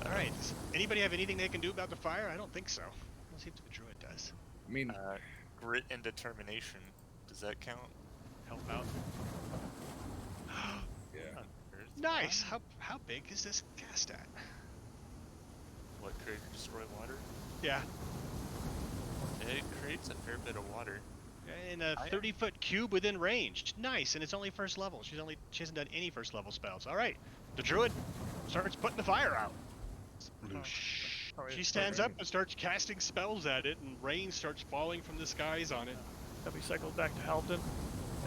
Alright, does anybody have anything they can do about the fire? I don't think so. Let's see if the druid does. I mean, Grit and determination. Does that count? Help out. yeah. Nice! How big is this cast at? What, create or destroy water? Yeah. It creates a fair bit of water. In a 30-foot cube within range. Nice, and it's only first level. She hasn't done any first level spells. Alright. The druid starts putting the fire out. She stands up and starts casting spells at it, and rain starts falling from the skies on it. Have we cycled back to Halvden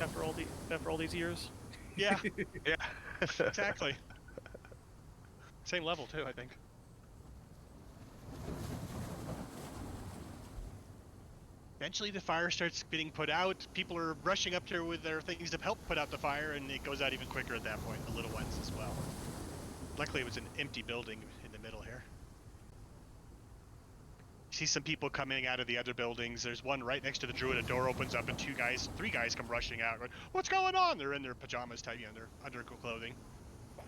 after all these years? Yeah, Yeah. exactly. Same level too, I think. Eventually the fire starts getting put out. People are rushing up here with their things to help put out the fire, and it goes out even quicker at that point, the little ones as well. Luckily it was an empty building in the middle here. You see some people coming out of the other buildings. There's one right next to the druid. A door opens up and three guys come rushing out. Going, what's going on? They're in their pajamas, tidy on their underclothing.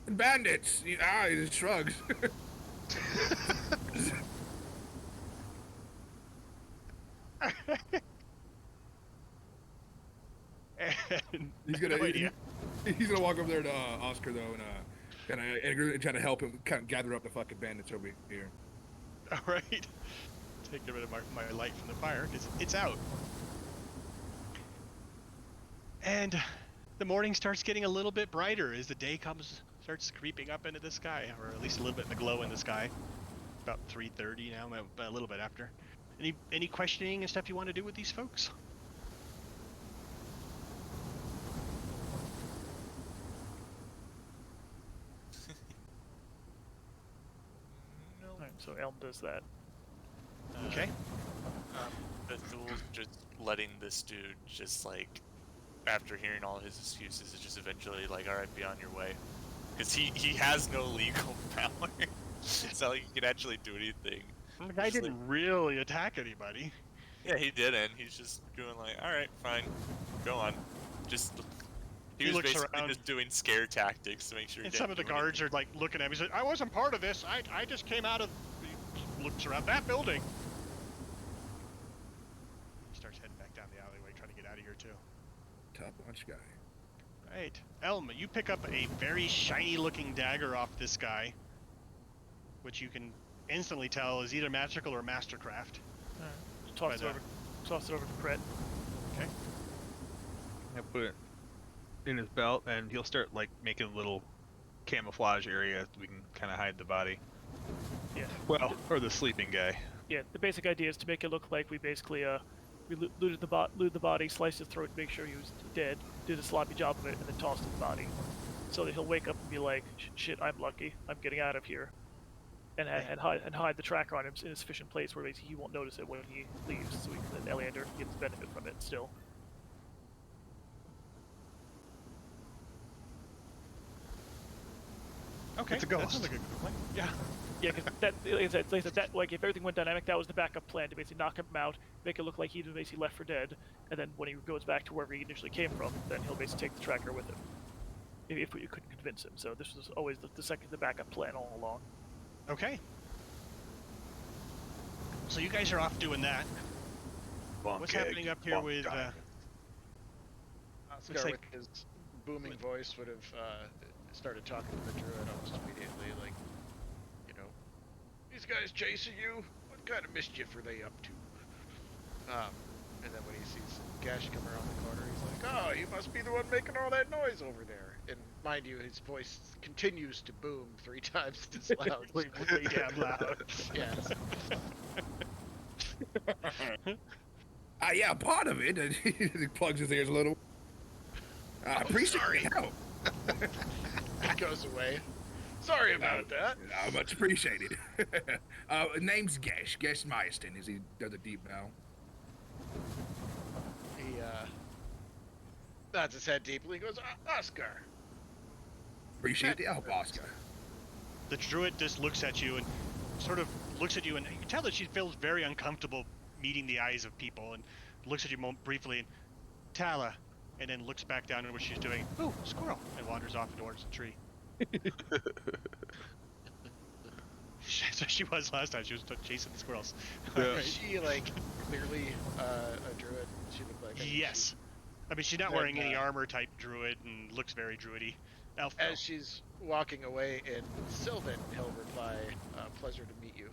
Bandits! He just shrugs. And He's gonna no idea. he's gonna walk over there to Oscar though, and try to help him kind of gather up the fucking bandits over here. All right. Take a bit of my light from the fire because it's out. And the morning starts getting a little bit brighter as the day starts creeping up into the sky, or at least a little bit in the glow in the sky. About 3:30 now, a little bit after. Any questioning and stuff you want to do with these folks? No. Alright, so Elm does that. Okay. Bethul's just letting this dude just like, after hearing all his excuses, is just eventually like, all right, be on your way. Because he has no legal power. It's not like he can actually do anything. The guy Just didn't really attack anybody. Yeah, he didn't. He's just doing like, all right, fine, go on. Just he was looks basically around. just doing scare tactics to make sure. he And didn't some of the do guards anything. are like looking at me. He's like, I wasn't part of this. I just came out of. He looks around that building. He starts heading back down the alleyway, trying to get out of here too. Top notch guy. Right, Elm, you pick up a very shiny-looking dagger off this guy, which you can instantly tell is either magical or mastercraft. Toss But, it over to Cret. Okay. I put it in his belt, and he'll start like making a little camouflage area so we can kind of hide the body. Yeah. Well, or the sleeping guy. Yeah, the basic idea is to make it look like we basically we looted the body, sliced his throat, make sure he was dead, did a sloppy job of it, and then tossed his body, so that he'll wake up and be like, "Shit, I'm lucky. I'm getting out of here," and hide the tracker on him in a sufficient place where he won't notice it when he leaves, so then Eliander gets the benefit from it still. Okay. It's a That ghost. sounds like a good plan. Yeah. Yeah, because like if everything went dynamic, that was the backup plan to basically knock him out, make it look like he basically left for dead, and then when he goes back to wherever he initially came from, then he'll basically take the tracker with him. If we couldn't convince him, so this was always the backup plan all along. Okay. So you guys are off doing that. What's happening up here with? Oscar, Looks like- with his booming voice, would have started talking to the druid almost immediately, like, you know, These guys chasing you? What kind of mischief are they up to? And then when he sees Gash come around the corner, he's like, oh, you must be the one making all that noise over there. And mind you, his voice continues to boom 3 times as loud. Way damn loud. Yes. Yeah, part of it. And he plugs his ears a little. I appreciate sorry. the help. He goes away. Sorry about that. Much appreciated. Name's Gesh. Gesh Meyerson. He does a deep bow. He nods his head deeply. He goes, Oscar. Appreciate the help, Oscar. The druid just looks at you and sort of looks at you, and you can tell that she feels very uncomfortable meeting the eyes of people, and looks at you briefly, and Tala, and then looks back down at what she's doing. Ooh, squirrel, and wanders off towards the tree. So she was last time. She was chasing the squirrels. Yeah. Is she like clearly a druid? She looked like. Yes. I mean, she's not Then, wearing any armor type druid and looks very druidy. Elf. As she's walking away in Sylvan, he'll reply, pleasure to meet you.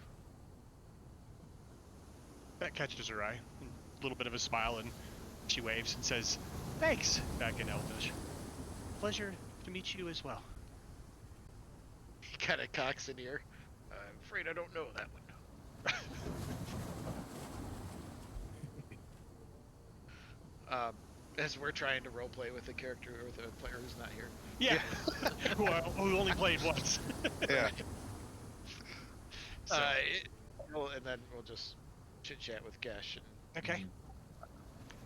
That catches her eye. A little bit of a smile, and she waves and says, thanks, back in Elvish. Pleasure to meet you as well. He kind of cocks an ear. I'm afraid I don't know that one. As we're trying to roleplay with the character or the player who's not here. Yeah. who only played once. Yeah. So, And then we'll just chit chat with Gesh. And okay.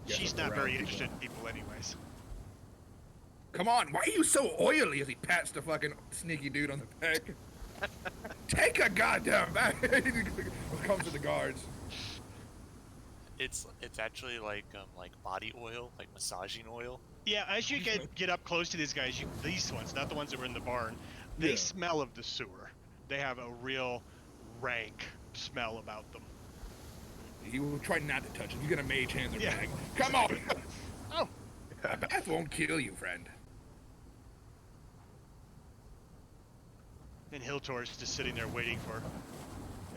Yeah, She's look not around very people. interested in people anyways. Come on, why are you so oily? As he pats the fucking sneaky dude on the back. Take a goddamn back. Comes to the guards. It's actually like body oil, like massaging oil. Yeah, as you get up close to these guys, these ones, not the ones that were in the barn, they Yeah. smell of the sewer. They have a real rank smell about them. You will try not to touch him. You get a mage hands or Yeah. bag. Come on. Oh. A bath won't kill you, friend. And Hiltor's just sitting there waiting for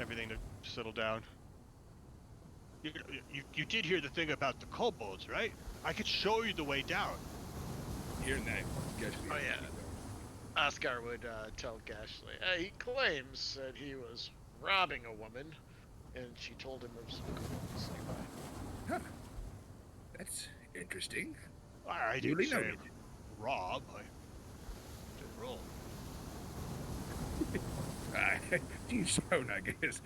everything to settle down. You did hear the thing about the kobolds, right? I could show you the way down. Here and there. Guess Oh, yeah. Oscar would tell Gashley, he claims that he was robbing a woman, and she told him of some kobolds nearby. Huh. That's interesting. I didn't Duly say noted. rob. I did roll. He's shown, I guess.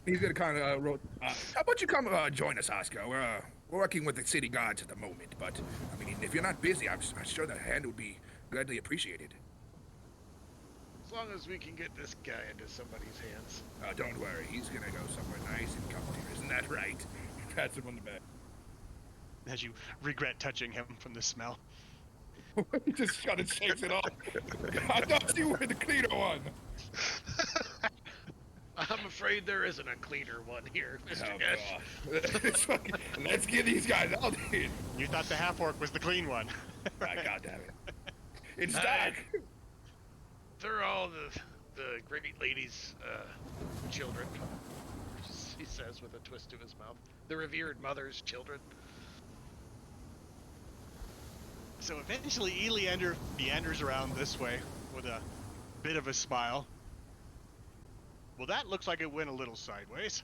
He's gonna kind of how about you come join us, Oscar? We're working with the city guards at the moment, but I mean, if you're not busy, I'm sure the hand would be gladly appreciated. As long as we can get this guy into somebody's hands. Don't worry, he's gonna go somewhere nice and comfy. Isn't that right? He pats him on the back. As you regret touching him from the smell. He just kind of shakes it off. I thought you were the cleaner one. I'm afraid there isn't a cleaner one here, Mr. Oh, Gash. God. Let's get these guys out here. You thought the half-orc was the clean one. God damn it. It's dark. They're all the great lady's children, he says with a twist to his mouth. The revered mother's children. So eventually Eliander meanders around this way with a bit of a smile. Well, that looks like it went a little sideways.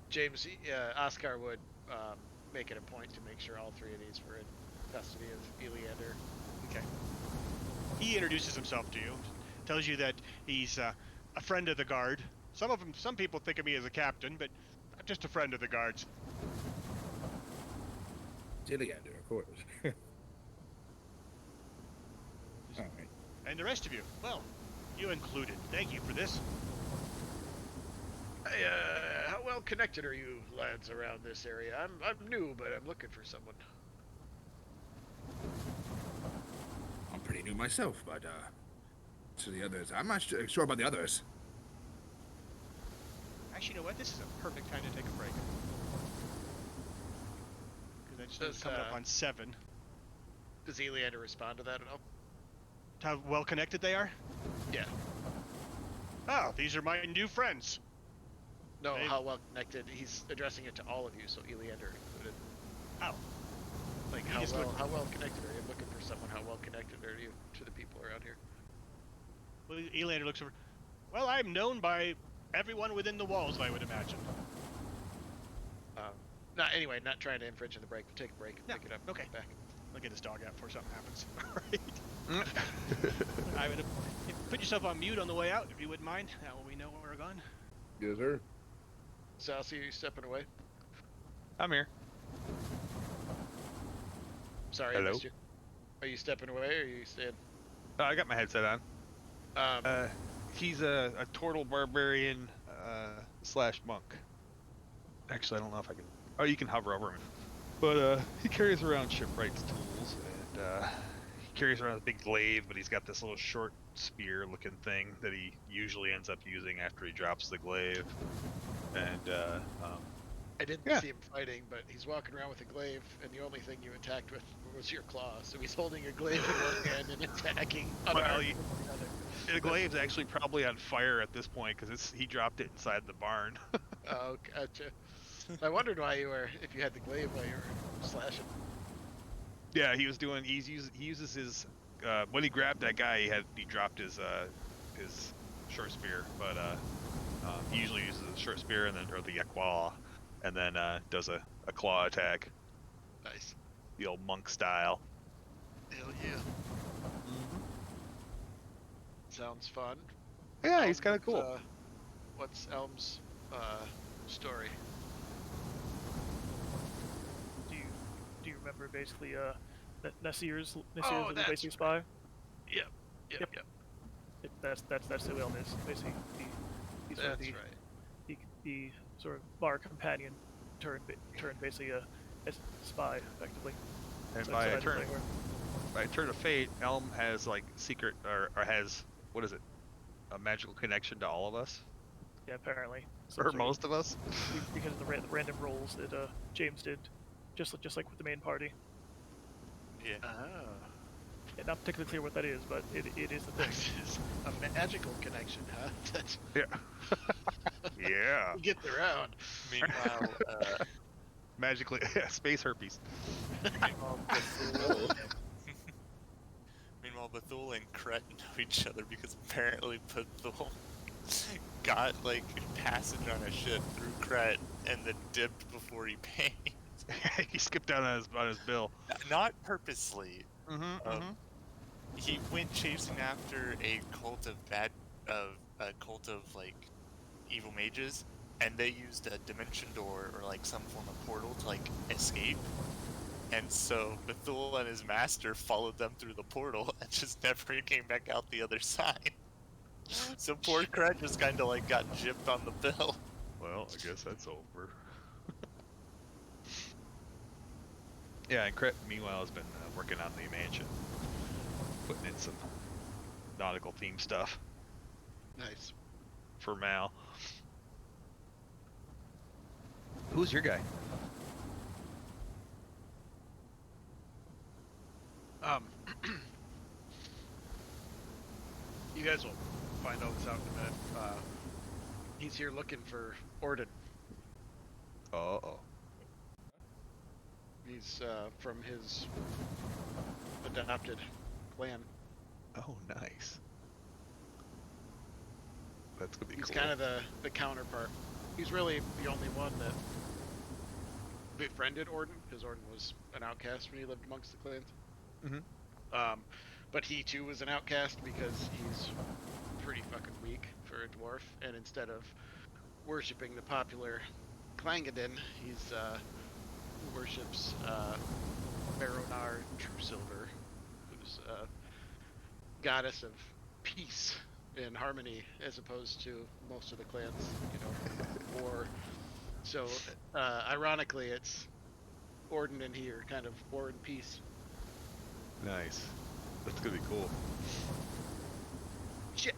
James, Oscar would make it a point to make sure all 3 of these were in custody of Eliander. Okay. He introduces himself to you, tells you that he's a friend of the guard. Some people think of me as a captain, but I'm just a friend of the guards. Eliander, of course. All right. And the rest of you, well, you included. Thank you for this. Hey, how well connected are you lads around this area? I'm new, but I'm looking for someone. I'm pretty new myself, but to the others, I'm not sure about the others. Actually, you know what? This is a perfect time to take a break. Because it's coming up on 7. Does Eliander respond to that at all? how well connected they are? Yeah. Oh, these are my new friends. No, They- how well connected. He's addressing it to all of you, so Eliander included. Oh. Like, He how just well, looked- how well connected are you? I'm looking for someone. How well connected are you to the people around here? Well, Eliander looks over. Well, I'm known by everyone within the walls, I would imagine. Anyway, not trying to infringe on the break, but take a break and No, pick it up. okay. Come back. I'll get this dog out before something happens. Alright. I would put yourself on mute on the way out, if you wouldn't mind. That way we know when we're gone. Yes, sir. Sassy, are you stepping away? I'm here. Sorry, I Hello? missed you. Are you stepping away or are you staying? I got my headset on. He's a turtle barbarian slash monk. Actually, I don't know if I can. Oh, you can hover over him. But he carries around shipwright's tools, and he carries around a big glaive, but he's got this little short spear-looking thing that he usually ends up using after he drops the glaive. And I didn't Yeah. see him fighting, but he's walking around with a glaive, and the only thing you attacked with was your claw. So he's holding a glaive in one hand and attacking. Well, unarmed you- with the other. the glaive's actually probably on fire at this point because he dropped it inside the barn. Oh, gotcha. I wondered why you were, if you had the glaive while you were slashing. Yeah, he uses his when he grabbed that guy, he dropped his short spear, but he usually uses the short spear and then or the claw, and then does a claw attack, Nice. the old monk style. Hell yeah. Sounds fun. Yeah, he's kind of Elm's, cool. What's Elm's story? Do you remember basically Nasir's Oh, was a that's basic spy? Yep. That's who Elm is. Basically, he's sort of That's the, right. the sort of bar companion turned basically a spy effectively. And So by that's a what I turn, do anywhere. by a turn of fate, Elm has like secret or has what is it? A magical connection to all of us, Yeah, apparently. or Sort of most of us. because of the random rolls that James did, just like with the main party. Yeah. Oh. Yeah, not particularly clear what that is, but it is the thing. This is a magical connection, huh? That's Yeah. Yeah. you get around. Meanwhile, Magically, space herpes. meanwhile, Bethul, meanwhile, Bethul and Kret know each other because apparently Bethul got like passage on a ship through Kret and then dipped before he paid. He skipped down on his bill. Not purposely. Mm-hmm. He went chasing after a cult of like evil mages, and they used a dimension door or like some form of portal to like escape. And so Bethul and his master followed them through the portal and just never came back out the other side. So poor Kret just kind of like got gypped on the bill. Well, I guess that's over. Yeah, and Kret, meanwhile, has been working on the mansion, putting in some nautical theme stuff Nice. for Mal. Who's your guy? You guys will find all this out in a minute. He's here looking for Orden. Uh-oh. He's from his adopted clan. Oh, nice. That's gonna be He's cool. kind of the counterpart. He's really the only one that befriended Orden, because Orden was an outcast when he lived amongst the clans. Mhm. But he too was an outcast because he's pretty fucking weak for a dwarf, and instead of worshipping the popular Clangadin, he's worships Baronar Truesilver, who's a goddess of peace and harmony, as opposed to most of the clans, war. So, ironically, it's Orden and he are kind of war and peace. Nice. That's gonna be cool. Shit!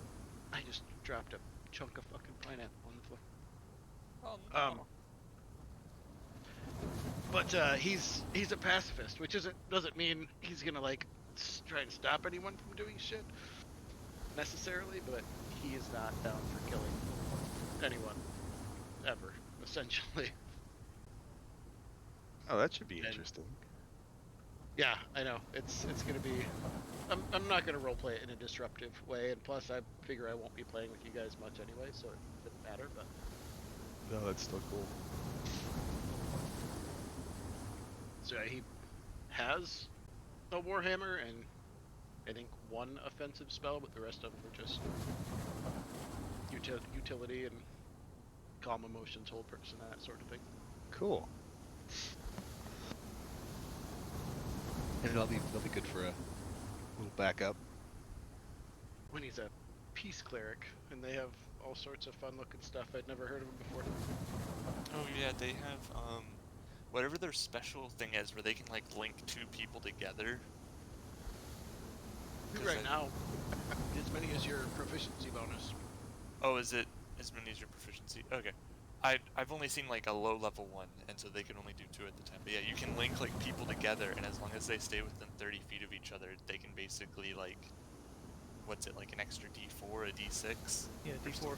I just dropped a chunk of fucking pineapple on the floor. Oh, But he's a pacifist, which doesn't mean he's gonna like try and stop anyone from doing shit necessarily, but he is not down for killing anyone ever, essentially. Oh, that should be And- interesting. Yeah, I know. It's gonna be. I'm not gonna roleplay it in a disruptive way, and plus I figure I won't be playing with you guys much anyway, so it didn't matter. But No, that's still cool. so yeah, he has a warhammer and I think one offensive spell, but the rest of them are just utility and calm emotions, hold person, that sort of thing. Cool. And it'll be good for a little backup. When he's a peace cleric, and they have all sorts of fun-looking stuff. I'd never heard of them before. Oh yeah, they have whatever their special thing is, where they can like link two people together. Right now, as many as your proficiency bonus. Oh, is it as many as your proficiency? Okay. I've only seen like a low level one, and so they can only do 2 at the time. But yeah, you can link like people together, and as long as they stay within 30 feet of each other, they can basically like, what's it, like an extra D4, a D6? Yeah, D4.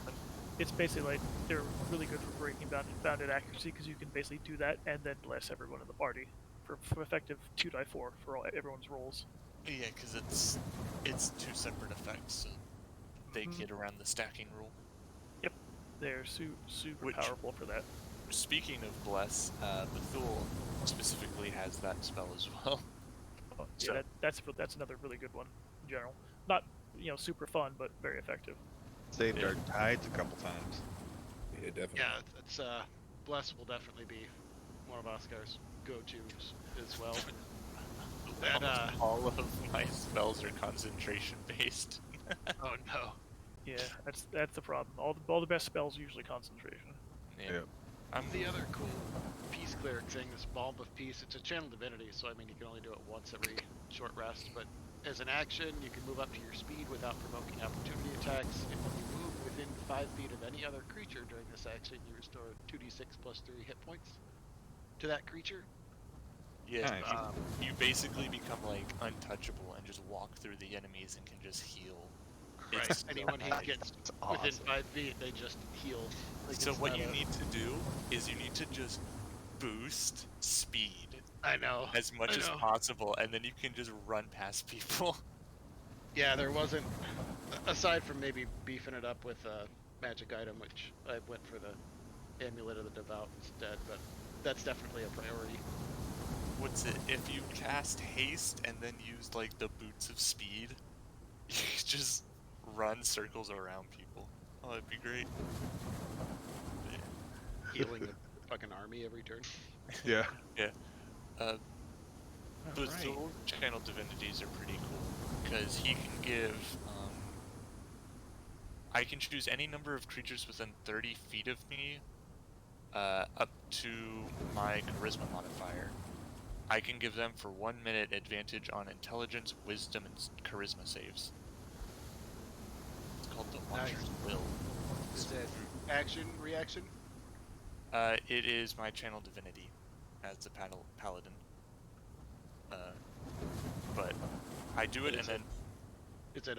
It's basically like they're really good for breaking bounded accuracy because you can basically do that and then bless everyone in the party for effective 2d4 for everyone's rolls. Yeah, because it's 2 separate effects, so they get around the stacking rule. They're super Which- powerful for that. Speaking of bless, Bethul specifically has that spell as well. Oh, So- yeah, that's another really good one in general. Not super fun, but very effective. Saved Yeah. our tides a couple times. Yeah, definitely. Yeah, it's Bless will definitely be one of Oscar's go-tos as well. And All of my spells are concentration based. oh no, Yeah, that's the problem. All the best spells are usually concentration. Yeah. Yep. I'm the other cool peace cleric thing, this Balm of Peace, it's a channel divinity, so I mean you can only do it once every short rest, but as an action, you can move up to your speed without provoking opportunity attacks, and when you move within 5 feet of any other creature during this action, you restore 2d6 plus 3 hit points to that creature. Yeah, Nice. you basically become like untouchable and just walk through the enemies and can just heal. Right. It's so Anyone he nice. gets That's within awesome. 5 feet, they just heal. Like, So it's what not you a- need to do is you need to just boost speed I know. as much I as know. possible, and then you can just run past people. Yeah, there wasn't, aside from maybe beefing it up with a magic item, which I went for the Amulet of the Devout instead, but that's definitely a priority. What's it? If you cast haste and then use like the boots of speed, you just run circles around people. Oh, it'd be great. Healing a fucking army every turn. Yeah. But Thor's channel divinities are pretty cool because he can give. I can choose any number of creatures within 30 feet of me, up to my charisma modifier. I can give them for 1 minute advantage on intelligence, wisdom, and charisma saves. It's called the Watcher's Nice. Will. Is that action, reaction? It is my channel divinity as the paladin. But I do it and then Is it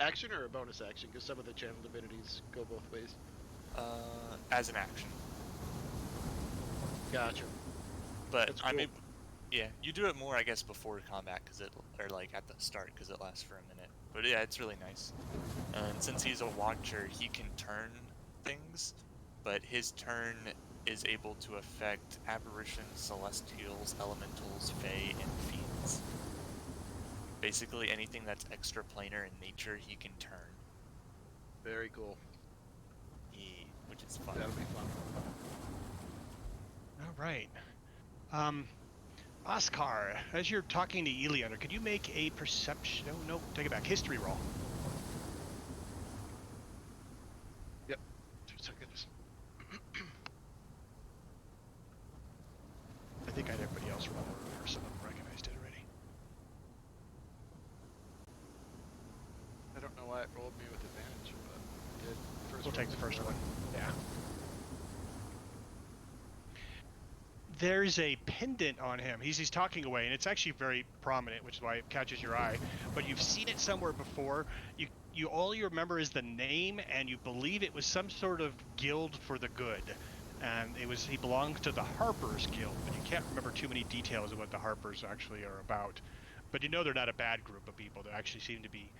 action or a bonus action? Because some of the channel divinities go both ways. as an action. Gotcha. But That's I cool. mean, yeah, you do it more, I guess, before combat, or like at the start, because it lasts for a minute. But yeah, it's really nice. And since he's a watcher, he can turn things, but his turn is able to affect apparitions, celestials, elementals, fae, and fiends. Basically, anything that's extraplanar in nature, he can turn. Very cool. Yeah, which is fun. That'll be fun. All right. Oscar, as you're talking to Eliander, could you make a perception? No, take it back. History roll. 2 seconds. I think I had everybody else roll earlier. Some of them recognized it already. I don't know why it rolled me with advantage, but it did. First We'll take the roll. first one. Yeah. there's a pendant on him. He's talking away, and it's actually very prominent, which is why it catches your eye. But you've seen it somewhere before. All you remember is the name, and you believe it was some sort of guild for the good. And he belongs to the Harpers Guild, but you can't remember too many details of what the Harpers actually are about. But you know they're not a bad group of people. They actually seem to be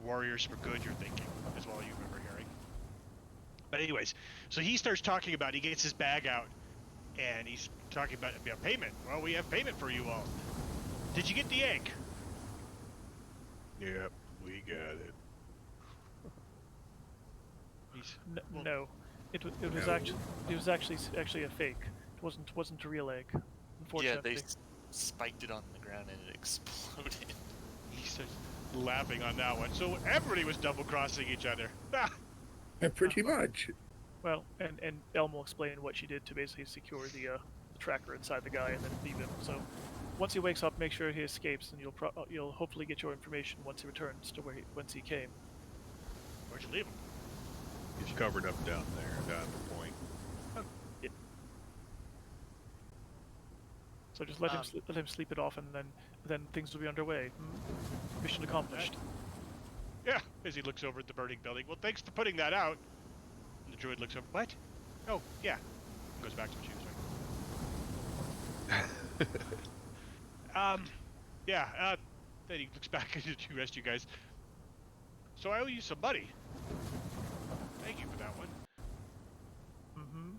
warriors for good, you're thinking, is all you remember hearing. But anyways, so he starts talking about, he gets his bag out, and he's talking about payment. Well, we have payment for you all. Did you get the egg? Yep, we got it. No, it was actually a fake. It wasn't a real egg. Yeah, Unfortunately. they spiked it on the ground and it exploded. He starts laughing on that one. So everybody was double-crossing each other. Pretty much. Well, and Elm will explain what she did to basically secure the tracker inside the guy and then leave him. So once he wakes up, make sure he escapes, and you'll hopefully get your information once he returns to whence he came. Where'd you leave him? He's covered up down there, down at the point. Yeah. So just let him sleep it off, and then things will be underway. Mission accomplished. Yeah, as he looks over at the burning building. Well, thanks for putting that out. And the druid looks over. What? Oh, yeah. And goes back to what she was doing. Yeah, then he looks back at the rest of you guys. So I owe you some money. Thank you for that one. Mm-hmm.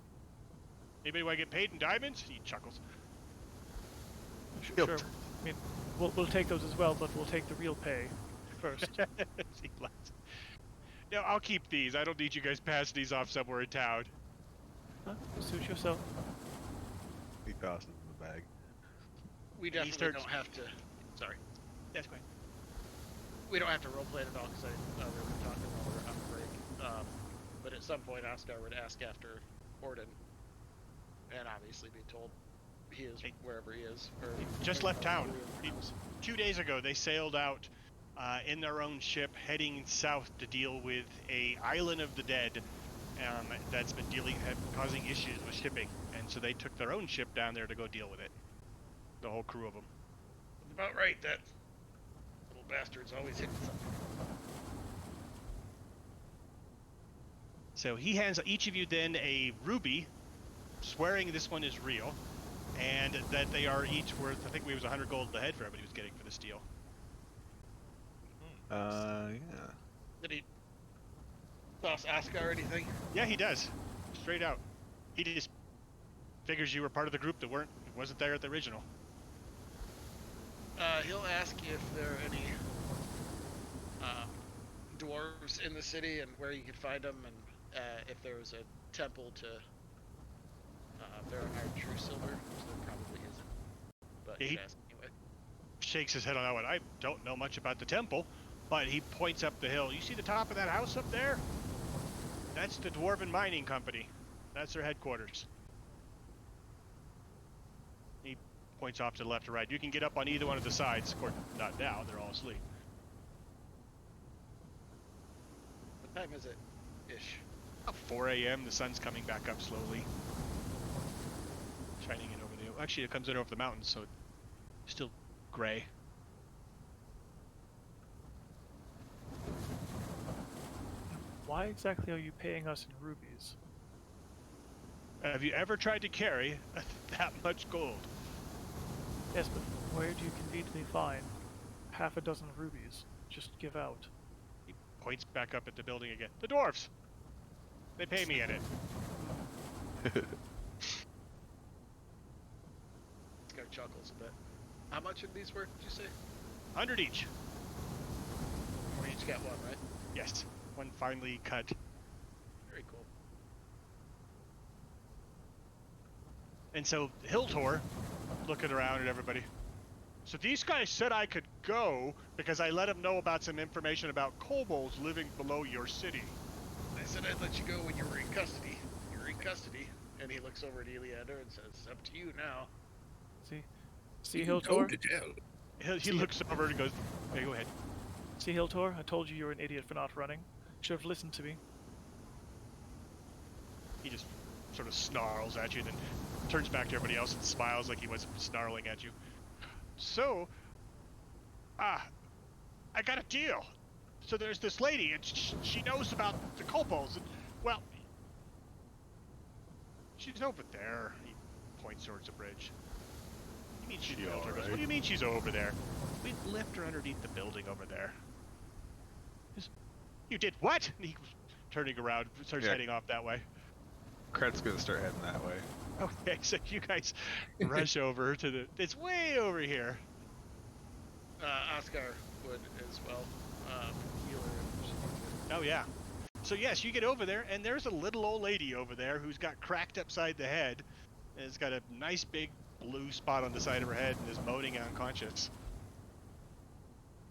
Anybody want to get paid in diamonds? He chuckles. Sure. I mean, we'll take those as well, but we'll take the real pay first. He laughs. No, I'll keep these. I don't need you guys passing these off somewhere in town. Huh? Suit yourself. He tosses in the bag. We He definitely starts- don't have to. Sorry. That's fine. We don't have to roleplay it at all because we were talking while we were on break. But at some point, Oscar would ask after Orden, and obviously be told he is wherever he is. Or Just or left town. he knows. 2 days ago, they sailed out in their own ship, heading south to deal with a island of the dead that's been causing issues with shipping, and so they took their own ship down there to go deal with it. The whole crew of them. About right, that little bastard's always hitting something. So he hands each of you then a ruby, swearing this one is real, and that they are each worth, I think it was 100 gold a head for everybody was getting for this deal. Yeah. Did he toss Oscar or anything? Yeah, he does. Straight out. He just figures you were part of the group that wasn't there at the original. He'll ask if there are any dwarves in the city and where you could find them, and if there was a temple to Baronard True Silver, which there probably isn't. But Yeah, he'd ask anyway. Shakes his head on that one. I don't know much about the temple, but he points up the hill. You see the top of that house up there? That's the Dwarven Mining Company. That's their headquarters. He points off to the left or right. You can get up on either one of the sides. Of course, not now. They're all asleep. What time is it? Ish. About 4 a.m. The sun's coming back up slowly. Shining in over the... Actually, it comes in over the mountains, so it's still gray. Why exactly are you paying us in rubies? Have you ever tried to carry that much gold? Yes, but where do you conveniently find half a dozen rubies? Just give out. He points back up at the building again. The dwarves! They pay me in it. Oscar chuckles a bit. How much are these worth, did you say? 100 each. We each got one, right? Yes. One finely cut. Very cool. And so Hiltor, looking around at everybody. So these guys said I could go because I let them know about some information about kobolds living below your city. I said I'd let you go when you were in custody. You're in custody. And he looks over at Eliander and says, "It's up to you now." See Told Hiltor? to tell. He looks over and goes, "Okay, go ahead." See Hiltor? I told you were an idiot for not running. Should have listened to me. He just sort of snarls at you, then turns back to everybody else and smiles like he wasn't snarling at you. So, I got a deal. So there's this lady, and she knows about the kobolds, and, well, she's over there. He points towards the bridge. You mean she's She built her? alright? What do you mean she's over there? We left her underneath the building over there. You did what? And he was turning around, starts Yeah. heading off that way. Kret's gonna start heading that way. Okay, so you guys rush over to the... It's way over here. Oscar would as well. Healer if she needs it. Oh, yeah. So, yes, you get over there, and there's a little old lady over there who's got cracked upside the head. And has got a nice big blue spot on the side of her head and is moaning unconscious.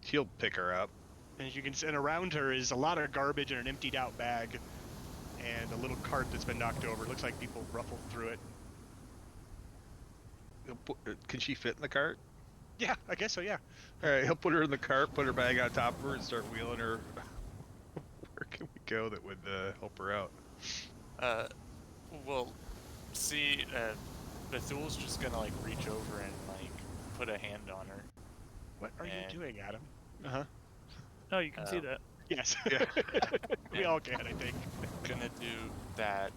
He'll pick her up. And as you can see, and around her is a lot of garbage and an emptied out bag. And a little cart that's been knocked over. It looks like people ruffled through it. Can she fit in the cart? Yeah, I guess so, yeah. All right, he'll put her in the cart, put her bag on top of her, and start wheeling her. Where can we go that would help her out? Well, see, Bethul's just gonna like reach over and like put a hand on her. What are And- you doing, Adam? Uh-huh. Oh, you can see that. Yes. Yeah. We all can, I think. Gonna do that.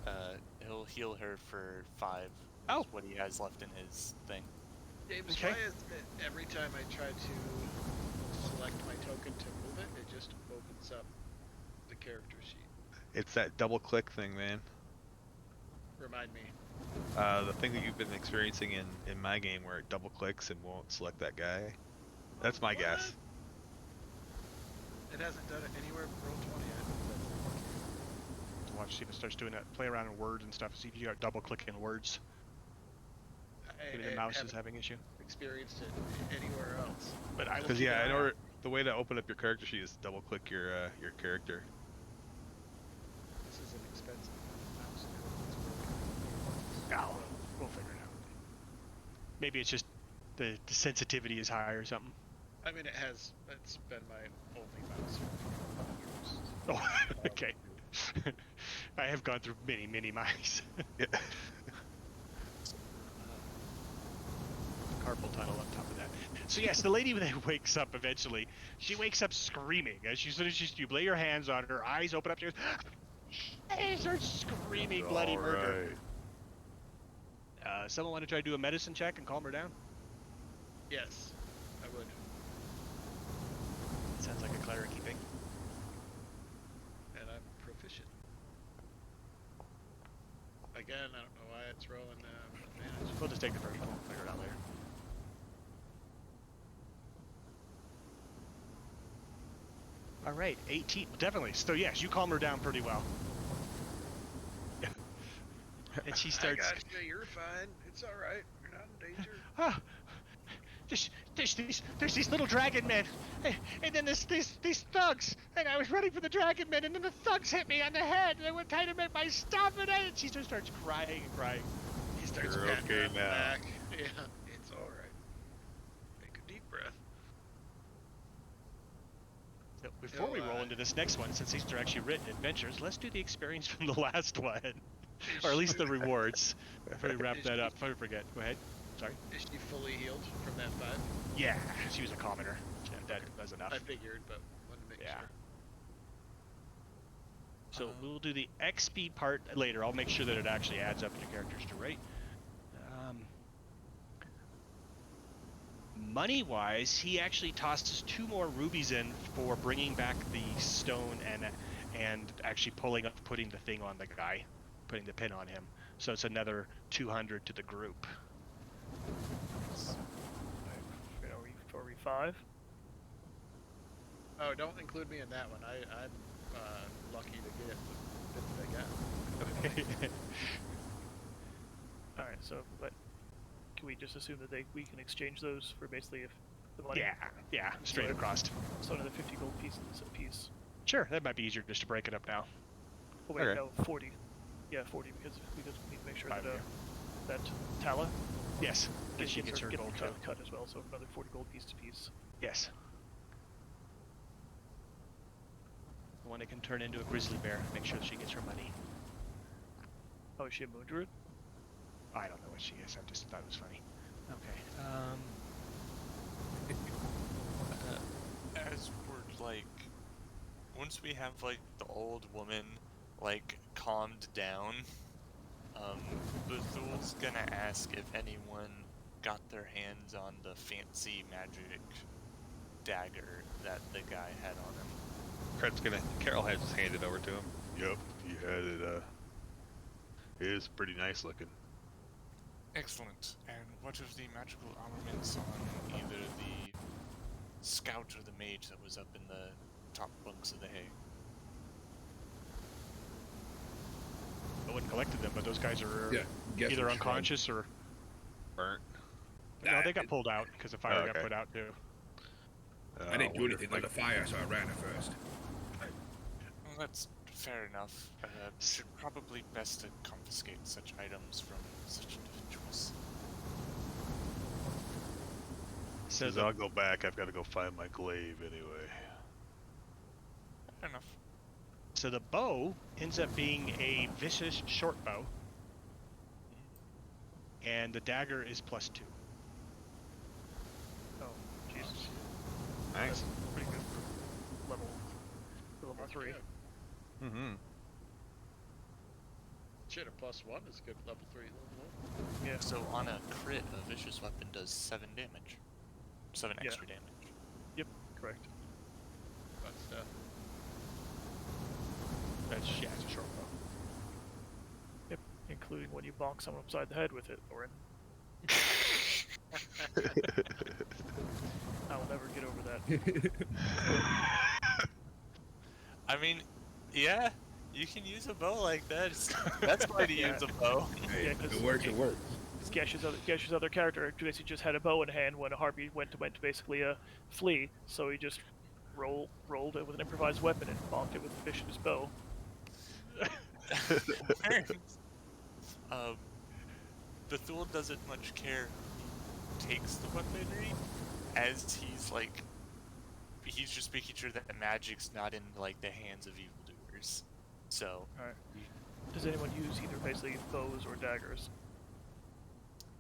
He'll heal her for 5. Oh. Is what he has left in his thing. James, Okay. why is it every time I try to select my token to move it, it just opens up the character sheet? It's that double click thing, man. Remind me. The thing that you've been experiencing in my game where it double clicks and won't select that guy. That's my guess. It hasn't done it anywhere but Roll20 yet. Watch, see if it starts doing that. Play around in words and stuff. See if you got double clicking words. Maybe the mouse is haven't having issue. experienced it anywhere else. But I will Because keep yeah, an in eye order the way to open up your character sheet is double click your character. This is an expensive mouse. out. Oh, we'll figure it out. Maybe it's just the sensitivity is high or something. I mean, it's been my only mouse for years. Oh, okay. I have gone through many mice. Yeah. Carpal tunnel on top of that. So yes, the lady that wakes up eventually, she wakes up screaming. As soon as you lay your hands on her, eyes open up, she goes, and starts screaming bloody murder. Someone want to try to do a medicine check and calm her down? Yes, I would. Sounds like a cleric thing. And I'm proficient. Again, I don't know why it's rolling advantage. We'll just take the first one. We'll figure it out later. All right, 18. Definitely. So yes, you calm her down pretty well. Yeah. And she starts. I got you. You're fine. It's all right. You're not in danger. Ah, there's these little dragon men, and then there's these thugs, and I was running for the dragon men, and then the thugs hit me on the head, and they were trying to make my stuff, and she just starts crying and crying. He starts You're patting her okay on the now. back. Yeah, it's all right. Take a deep breath. So before we roll into this next one, since these are actually written adventures, let's do the experience from the last one, or at least the rewards. Before we wrap that up, before I forget, go ahead. Sorry. Is she fully healed from that 5? Yeah, she was a commoner. That was enough. I figured, but wanted to make Yeah. sure. So we'll do the XP part later. I'll make sure that it actually adds up in your character's to rate. Money-wise, he actually tossed us 2 more rubies in for bringing back the stone and actually putting the thing on the guy, putting the pin on him. So it's another 200 to the group. Are we 5? Oh, don't include me in that one. I'm lucky to get the bit that I got. Okay. All right. So, but can we just assume that we can exchange those for basically if the money? Yeah, straight So- across. So another 50 gold pieces a piece. Sure, that might be easier just to break it up now. Oh wait, Okay. no, 40. Yeah, 40 because we just need to make sure Five, that yeah. that Tala Yes, because she gets her gets gold her too. cut as well. So another 40 gold pieces apiece. Yes. The one that can turn into a grizzly bear. Make sure that she gets her money. Oh, is she a moon druid? I don't know what she is. I just thought it was funny. Okay. As we're like, once we have like the old woman like calmed down, Bethuel's gonna ask if anyone got their hands on the fancy magic dagger that the guy had on him. Carol has handed over to him. Yep, he had it. It is pretty nice looking. Excellent. And what of the magical armaments on either the scout or the mage that was up in the top bunks of the hay? I wouldn't collected them, but those guys are Yeah, guess either we're unconscious or Burnt. no, they got pulled out because the fire got Okay. put out too. I didn't do wonder anything if like a fire, so I ran it first. Well, that's fair enough. Should probably best to confiscate such items from such individuals. So Says the, I'll go back. I've got to go find my glaive anyway. Fair enough. so the bow ends up being a vicious short bow, and the dagger is +2. Oh, Jesus. Nice. Pretty good for level 3. Mm-hmm. Shit, a +1 is good level 3. Yeah. So on a crit, a vicious weapon does 7 damage. 7 Yeah. extra damage. Correct. Fun stuff. That's it's a short bow. Yep. Including when you bonk someone upside the head with it, or I will never get over that. I mean, yeah, you can use a bow like that. That's why to Yeah. use a bow. Hey, Yeah, if 'cause it works, it works. Gesh's other character basically just had a bow in hand when a harpy went to basically flee, so he just rolled it with an improvised weapon and bonked it with a vicious bow. Bethul doesn't much care who takes the weaponry, as he's just making sure that the magic's not in like the hands of evildoers. So, Alright. Does anyone use either basically bows or daggers?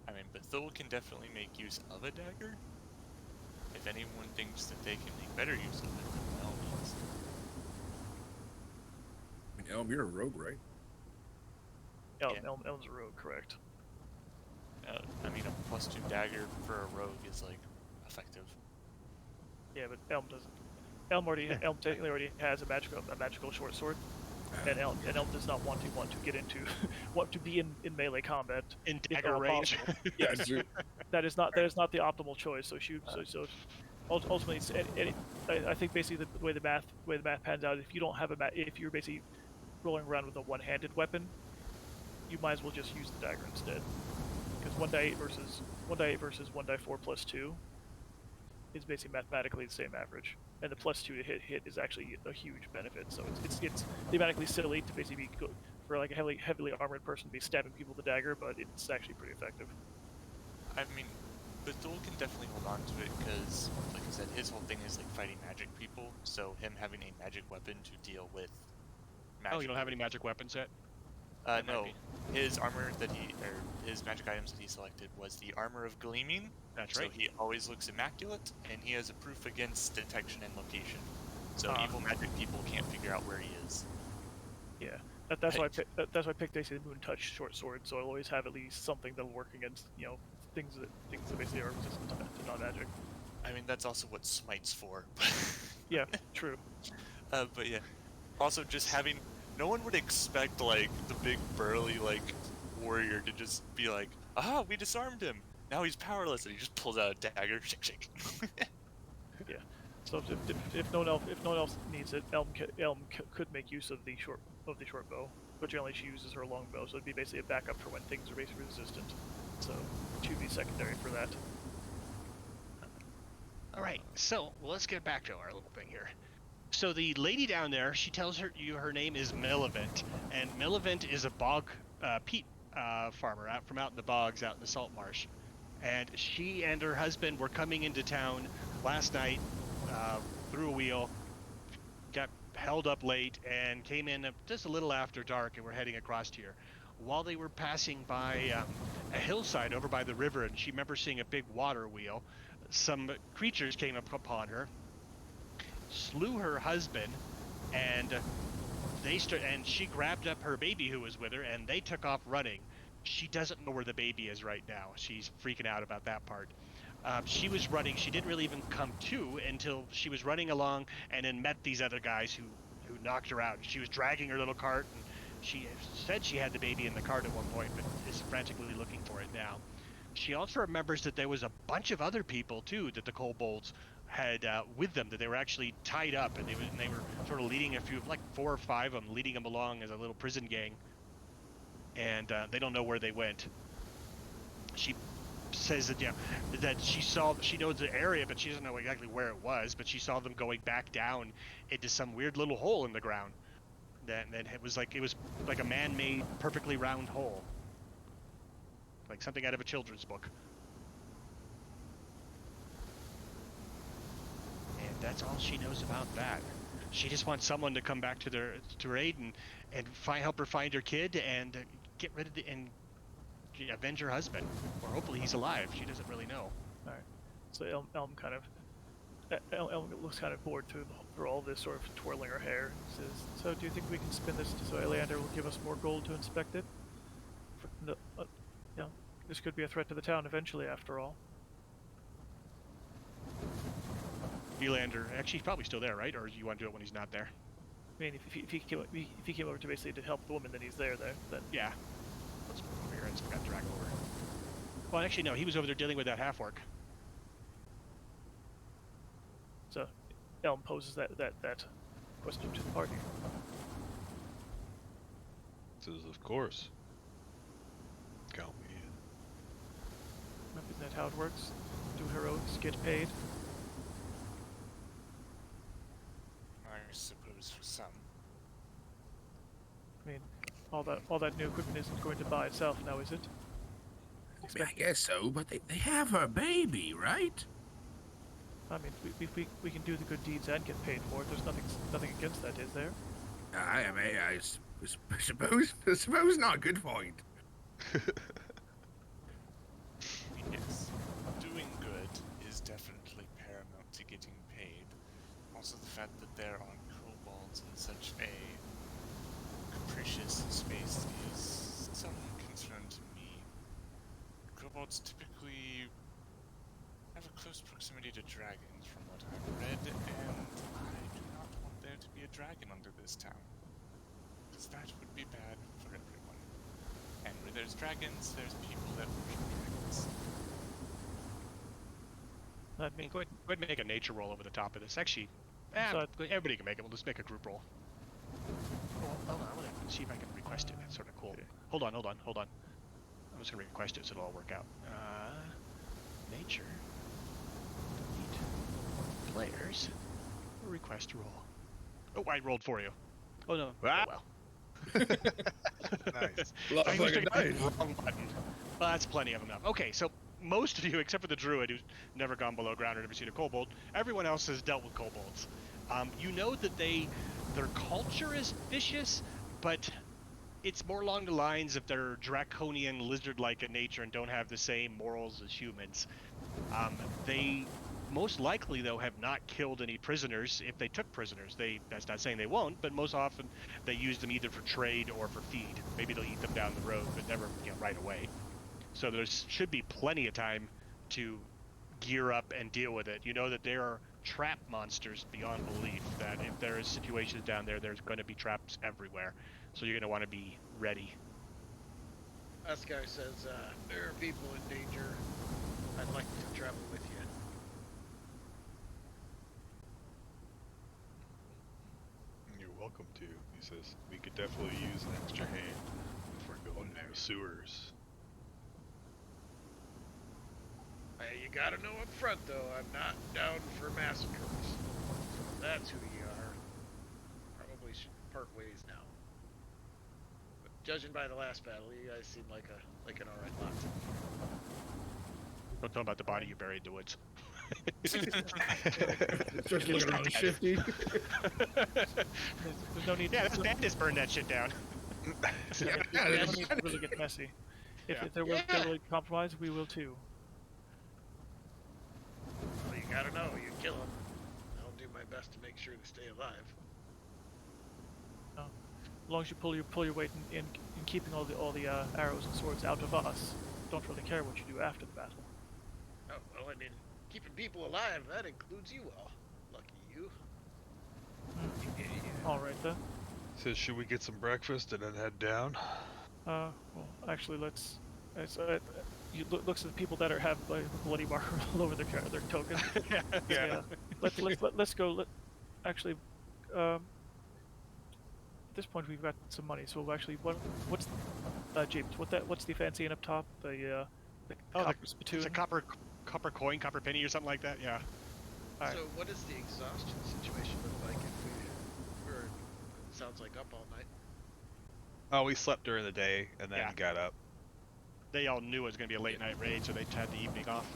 I mean, Bethul can definitely make use of a dagger. If anyone thinks that they can make better use of it, then by all means. I mean, Elm, you're a rogue, right? Yeah. Elm's a rogue, correct. I mean, a +2 dagger for a rogue is like effective. Yeah, but Elm doesn't. Elm technically already has a magical short sword, and Elm does not want to get into want to be in melee combat. In if dagger not range. possible. Yeah, dude. That is not the optimal choice. So ultimately, I think basically the way the math pans out, if you don't have if you're basically rolling around with a one-handed weapon, you might as well just use the dagger instead. Because 1d8 versus 1d4 +2 is basically mathematically the same average, and the +2 to hit is actually a huge benefit. So it's thematically silly to basically be for like a heavily armored person to be stabbing people with a dagger, but it's actually pretty effective. I mean, Bethul can definitely hold on to it because, like I said, his whole thing is like fighting magic people. So him having a magic weapon to deal with magic. Oh, you don't have any magic weapons yet? No. His armor his magic items that he selected was the armor of gleaming. That's So right. he always looks immaculate, and he has a proof against detection and location. So evil magic people can't figure out where he is. Yeah, that's why I picked basically the Moon Touch short sword. So I'll always have at least something that'll work against things that basically are resistant to non-magic. I mean, that's also what Smite's for. Yeah, true. But yeah. Also, just having... No one would expect, like, the big burly, like, warrior to just be like, aha, we disarmed him! Now he's powerless, and he just pulls out a dagger, shake. Yeah. So if no one else needs it, Elm could make use of the short bow, but generally she uses her long bow, so it'd be basically a backup for when things are basically resistant. So she'd be secondary for that. All right, so let's get back to our little thing here. So the lady down there, she tells her name is Milivent, and Milivent is a bog peat farmer from out in the bogs, out in the Saltmarsh. And she and her husband were coming into town last night through a wheel, got held up late, and came in just a little after dark, and we're heading across here. while they were passing by a hillside over by the river, and she remembers seeing a big water wheel. Some creatures came up upon her, slew her husband, and and she grabbed up her baby who was with her, and they took off running. She doesn't know where the baby is right now. She's freaking out about that part. She was running. She didn't really even come to until she was running along and then met these other guys who knocked her out. She was dragging her little cart, and she said she had the baby in the cart at one point, but is frantically looking for it now. She also remembers that there was a bunch of other people too that the kobolds had with them, that they were actually tied up, and they were sort of leading a few, like 4 or 5 of them, leading them along as a little prison gang. And they don't know where they went. She says that that she knows the area, but she doesn't know exactly where it was. But she saw them going back down into some weird little hole in the ground. Then it was like a man-made, perfectly round hole, like something out of a children's book. And that's all she knows about that. She just wants someone to come back to her aid and help her find her kid and get rid of and avenge her husband, or hopefully he's alive. She doesn't really know. All right. So Elm kind of Elm looks kind of bored through all this, sort of twirling her hair. And says, "So do you think we can spin this so Eliander will give us more gold to inspect it? This could be a threat to the town eventually, after all." Eliander, actually, he's probably still there, right? Or do you want to do it when he's not there? I mean, if he came over to basically to help the woman, then he's there. Then yeah. Let's move over here and got drag over. Well, actually, no. He was over there dealing with that half-orc. So, Elm poses that question to the party. Says, of course. Count me in. Isn't that how it works? Do heroics get paid? I suppose for some. I mean, all that new equipment isn't going to buy itself now, is it? I mean, I guess so, but they have her baby, right? I mean, we can do the good deeds and get paid for it. There's nothing against that, is there? I suppose not. Good point. Yes, doing good is definitely paramount to getting paid. Also, the fact that there are kobolds in such a capricious space is some concern to me. Kobolds typically have a close proximity to dragons, from what I've read, and I do not want there to be a dragon under this town, because that would be bad for everyone. And where there's dragons, there's people that worship dragons. I mean, Go ahead and make a nature roll over the top of this. Actually, everybody can make it. We'll just make a group roll. Hold on, I want to see if I can request it. That's sort of cool. Okay. Hold on. I'm just going to request it so it'll all work out. Nature. Delete. Players. Request roll. Oh, I rolled for you. Oh, no. Ah. Oh, well. Nice. I was thinking the wrong button. Well, that's plenty of enough. Okay, so most of you, except for the druid who's never gone below ground or never seen a kobold, everyone else has dealt with kobolds. You know that their culture is vicious, but it's more along the lines of their draconian lizard-like in nature and don't have the same morals as humans. They most likely, though, have not killed any prisoners if they took prisoners. That's not saying they won't, but most often they use them either for trade or for feed. Maybe they'll eat them down the road, but never right away. So there should be plenty of time to gear up and deal with it. You know that there are trap monsters beyond belief, that if there is situations down there, there's going to be traps everywhere. So you're going to want to be ready. Oscar says, there are people in danger. I'd like to travel with you. You're welcome to. He says, we could definitely use an extra hand if we're going down the sewers. You gotta know up front, though, I'm not down for massacres. So that's who you are. Probably should part ways now. But judging by the last battle, you guys seem like an alright lot. Don't talk about the body you buried in the woods. Just looking around shifty. There's no need. Yeah, that's Bandits burned that shit down. If it needs to really get messy. If there will really compromise, we will too. Well, you gotta know, you kill them. I'll do my best to make sure to stay alive. As long as you pull your weight in keeping all the arrows and swords out of us, don't really care what you do after the battle. Oh, well, I mean, keeping people alive, that includes you all. Lucky you. All right then. So should we get some breakfast and then head down? Well, actually, let's. You looks at the people that have like bloody marker all over their token. Yeah. Let's go. Actually, at this point we've got some money, so actually, what's James? What's the fancy in up top? The copper spittoon. It's a copper coin, copper penny, or something like that. Yeah. Alright. So what does the exhaustion situation look like if we were, it sounds like, up all night? Oh, we slept during the day and then Yeah. got up. They all knew it was going to be a late night raid, so they had the evening off.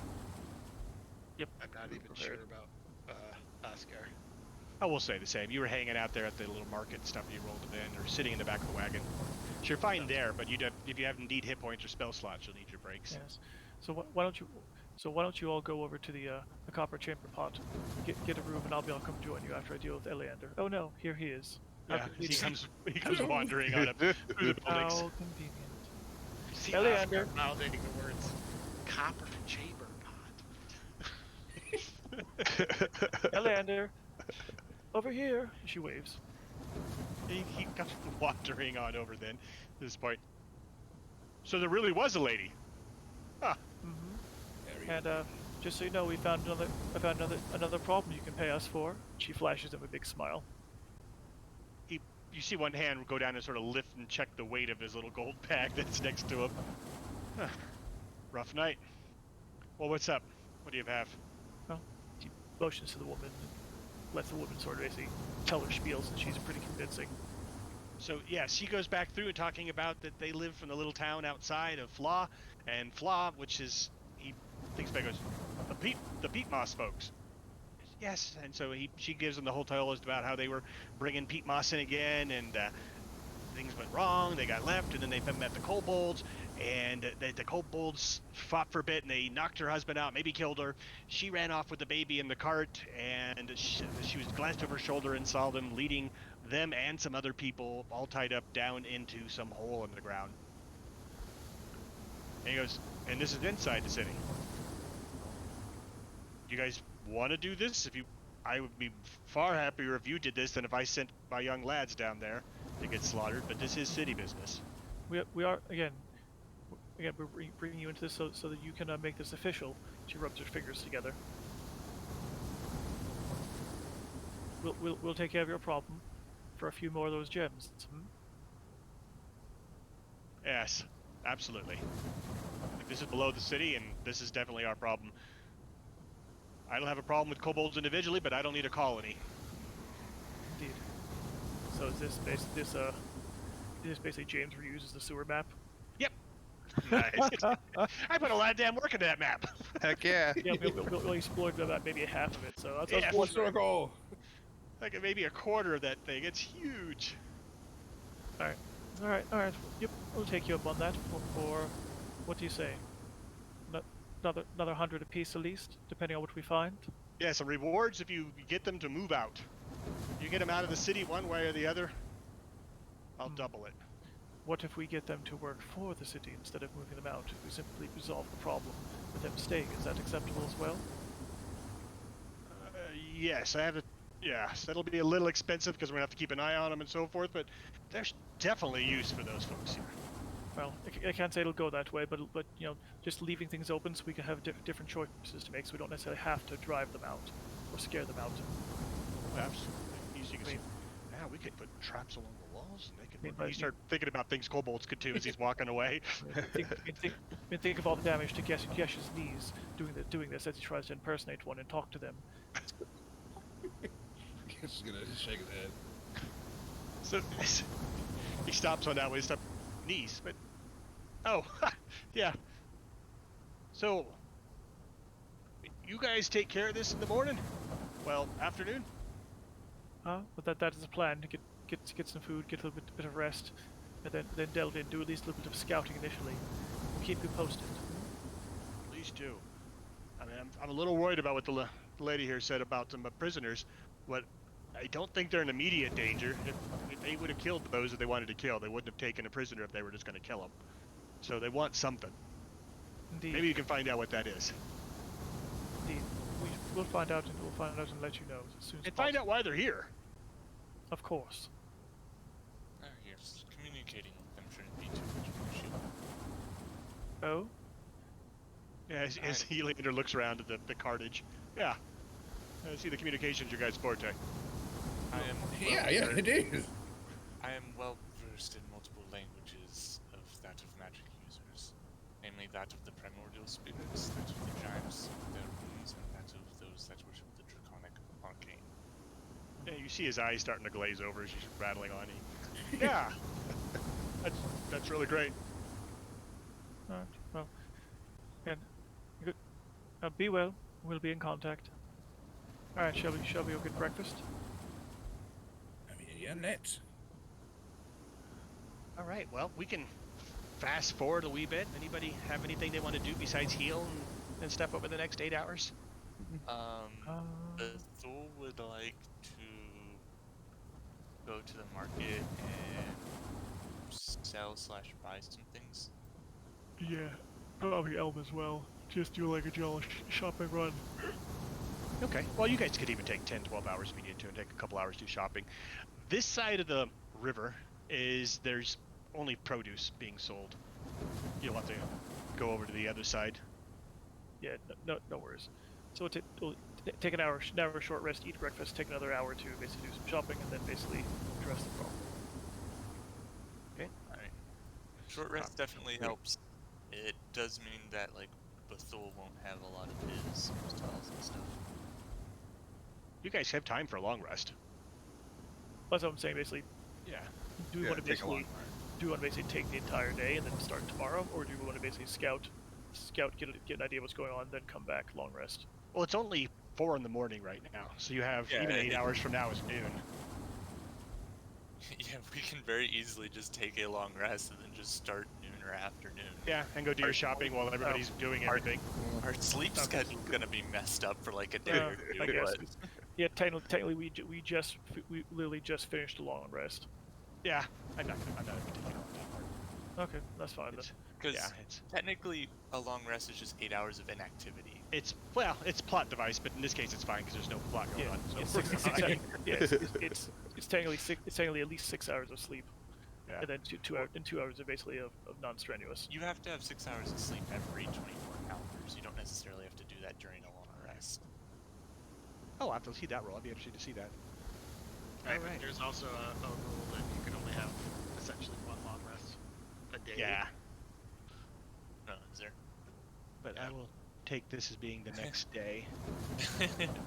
Yep. I'm not even sure about Oscar. I will say the same. You were hanging out there at the little market and stuff, and you rolled it in, or sitting in the back of the wagon. So you're fine there, but if you have indeed hit points or spell slots, you'll need your breaks. Yes. So why don't you all go over to the copper chamber pot, get a room, and I'll come join you after I deal with Eliander. Oh no, here he is. How Yeah, he convenient. comes wandering on up through the buildings. How convenient. See, Eliander. Oscar mouthing the words copper chamber pot. Eliander, over here. She waves. He comes wandering on over then, at this point. So there really was a lady. And just so you know, I found another problem you can pay us for. She flashes him a big smile. You see one hand go down and sort of lift and check the weight of his little gold bag that's next to him. Huh. Rough night. Well, what's up? What do you have? Well, he motions to the woman, and lets the woman sort of basically tell her spiels, and she's pretty convincing. So yeah, she goes back through and talking about that they live from the little town outside of Flaw, and Flaw, which is, he thinks back, goes, the Peat Moss folks. Yes, and so she gives them the whole tale about how they were bringing peat moss in again, and things went wrong. They got left, and then they met the kobolds, and the kobolds fought for a bit, and they knocked her husband out, maybe killed her. She ran off with the baby in the cart, and she was glanced over her shoulder and saw them leading them and some other people all tied up down into some hole in the ground. And he goes, and this is inside the city. You guys want to do this? I would be far happier if you did this than if I sent my young lads down there to get slaughtered, but this is city business. We are again we're bringing you into this so that you can make this official. She rubs her fingers together. We'll take care of your problem for a few more of those gems. Yes, absolutely. This is below the city, and this is definitely our problem. I don't have a problem with kobolds individually, but I don't need a colony. Indeed. So is this basically James reuses the sewer map? Yep. Nice. I put a lot of damn work into that map. Heck yeah. Yeah, we'll exploit about maybe half of it. So that's Yeah, Full circle. like maybe a quarter of that thing. It's huge. all right. Yep, we'll take you up on that for what do you say? Another 100 apiece at least, depending on what we find. Yeah, some rewards if you get them to move out. You get them out of the city one way or the other, I'll double it. What if we get them to work for the city instead of moving them out? If we simply resolve the problem with them staying, is that acceptable as well? Yes, yes, that'll be a little expensive because we're gonna have to keep an eye on them and so forth, but there's definitely use for those folks here. Well, I can't say it'll go that way, but you know, just leaving things open so we can have different choices to make, so we don't necessarily have to drive them out or scare them out. Oh, absolutely. You can see, yeah, we could put traps along the walls, and you start thinking about things kobolds could do as he's walking away. Think of all the damage to Gesh's knees doing this as he tries to impersonate one and talk to them. He's gonna shake his head. So he stops on that way, knees, but yeah. So you guys take care of this in the morning? Well, afternoon? But that is the plan, to get some food, get a little bit of rest, and then delve in, do at least a little bit of scouting initially. We'll keep you posted. Please do. I mean, I'm a little worried about what the lady here said about some prisoners. What I don't think they're in immediate danger. If they would have killed those that they wanted to kill, they wouldn't have taken a prisoner if they were just going to kill them. So they want something. Indeed. Maybe you can find out what that is. Indeed. We'll find out and let you know as soon as And possible. find out why they're here. Of course. Yes, communicating with them shouldn't be too much of an issue. Oh? Yeah, as Eliander looks around at the cartage. Yeah. I see the communications your guys' forte. I am Yeah, it is. I am well versed in multiple languages of that of magic users, namely that of the primordial spirits, that of the giants, their runes, and that of those that worship the draconic arcane. Yeah, you see his eyes starting to glaze over as he's rattling on. Yeah. That's really great. Alright, well. And good. Be well. We'll be in contact. Alright, shall we go get breakfast? I mean, yeah, net. All right, well, we can fast forward a wee bit. Anybody have anything they want to do besides heal and stuff over the next 8 hours? Thor would like to go to the market and sell/buy some things. Yeah, probably Elm as well. Just do like a general shopping run. Okay, well, you guys could even take 10, 12 hours if you need to and take a couple hours to do shopping. This side of the river there's only produce being sold. You'll have to go over to the other side. Yeah, no worries. So we'll take an hour short rest, eat breakfast, take another hour to basically do some shopping, and then basically dress the problem. Okay. Alright. Short rest definitely helps. It does mean that, like, Bethul won't have a lot of his spells and stuff. You guys have time for a long rest. That's what I'm saying. Basically, Yeah. do we want to basically take the entire day and then start tomorrow, or do we want to basically scout, get an idea of what's going on, then come back, long rest? Well, it's only 4 in the morning right now, so you have even 8 hours from now is noon. Yeah, we can very easily just take a long rest and then just start noon or afternoon. Yeah, and go do your shopping while everybody's doing everything. Our sleep schedule's gonna be messed up for like a day or two. I guess. But... Yeah, technically we literally just finished a long rest. Yeah, I'm not gonna take it on that part. Okay, that's fine then. Because Yeah, technically a long rest is just 8 hours of inactivity. it's plot device, but in this case it's fine because there's no plot going on. So It's we're 66 fine. it's technically at least 6 hours of sleep, Yeah. and then 2 hours of basically of non-strenuous. You have to have 6 hours of sleep every 24 hours. You don't necessarily have to do that during a long rest. Oh, I'll have to see that roll. I'd be interested to see that. Right, Alright. There's also a rule that you can only have essentially one long rest a day. Yeah, No, is there? but I will take this as being the next day.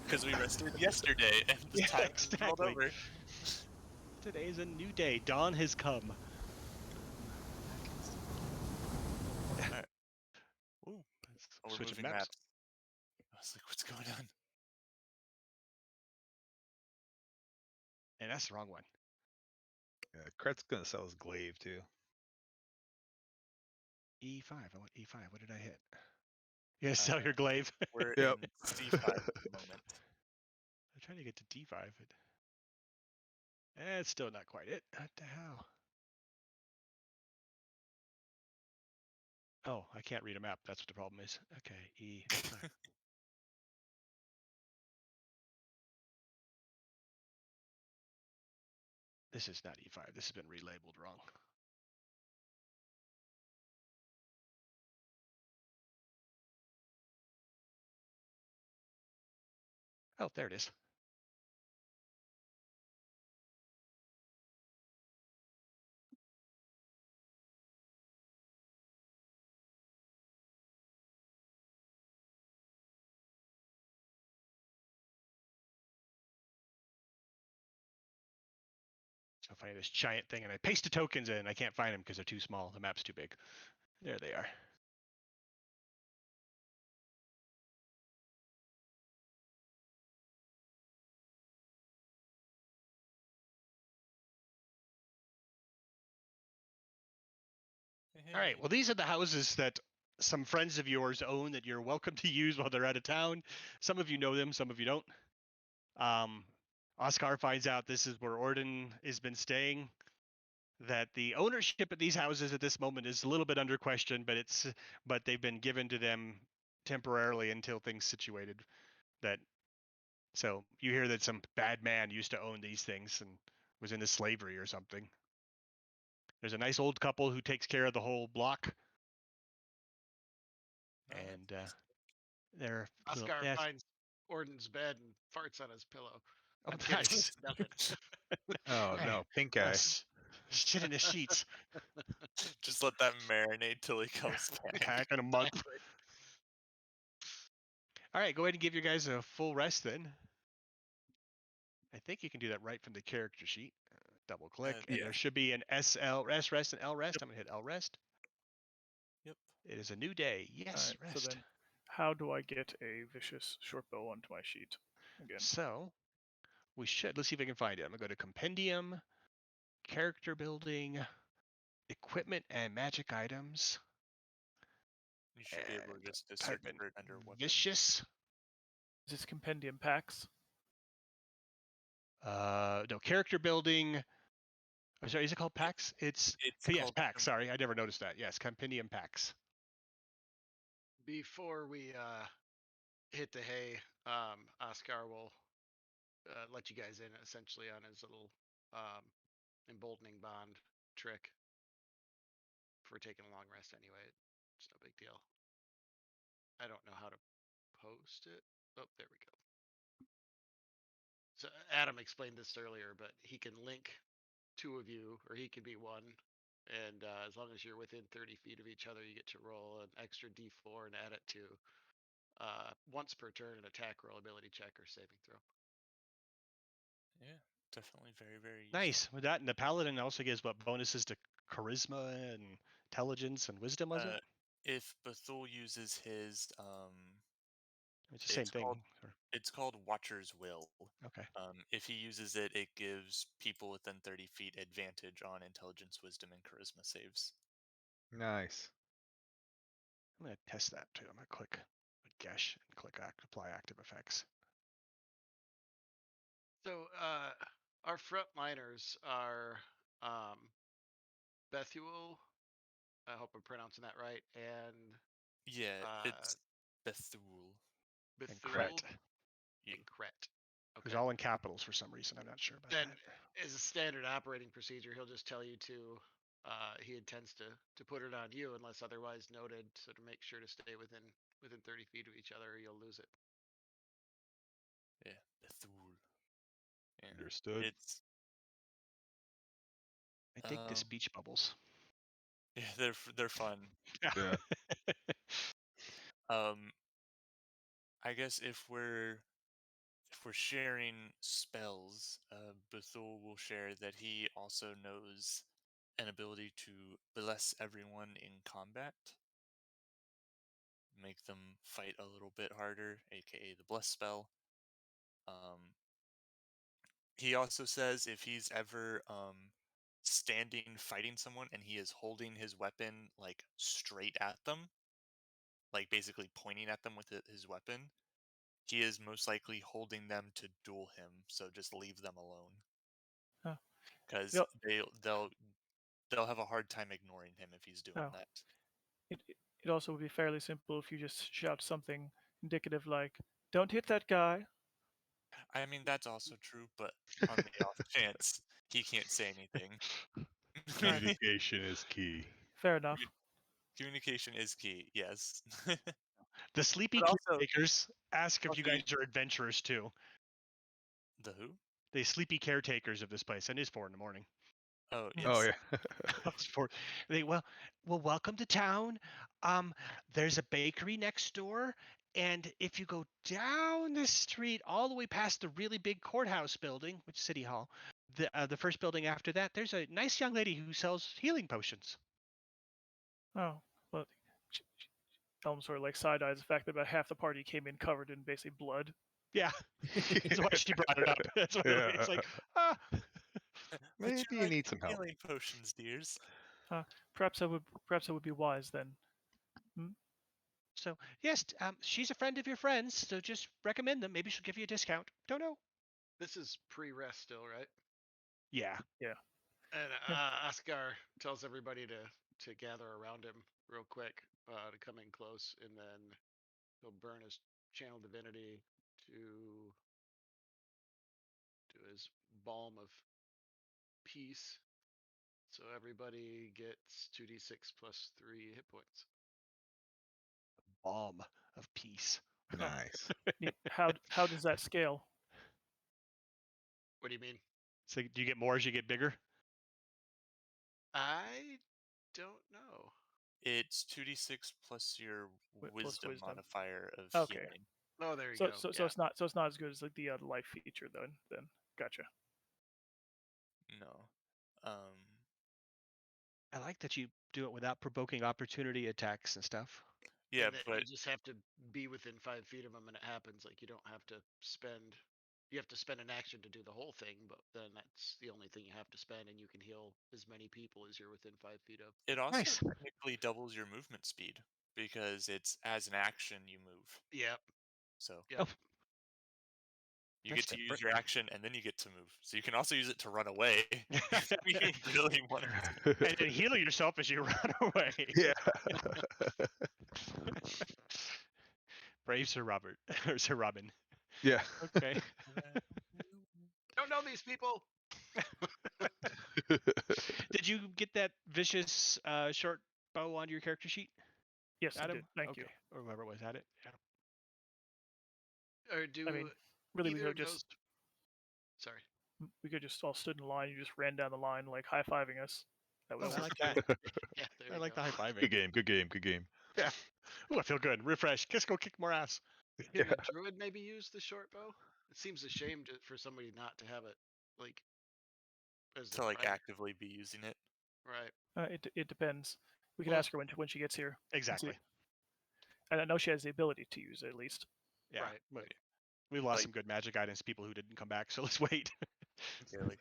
Because we rested yesterday and the Yeah, time has rolled exactly. over. Today's a new day. Dawn has come. Alright. Ooh. Oh, we're Switching moving maps. maps. I was like, what's going on? And that's the wrong one. Yeah, Kret's gonna sell his glaive too. E5. I want E5. What did I hit? You guys sell your glaive? We're Yep. in C5 at the moment. I'm trying to get to D5. It's still not quite it. What the hell? Oh, I can't read a map. That's what the problem is. Okay, E5. This is not E5. This has been relabeled wrong. Oh, there it is. So if I this giant thing and I paste the tokens in, I can't find them because they're too small. The map's too big. There they are. All right. Well, these are the houses that some friends of yours own that you're welcome to use while they're out of town. Some of you know them, some of you don't. Oscar finds out this is where Orden has been staying. That the ownership of these houses at this moment is a little bit under question, but they've been given to them temporarily until things situated. So you hear that some bad man used to own these things and was into slavery or something. There's a nice old couple who takes care of the whole block. And they're Oscar finds Orden's bed and farts on his pillow. Oh, I'm kidding, nice. it's nothing. Oh Hey, no, pink eye. Shit in the sheets. Just let that marinate till he comes back. Back in a month. All right, go ahead and give you guys a full rest then. I think you can do that right from the character sheet. Double click, and yeah. there should be an SL rest, and L rest. I'm gonna hit L rest. Yep. It is a new day. Yes, Alright, rest. so then, how do I get a vicious short bow onto my sheet again? So we should. Let's see if I can find it. I'm gonna go to compendium, character building, equipment and magic items. You should be able to just search Department for it under weapons. vicious. Is this compendium packs? No, character building. I'm sorry, is it called packs? It's yes, called packs. Sorry, I never noticed that. Yes, compendium packs. Before we hit the hay, Oscar will let you guys in essentially on his little emboldening bond trick for taking a long rest anyway. It's no big deal. I don't know how to post it. Oh, there we go. So Adam explained this earlier, but he can link two of you, or he can be one. And as long as you're within 30 feet of each other, you get to roll an extra d4 and add it to once per turn an attack roll, ability check, or saving throw. Yeah, definitely very, very useful. Nice. With that, and the paladin also gives what bonuses to charisma and intelligence and wisdom, was it? If Bethul uses his It's the same thing. it's called Watcher's Will. Okay. If he uses it, it gives people within 30 feet advantage on intelligence, wisdom, and charisma saves. Nice. I'm gonna test that too. I'm gonna click Gesh and click apply active effects. So our frontliners are Bethuel. I hope I'm pronouncing that right. And Yeah, it's Bethul. And Bethuel Kret. and Kret. It was all in capitals for some reason. I'm not sure about Then, that. as a standard operating procedure, he'll just tell you to. He intends to put it on you unless otherwise noted. So to make sure to stay within 30 feet of each other, or you'll lose it. Yeah, Bethul. Yeah. Understood. It's I dig the speech bubbles. yeah, they're fun. Yeah. I guess if we're sharing spells, Bethul will share that he also knows an ability to bless everyone in combat, make them fight a little bit harder, aka the bless spell. He also says if he's ever standing fighting someone and he is holding his weapon like straight at them, like basically pointing at them with his weapon, he is most likely holding them to duel him, so just leave them alone. Because Yep. they'll have a hard time ignoring him if he's doing Oh. that. It also would be fairly simple if you just shout something indicative like, "Don't hit that guy." I mean, that's also true, but on the off chance he can't say anything. Communication is key. Fair enough. Communication is key, yes. The sleepy But also- caretakers ask if you also guys are adventurers too. The who? The sleepy caretakers of this place, and it's 4 a.m. Oh, yes. Oh yeah. It's 4. Well, welcome to town. There's a bakery next door, and if you go down the street all the way past the really big courthouse building, which is City Hall, the first building after that, there's a nice young lady who sells healing potions. Oh, well, Elm sort of like side-eyes the fact that about half the party came in covered in basically blood. Yeah, that's why she brought it up. That's why it's like, Maybe you need some help. Healing potions, dears. Perhaps that would be wise then. So yes, she's a friend of your friends, so just recommend them. Maybe she'll give you a discount. Don't know. This is pre-rest still, right? Yeah. And Yeah. Oscar tells everybody to gather around him real quick, to come in close, and then he'll burn his channel divinity to do his balm of peace. So everybody gets 2d6 plus 3 hit points. Balm of peace. Nice. How does that scale? What do you mean? So do you get more as you get bigger? I don't know. It's 2d6 plus your Plus wisdom wisdom. modifier of Okay. healing. Oh, there you So go. so Yeah. it's not as good as like the life feature then. Gotcha. No. I like that you do it without provoking opportunity attacks and stuff. Yeah, And that but you just have to be within 5 feet of him and it happens. Like, you don't have to spend. You have to spend an action to do the whole thing, but then that's the only thing you have to spend, and you can heal as many people as you're within 5 feet of. it also Nice. technically doubles your movement speed because it's as an action you move. Yep. So Yep. Oh. you That's get to use different. your action and then you get to move. So you can also use it to run away if you really want to. And then heal yourself as you run away. Yeah. Brave Sir Robert or Sir Robin. Yeah. Okay. Don't know these people. Did you get that vicious short bow onto your character sheet? Yes, I Adam? did. Thank okay. you. Or whoever was at it. Adam. Or do I mean, really, we either could of just those? Sorry. all stood in line. You just ran down the line like high fiving us. That was I like that. Yeah, there I you like go. the high Good fiving. game. Good game. Good game. Yeah. Ooh, I feel good. Refresh. Kiss, go kick more ass. Can a druid maybe use the short bow? It seems a shame for somebody not to have it, like, as To their like fighter. actively be using it. Right. it depends. We can Well, ask her when she gets here. Exactly. And I know she has the ability to use it at least. Yeah. Right. But we've lost Like- some good magic items, people who didn't come back, so let's wait. Yeah, like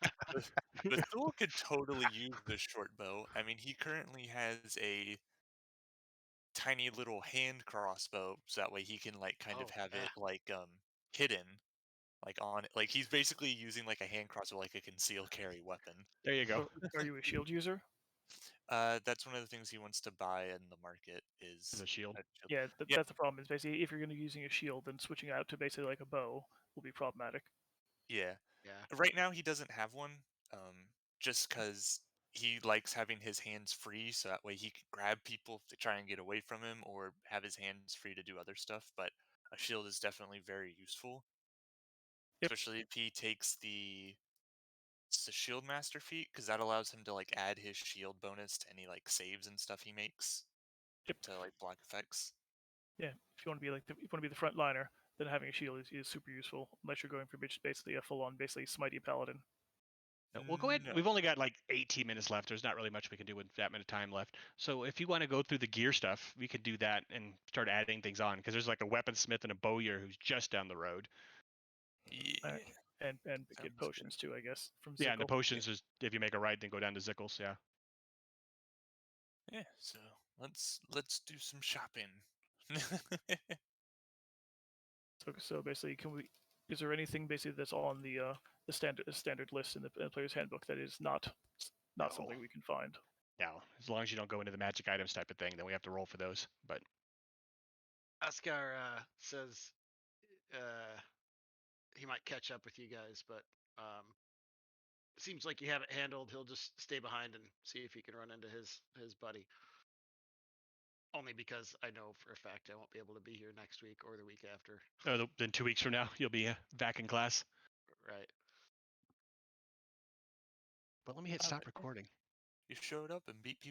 the Thule could totally use the short bow. I mean, he currently has a tiny little hand crossbow, so that way he can like kind of Oh, have yeah. it like hidden, like on it. Like he's basically using like a hand crossbow, like a concealed carry weapon. There you go. Are you a shield user? That's one of the things he wants to buy in the market is As a shield. a shield. Yeah, Yeah. that's the problem. Is basically if you're going to be using a shield, then switching out to basically like a bow will be problematic. Yeah. Yeah. Right now he doesn't have one, just because he likes having his hands free, so that way he can grab people to try and get away from him, or have his hands free to do other stuff. But a shield is definitely very useful, Yep. especially if he takes it's the shield master feat, because that allows him to like add his shield bonus to any like saves and stuff he makes Yep. to like block effects. Yeah, if you want to be if you want to be the front liner, then having a shield is super useful. Unless you're going for basically a full on smitey paladin. No, we'll go ahead. No. We've only got like 18 minutes left. There's not really much we can do with that minute time left. So if you want to go through the gear stuff, we could do that and start adding things on, because there's like a weaponsmith and a bowyer who's just down the road. Yeah. And Sounds get good. potions too, I guess. From Yeah, and the Zickle. potions is if you make a right, then go down to Zickles. Yeah. Yeah, so let's do some shopping. So basically, is there anything basically that's on the standard list in the player's handbook that is not No. something we can find? Now, as long as you don't go into the magic items type of thing, then we have to roll for those. But Oscar says he might catch up with you guys, but it seems like you have it handled. He'll just stay behind and see if he can run into his buddy. Only because I know for a fact I won't be able to be here next week or the week after. then 2 weeks from now, you'll be back in class. Right. But let me hit stop recording. You showed up and beat people